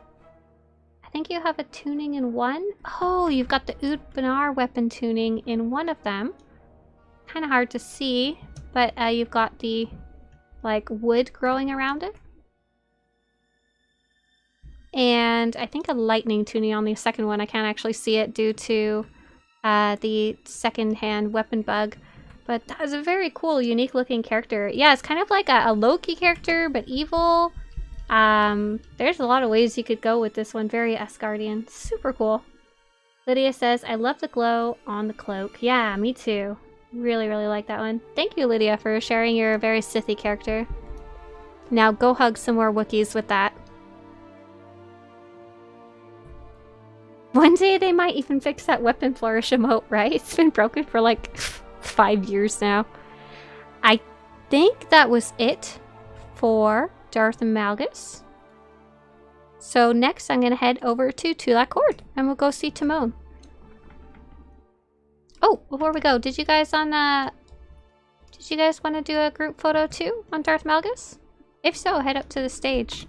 I think you have a tuning in one. Oh, you've got the Oud Banar weapon tuning in one of them. Kind of hard to see, but you've got the like wood growing around it. And I think a lightning tuning on the second one. I can't actually see it due to the second-hand weapon bug. But that is a very cool, unique looking character. Yeah, it's kind of like a Loki character, but evil. There's a lot of ways you could go with this one. Very Asgardian. Super cool. Lydia says, I love the glow on the cloak. Yeah, me too. Really, really like that one. Thank you, Lydia, for sharing your very Sithy character. Now go hug some more Wookiees with that. One day they might even fix that weapon flourish emote, right? It's been broken for like 5 years now. I think that was it for Darth and Malgus. So next I'm gonna head over to Tulak Horde and we'll go see Timon. Oh, before we go, did you guys want to do a group photo too on Darth Malgus? If so, head up to the stage.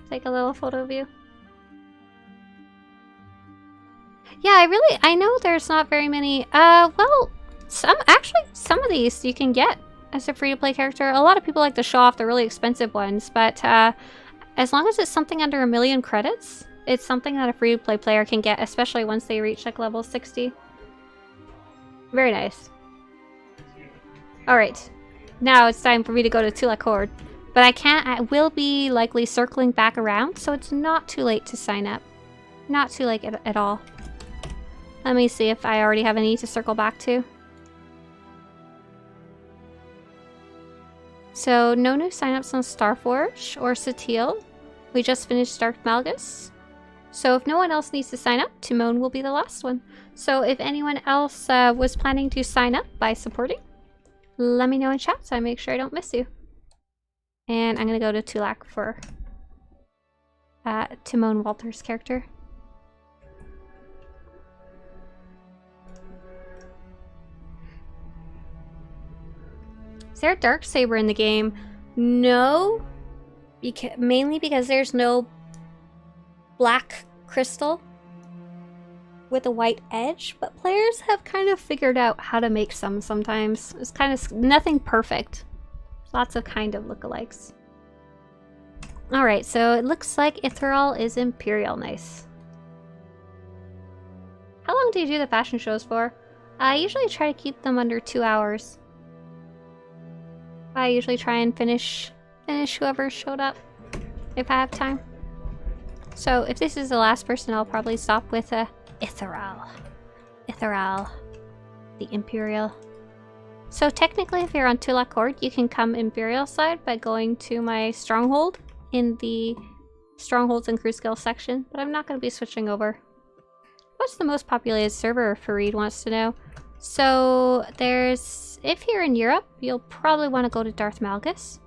Take a little photo of you. Yeah, I know there's not very many, well, some of these you can get as a free-to-play character. A lot of people like to show off the really expensive ones, but as long as it's something under 1 million credits, it's something that a free-to-play player can get, especially once they reach like level 60. Very nice. Alright, now it's time for me to go to Tulak Horde. But I will be likely circling back around, so it's not too late to sign up. Not too late at all. Let me see if I already have any to circle back to. So, no new signups on Starforge or Satil. We just finished Darth Malgus. So if no one else needs to sign up, Timon will be the last one. So if anyone else was planning to sign up by supporting, let me know in chat so I make sure I don't miss you. And I'm gonna go to Tulak for Timon Walter's character. Is there a Darksaber in the game? No. Mainly because there's no black crystal. with a white edge, but players have kind of figured out how to make some sometimes. It's kind of nothing perfect. Lots of kind of lookalikes. Alright, so it looks like Ethereal is Imperial. Nice. How long do you do the fashion shows for? I usually try to keep them under 2 hours. I usually try and finish whoever showed up if I have time. So if this is the last person, I'll probably stop with Ethereal. Ethereal. The Imperial. So technically if you're on Tulak Horde, you can come Imperial side by going to my Stronghold in the Strongholds and Crew Skill section, but I'm not going to be switching over. What's the most populated server, Fareed wants to know. So there's, if you're in Europe, you'll probably want to go to Darth Malgus.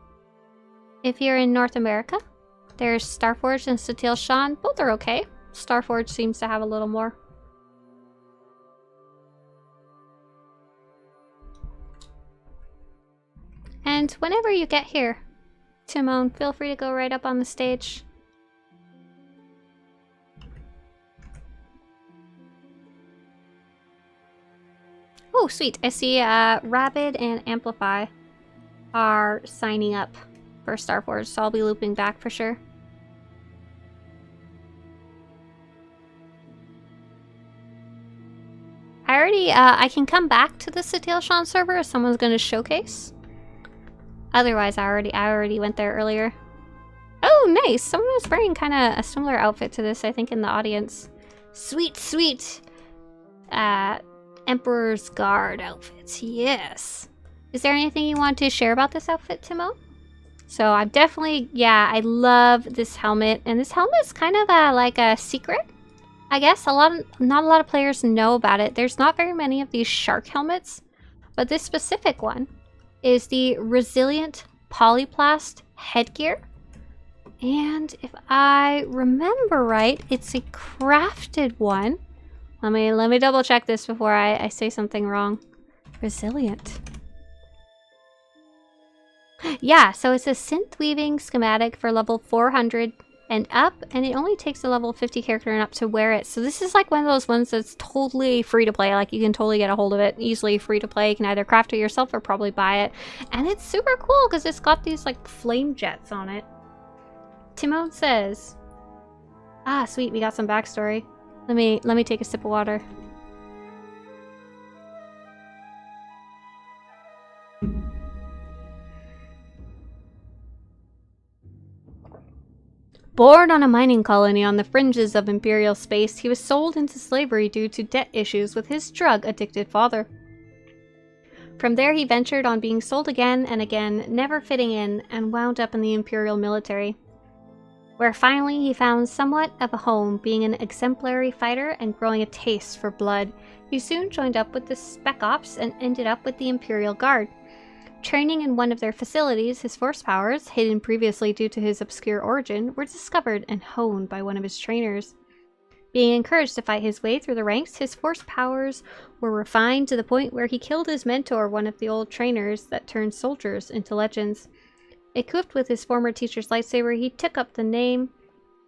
If you're in North America, there's Starforged and Satil Shan. Both are okay. Starforged seems to have a little more. And whenever you get here, Timon, feel free to go right up on the stage. Oh, sweet. I see Rabid and Amplify are signing up for Starforged, so I'll be looping back for sure. I already, I can come back to the Satil Shan server if someone's going to showcase. Otherwise, I already went there earlier. Oh, nice! Someone was wearing kind of a similar outfit to this, I think, in the audience. Sweet, sweet! Emperor's Guard outfits, yes! Is there anything you want to share about this outfit, Timo? So, I'm definitely, yeah, I love this helmet. And this helmet's kind of like a secret. I guess not a lot of players know about it. There's not very many of these shark helmets. But this specific one is the Resilient Polyplast headgear. And if I remember right, it's a crafted one. Let me double check this before I say something wrong. Resilient. Yeah, so it's a synth weaving schematic for level 400 and up, and it only takes a level 50 character and up to wear it. So this is like one of those ones that's totally free to play. Like, you can totally get a hold of it, easily free to play. You can either craft it yourself or probably buy it. And it's super cool because it's got these like flame jets on it. Timon says, ah, sweet, we got some backstory. Let me take a sip of water. Born on a mining colony on the fringes of Imperial space, he was sold into slavery due to debt issues with his drug-addicted father. From there he ventured on being sold again and again, never fitting in, and wound up in the Imperial military, where finally he found somewhat of a home, being an exemplary fighter and growing a taste for blood. He soon joined up with the Spec Ops and ended up with the Imperial Guard. Training in one of their facilities, his force powers, hidden previously due to his obscure origin, were discovered and honed by one of his trainers. Being encouraged to fight his way through the ranks, his force powers were refined to the point where he killed his mentor, one of the old trainers that turned soldiers into legends. Equipped with his former teacher's lightsaber, he took up the name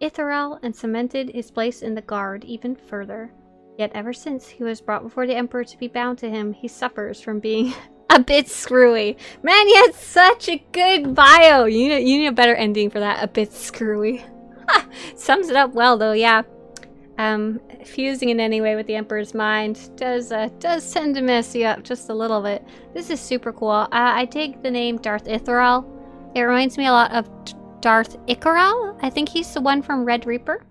Ethereal and cemented his place in the Guard even further. Yet ever since he was brought before the Emperor to be bound to him, he suffers from being a bit screwy. Man, you had such a good bio! You need a better ending for that, a bit screwy. Sums it up well though, yeah. Fusing in any way with the Emperor's mind does tend to mess you up just a little bit. This is super cool. I dig the name Darth Ethereal. It reminds me a lot of Darth Ikaral. I think he's the one from Red Reaper.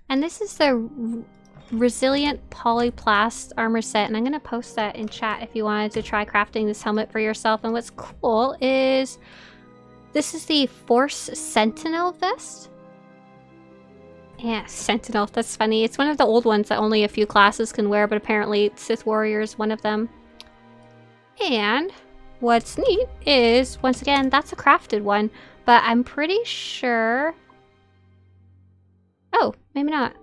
And this is the Resilient Polyplast armor set, and I'm going to post that in chat if you wanted to try crafting this helmet for yourself. And what's cool is this is the Force Sentinel vest. Yeah, Sentinel, that's funny. It's one of the old ones that only a few classes can wear, but apparently Sith Warrior is one of them. And what's neat is, once again, that's a crafted one, but I'm pretty sure... Oh, maybe not.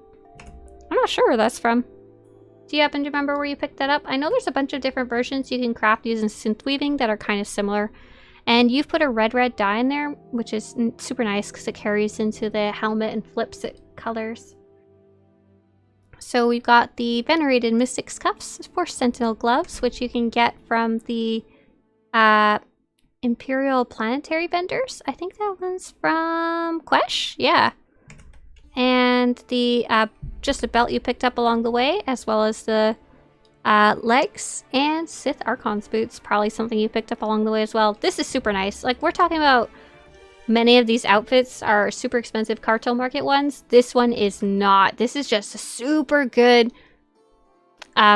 I'm not sure where that's from. Do you happen to remember where you picked that up? I know there's a bunch of different versions you can craft using synth weaving that are kind of similar. And you've put a red dye in there, which is super nice because it carries into the helmet and flips it colors. So we've got the Venerated Mystic's Cuffs for Sentinel Gloves, which you can get from the Imperial Planetary Vendors. I think that one's from Quesh? Yeah. And the just a belt you picked up along the way, as well as the legs and Sith Archon's boots. Probably something you picked up along the way as well. This is super nice. Like, we're talking about many of these outfits are super expensive cartel market ones. This one is not. This is just a super good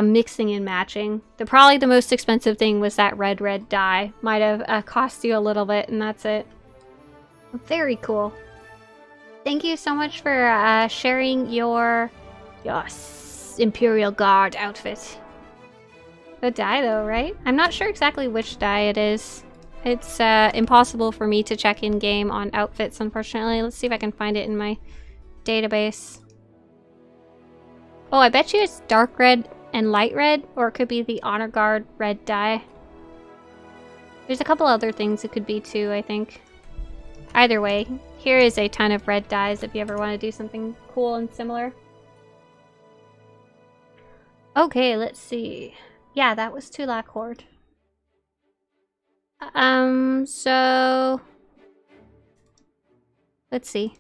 mixing and matching. Probably the most expensive thing was that red dye. Might have cost you a little bit, and that's it. Very cool. Thank you so much for sharing your Imperial Guard outfit. The dye though, right? I'm not sure exactly which dye it is. It's impossible for me to check in-game on outfits, unfortunately. Let's see if I can find it in my database. Oh, I bet you it's dark red and light red, or it could be the Honor Guard red dye. There's a couple other things it could be too, I think. Either way, here is a ton of red dyes if you ever want to do something cool and similar. Okay, let's see. Yeah, that was Tulak Horde. So... let's see.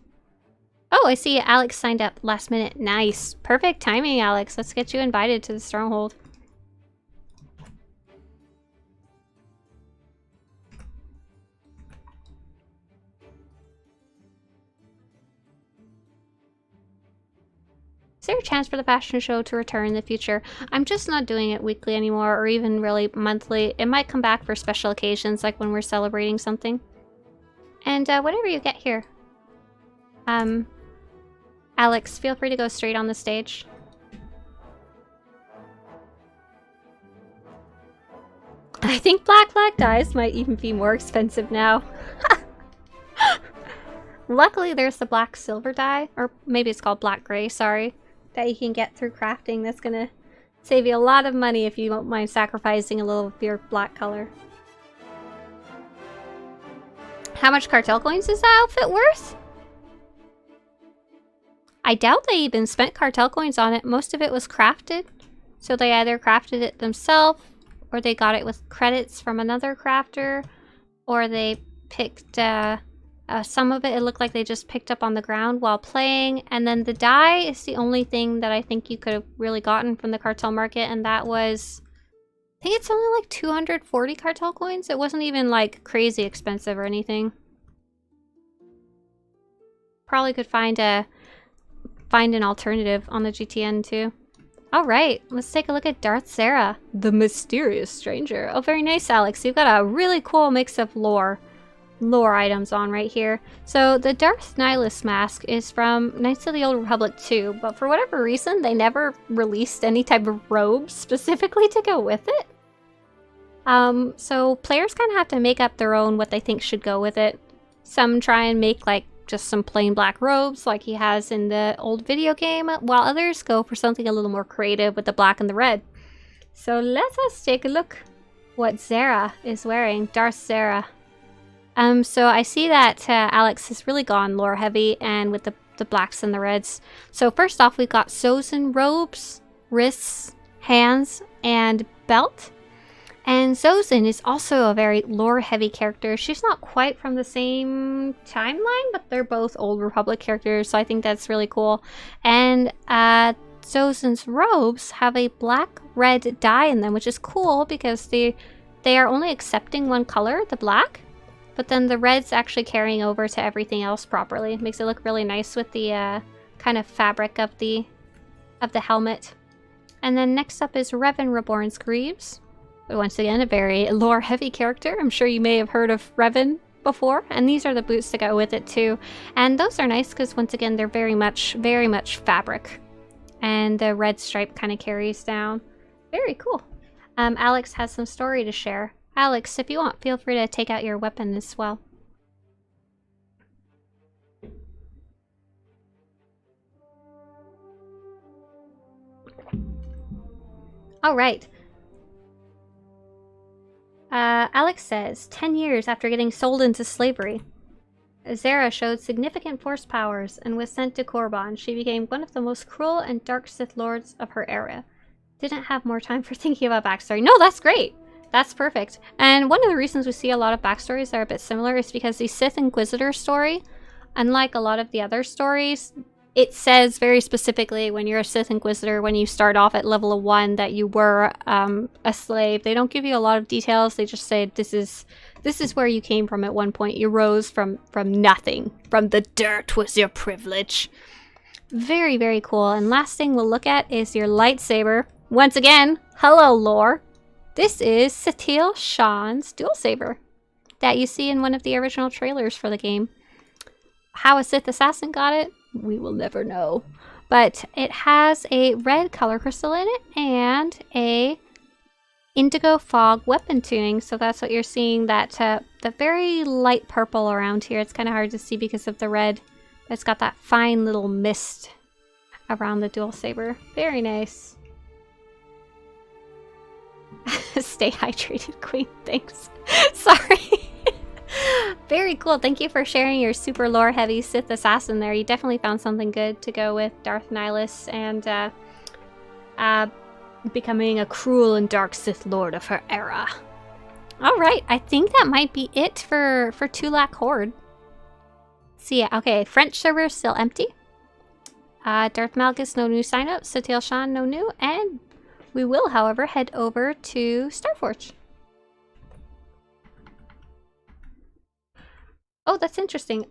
Oh, I see Alex signed up last minute. Nice. Perfect timing, Alex. Let's get you invited to the Stronghold. Is there a chance for the fashion show to return in the future? I'm just not doing it weekly anymore, or even really monthly. It might come back for special occasions, like when we're celebrating something. And whatever you get here. Alex, feel free to go straight on the stage. I think black dyes might even be more expensive now. Luckily, there's the black silver dye, or maybe it's called black gray, sorry, that you can get through crafting. That's gonna save you a lot of money if you don't mind sacrificing a little of your black color. How much cartel coins is that outfit worth? I doubt they even spent cartel coins on it. Most of it was crafted. So they either crafted it themselves, or they got it with credits from another crafter, or they picked some of it. It looked like they just picked up on the ground while playing. And then the dye is the only thing that I think you could have really gotten from the cartel market, and that was, I think it's only like 240 cartel coins. It wasn't even like crazy expensive or anything. Probably could find an alternative on the GTN too. Alright, let's take a look at Darth Zera, the mysterious stranger. Oh, very nice, Alex. You've got a really cool mix of lore items on right here. So the Darth Nihilus mask is from Knights of the Old Republic 2, but for whatever reason, they never released any type of robes specifically to go with it. So players kind of have to make up their own what they think should go with it. Some try and make like just some plain black robes like he has in the old video game, while others go for something a little more creative with the black and the red. So let us take a look what Zera is wearing, Darth Zera. So I see that Alex has really gone lore heavy and with the blacks and the reds. So first off, we've got Sozin robes, wrists, hands, and belt. And Sozin is also a very lore-heavy character. She's not quite from the same timeline, but they're both Old Republic characters, so I think that's really cool. And Zozin's robes have a black-red dye in them, which is cool because they are only accepting one color, the black, but then the red's actually carrying over to everything else properly. It makes it look really nice with the kind of fabric of the helmet. And then next up is Revan Reborn's Greaves. Once again, a very lore-heavy character. I'm sure you may have heard of Revan before, and these are the boots that go with it too. And those are nice because once again, they're very much fabric. And the red stripe kind of carries down. Very cool. Alex has some story to share. Alex, if you want, feel free to take out your weapon as well. All right. Alex says, 10 years after getting sold into slavery. Zara showed significant force powers and was sent to Korriban. She became one of the most cruel and dark Sith Lords of her era. Didn't have more time for thinking about backstory. No, that's great! That's perfect. And one of the reasons we see a lot of backstories that are a bit similar is because the Sith Inquisitor story, unlike a lot of the other stories, it says very specifically when you're a Sith Inquisitor, when you start off at level 1, that you were a slave. They don't give you a lot of details. They just say this is where you came from at one point. You rose from nothing. From the dirt was your privilege. Very, very cool. And last thing we'll look at is your lightsaber. Once again, hello lore. This is Satele Shan's dual saber that you see in one of the original trailers for the game. How a Sith assassin got it, we will never know. But it has a red color crystal in it and a indigo fog weapon tuning. So that's what you're seeing, that the very light purple around here. It's kind of hard to see because of the red. It's got that fine little mist around the dual saber. Very nice. Stay hydrated, Queen. Thanks. Sorry. Very cool. Thank you for sharing your super lore heavy Sith assassin there. You definitely found something good to go with Darth Nihilus and becoming a cruel and dark Sith Lord of her era. Alright, I think that might be it for Tulak Horde. See ya. Okay, French server is still empty. Darth Malgus, no new sign-up. Satele Shan, no new. And we will, however, head over to Starforge. Oh, that's interesting.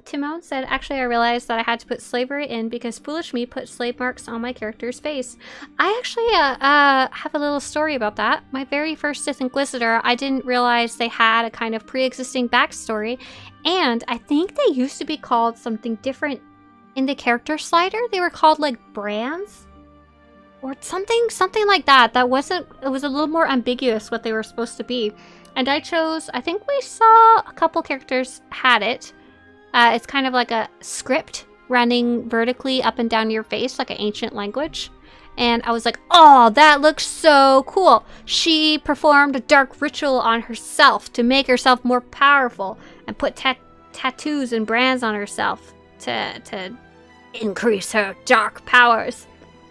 Timon said, actually, I realized that I had to put slavery in because foolish me put slave marks on my character's face. I actually have a little story about that. My very first Sith Inquisitor, I didn't realize they had a kind of pre-existing backstory, and I think they used to be called something different in the character slider. They were called like brands or something like that. It was a little more ambiguous what they were supposed to be. And I chose, I think we saw a couple characters had it. It's kind of like a script running vertically up and down your face, like an ancient language. And I was like, oh, that looks so cool. She performed a dark ritual on herself to make herself more powerful and put tattoos and brands on herself to increase her dark powers.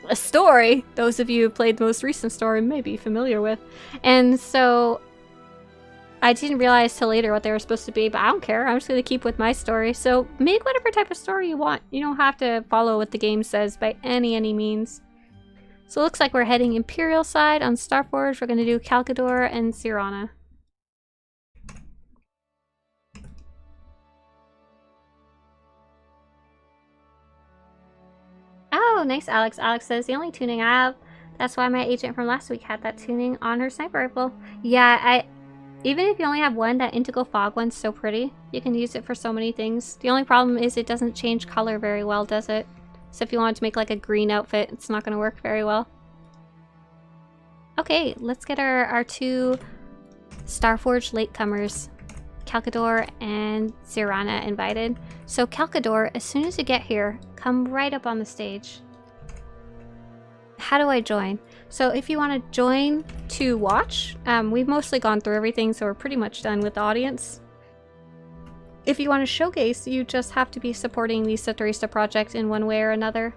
A story those of you who played the most recent story may be familiar with. And so I didn't realize till later what they were supposed to be, but I don't care. I'm just going to keep with my story. So make whatever type of story you want. You don't have to follow what the game says by any means. So it looks like we're heading Imperial side on Starforge. We're going to do Caldecor and Zirana. Oh, nice, Alex. Alex says, the only tuning I have, that's why my agent from last week had that tuning on her sniper rifle. Yeah, even if you only have one, that indigo fog one's so pretty. You can use it for so many things. The only problem is it doesn't change color very well, does it? So if you wanted to make like a green outfit, it's not going to work very well. Okay, let's get our two Starforge latecomers, Caldecor and Zirana, invited. So Caldecor, as soon as you get here, come right up on the stage. How do I join? So if you want to join to watch, we've mostly gone through everything, so we're pretty much done with the audience. If you want to showcase, you just have to be supporting the Swtorista project in one way or another.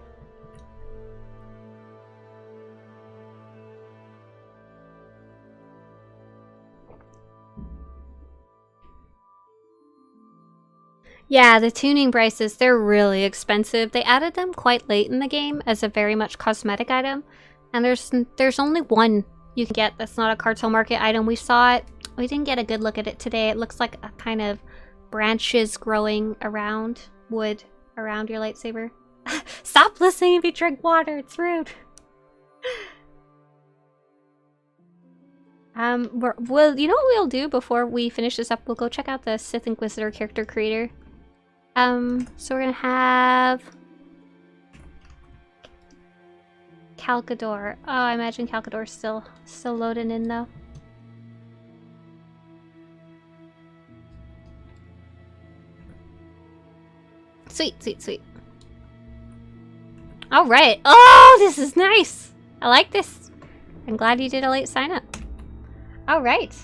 Yeah, the tuning prices, they're really expensive. They added them quite late in the game as a very much cosmetic item. And there's only one you can get that's not a cartel market item. We saw it. We didn't get a good look at it today. It looks like a kind of branches growing around wood around your lightsaber. Stop listening if you drink water. It's rude. Well, you know what we'll do before we finish this up? We'll go check out the Sith Inquisitor character creator. So we're gonna have Caldecor. Oh, I imagine Caldecor still loading in though. Sweet, sweet, sweet. All right. Oh, this is nice. I like this. I'm glad you did a late sign up. All right.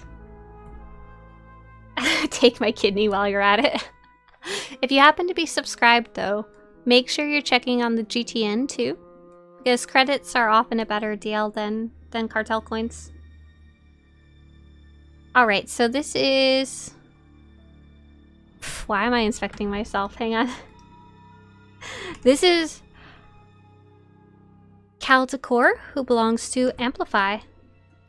Take my kidney while you're at it. If you happen to be subscribed though, make sure you're checking on the GTN too, because credits are often a better deal than cartel coins. Alright, so this is... Why am I inspecting myself? Hang on. This is Caldecor, who belongs to Amplify.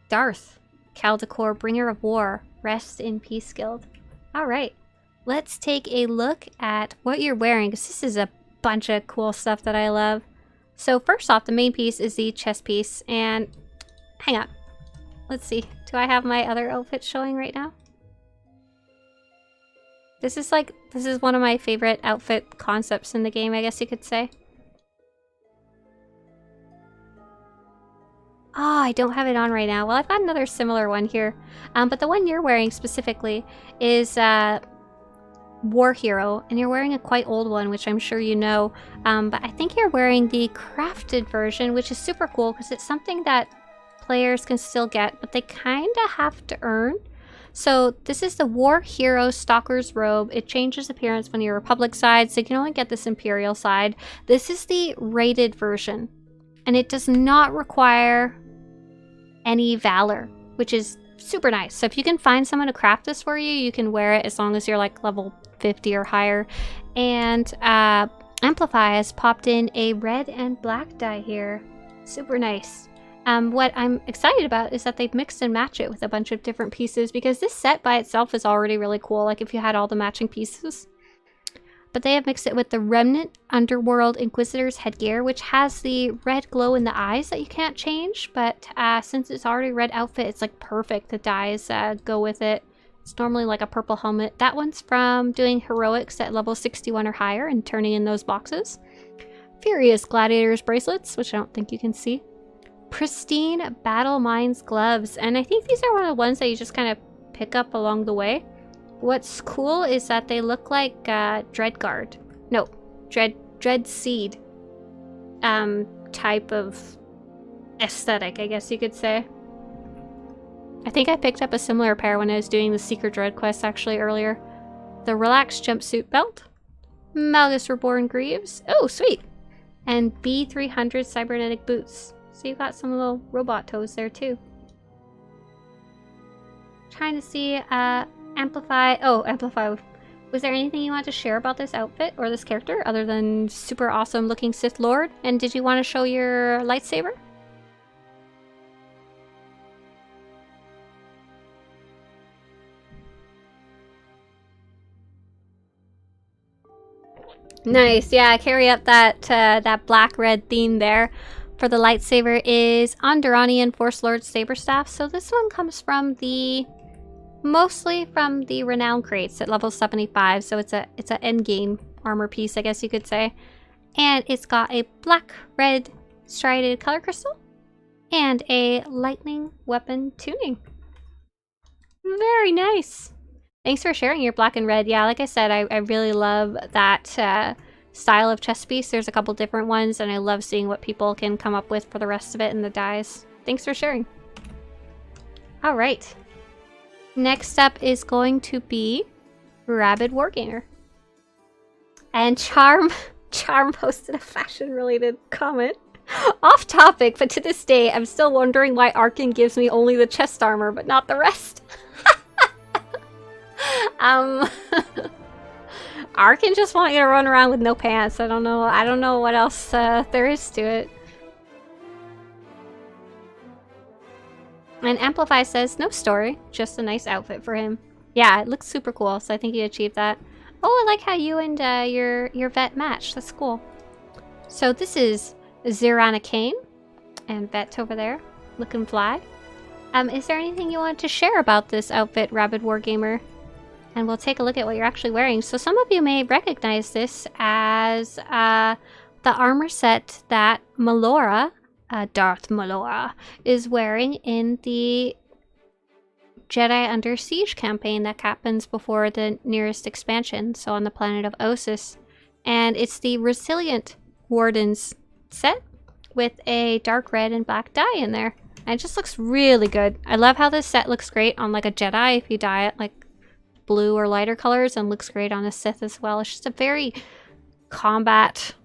Darth, Caldecor, Bringer of War. Rest in Peace Guild. Alright, let's take a look at what you're wearing, because this is a bunch of cool stuff that I love. So first off, the main piece is the chest piece, and hang on. Let's see. Do I have my other outfit showing right now? This is one of my favorite outfit concepts in the game, I guess you could say. Oh, I don't have it on right now. Well, I've got another similar one here. But the one you're wearing specifically is War Hero, and you're wearing a quite old one, which I'm sure you know. But I think you're wearing the crafted version, which is super cool because it's something that players can still get, but they kind of have to earn. So this is the War Hero Stalker's Robe. It changes appearance when you're Republic side, so you can only get this Imperial side. This is the rated version, and it does not require any Valor, which is super nice. So if you can find someone to craft this for you, you can wear it as long as you're like level 50 or higher. And Amplify has popped in a red and black dye here. Super nice. What I'm excited about is that they've mixed and matched it with a bunch of different pieces, because this set by itself is already really cool, like if you had all the matching pieces. But they have mixed it with the Remnant Underworld Inquisitor's headgear, which has the red glow in the eyes that you can't change. But since it's already red outfit, it's like perfect. The dyes go with it. It's normally like a purple helmet. That one's from doing heroics at level 61 or higher and turning in those boxes. Furious Gladiator's bracelets, which I don't think you can see. Pristine Battle Mines gloves. And I think these are one of the ones that you just kind of pick up along the way. What's cool is that they look like Dreadguard. No, Dread Seed type of aesthetic, I guess you could say. I think I picked up a similar pair when I was doing the Secret Dread quest actually earlier. The Relaxed Jumpsuit Belt. Malgus Reborn Greaves. Oh, sweet. And B300 Cybernetic Boots. So you've got some little robot toes there too. Trying to see, Amplify. Oh, Amplify. Was there anything you wanted to share about this outfit or this character other than super awesome looking Sith Lord? And did you want to show your lightsaber? Nice. Yeah, carry up that that black-red theme there. For the lightsaber is Onderanian Force Lord Saberstaff. So this one comes from the... mostly from the Renown crates at level 75, so it's a endgame armor piece, I guess you could say. And it's got a black-red striated color crystal and a lightning weapon tuning. Very nice. Thanks for sharing your black and red. Yeah, like I said, I really love that style of chest piece. There's a couple different ones, and I love seeing what people can come up with for the rest of it and the dyes. Thanks for sharing. All right. Next up is going to be Rabid Wargamer. And Charm posted a fashion-related comment. Off topic, but to this day, I'm still wondering why Arkin gives me only the chest armor, but not the rest. Arkin just want you to run around with no pants. I don't know what else there is to it. And Amplify says, no story, just a nice outfit for him. Yeah, it looks super cool, so I think you achieved that. Oh, I like how you and your vet match. That's cool. So this is Zirana Kane, and vet over there, looking fly. Is there anything you want to share about this outfit, Rabid Wargamer? And we'll take a look at what you're actually wearing. So some of you may recognize this as the armor set that Malora, Darth Malora, is wearing in the Jedi Under Siege campaign that happens before the nearest expansion, so on the planet of Ossus. And it's the Resilient Wardens set with a dark red and black dye in there. And it just looks really good. I love how this set looks great on like a Jedi if you dye it like like blue or lighter colors and looks great on a Sith as well. It's just a very combat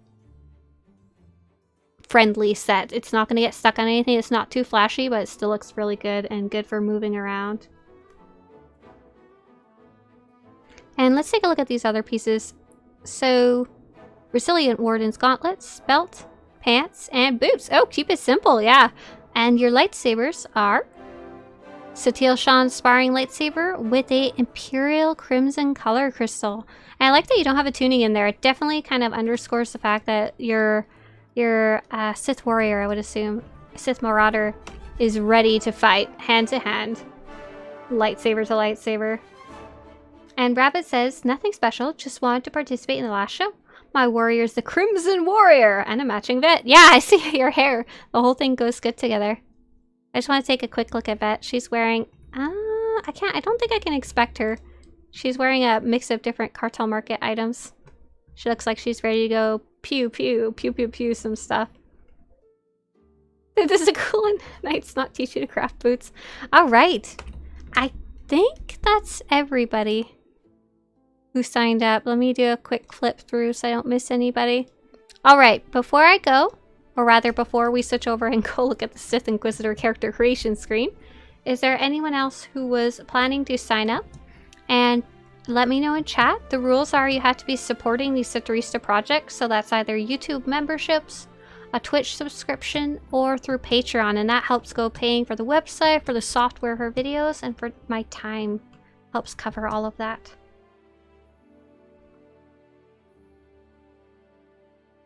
friendly set. It's not going to get stuck on anything. It's not too flashy, but it still looks really good and good for moving around. And let's take a look at these other pieces. So, Resilient Warden's gauntlets, belt, pants, and boots. Oh, keep it simple, yeah. And your lightsabers are Satil Shan's sparring lightsaber with a Imperial Crimson color crystal. And I like that you don't have a tuning in there. It definitely kind of underscores the fact that your Sith warrior, I would assume, Sith Marauder, is ready to fight hand to hand, lightsaber to lightsaber. And Rabbit says, nothing special, just wanted to participate in the last show. My warrior's the Crimson Warrior and a matching vet. Yeah, I see your hair. The whole thing goes good together. I just want to take a quick look at Vet. She's wearing, I don't think I can expect her. She's wearing a mix of different Cartel Market items. She looks like she's ready to go pew pew, pew pew pew some stuff. This is a cool one. Knights not teach you to craft boots. Alright. I think that's everybody who signed up. Let me do a quick flip through so I don't miss anybody. Alright, before I go, or rather before we switch over and go look at the Sith Inquisitor character creation screen, is there anyone else who was planning to sign up? And let me know in chat. The rules are you have to be supporting the Swtorista project, so that's either YouTube memberships, a Twitch subscription, or through Patreon, and that helps go paying for the website, for the software for videos, and for my time. Helps cover all of that.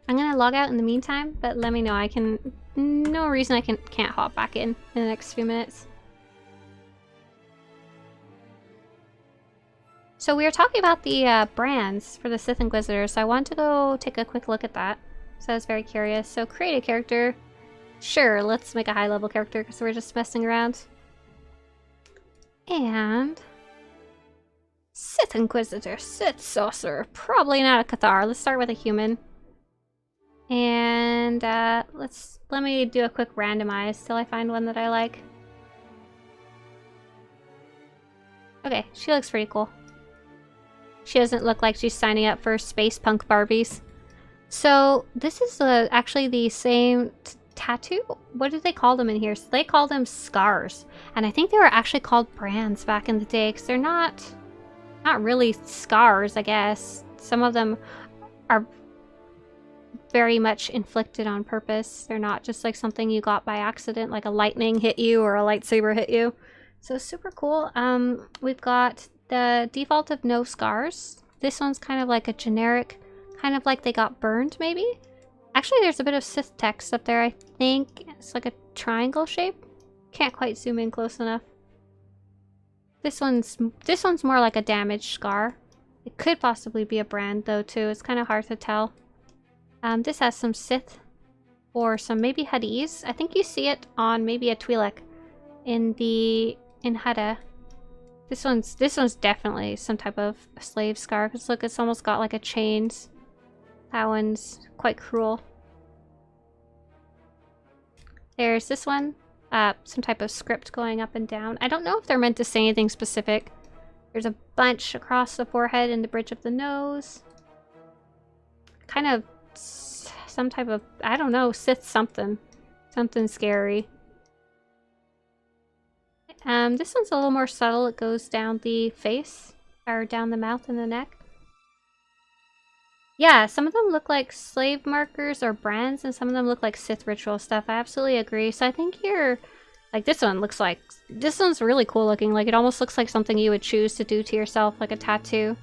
I'm gonna log out in the meantime, but let me know. I can, no reason I can't hop back in the next few minutes. So we were talking about the brands for the Sith Inquisitor, so I want to go take a quick look at that. So I was very curious. So create a character. Sure, let's make a high level character because we're just messing around. And Sith Inquisitor, Sith Sorcerer, probably not a Cathar. Let's start with a human. And let me do a quick randomize till I find one that I like. Okay, she looks pretty cool. She doesn't look like she's signing up for space punk Barbies. So this is actually the same tattoo. What do they call them in here? So they call them scars, and I think they were actually called brands back in the day because they're not really scars. I guess some of them are very much inflicted on purpose. They're not just like something you got by accident, like a lightning hit you or a lightsaber hit you. So super cool. We've got the default of no scars. This one's kind of like a generic, kind of like they got burned maybe. Actually, there's a bit of Sith text up there. I think it's like a triangle shape. Can't quite zoom in close enough. This one's more like a damaged scar. It could possibly be a brand though too. It's kind of hard to tell. This has some Sith or some maybe Hadis. I think you see it on maybe a Twi'lek in Hada. This one's definitely some type of slave scar because look, it's almost got like a chains. That one's quite cruel. There's this one, some type of script going up and down. I don't know if they're meant to say anything specific. There's a bunch across the forehead and the bridge of the nose. Kind of some type of, I don't know, Sith something. Something scary. This one's a little more subtle. It goes down the face, or down the mouth and the neck. Yeah, some of them look like slave markers or brands, and some of them look like Sith ritual stuff. I absolutely agree. So I think you're, like this one looks like, this one's really cool looking. Like it almost looks like something you would choose to do to yourself, like a tattoo.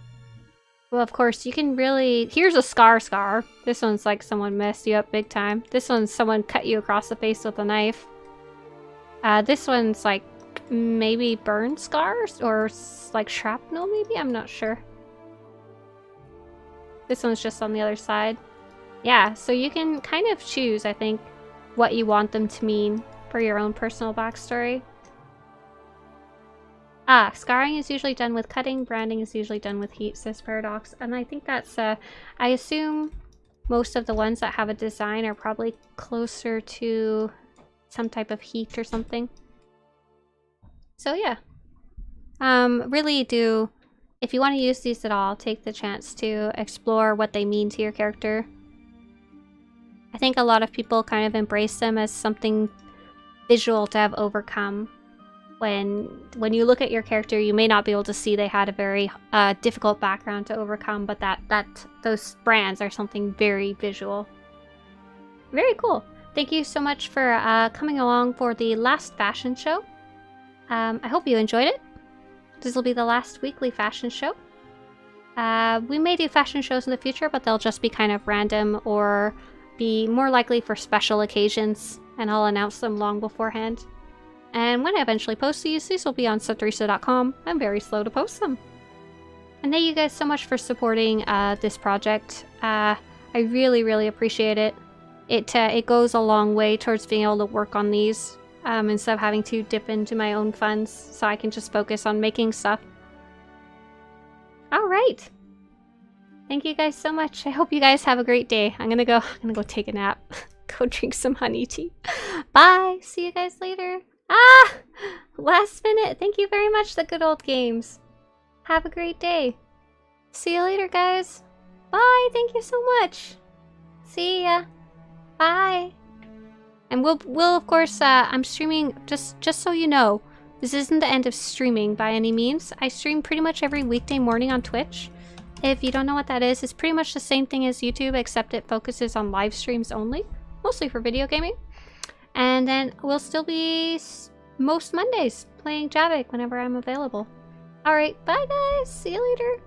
Well, of course, you can really, here's a scar. This one's like someone messed you up big time. This one's someone cut you across the face with a knife. This one's like maybe burn scars or like shrapnel maybe? I'm not sure. This one's just on the other side. Yeah, so you can kind of choose, I think, what you want them to mean for your own personal backstory. Scarring is usually done with cutting, branding is usually done with heat, says Paradox. And I think that's, I assume most of the ones that have a design are probably closer to some type of heat or something. So yeah. Really do if you want to use these at all, take the chance to explore what they mean to your character. I think a lot of people kind of embrace them as something visual to have overcome. When you look at your character, you may not be able to see they had a very difficult background to overcome, but those brands are something very visual. Very cool. Thank you so much for coming along for the last fashion show. I hope you enjoyed it. This will be the last weekly fashion show. We may do fashion shows in the future, but they'll just be kind of random or be more likely for special occasions, and I'll announce them long beforehand. And when I eventually post these will be on Swtorista.com. I'm very slow to post them. And thank you guys so much for supporting this project. I really, really appreciate it. It goes a long way towards being able to work on these instead of having to dip into my own funds, so I can just focus on making stuff. Alright! Thank you guys so much. I hope you guys have a great day. I'm gonna go take a nap. Go drink some honey tea. Bye! See you guys later. Ah! Last minute! Thank you very much, the good old games. Have a great day. See you later, guys. Bye! Thank you so much. See ya. Bye! And we'll of course, I'm streaming, just so you know, this isn't the end of streaming by any means. I stream pretty much every weekday morning on Twitch. If you don't know what that is, it's pretty much the same thing as YouTube, except it focuses on live streams only, mostly for video gaming. And then we'll still be most Mondays playing Jayhawk whenever I'm available. Alright, bye guys, see you later.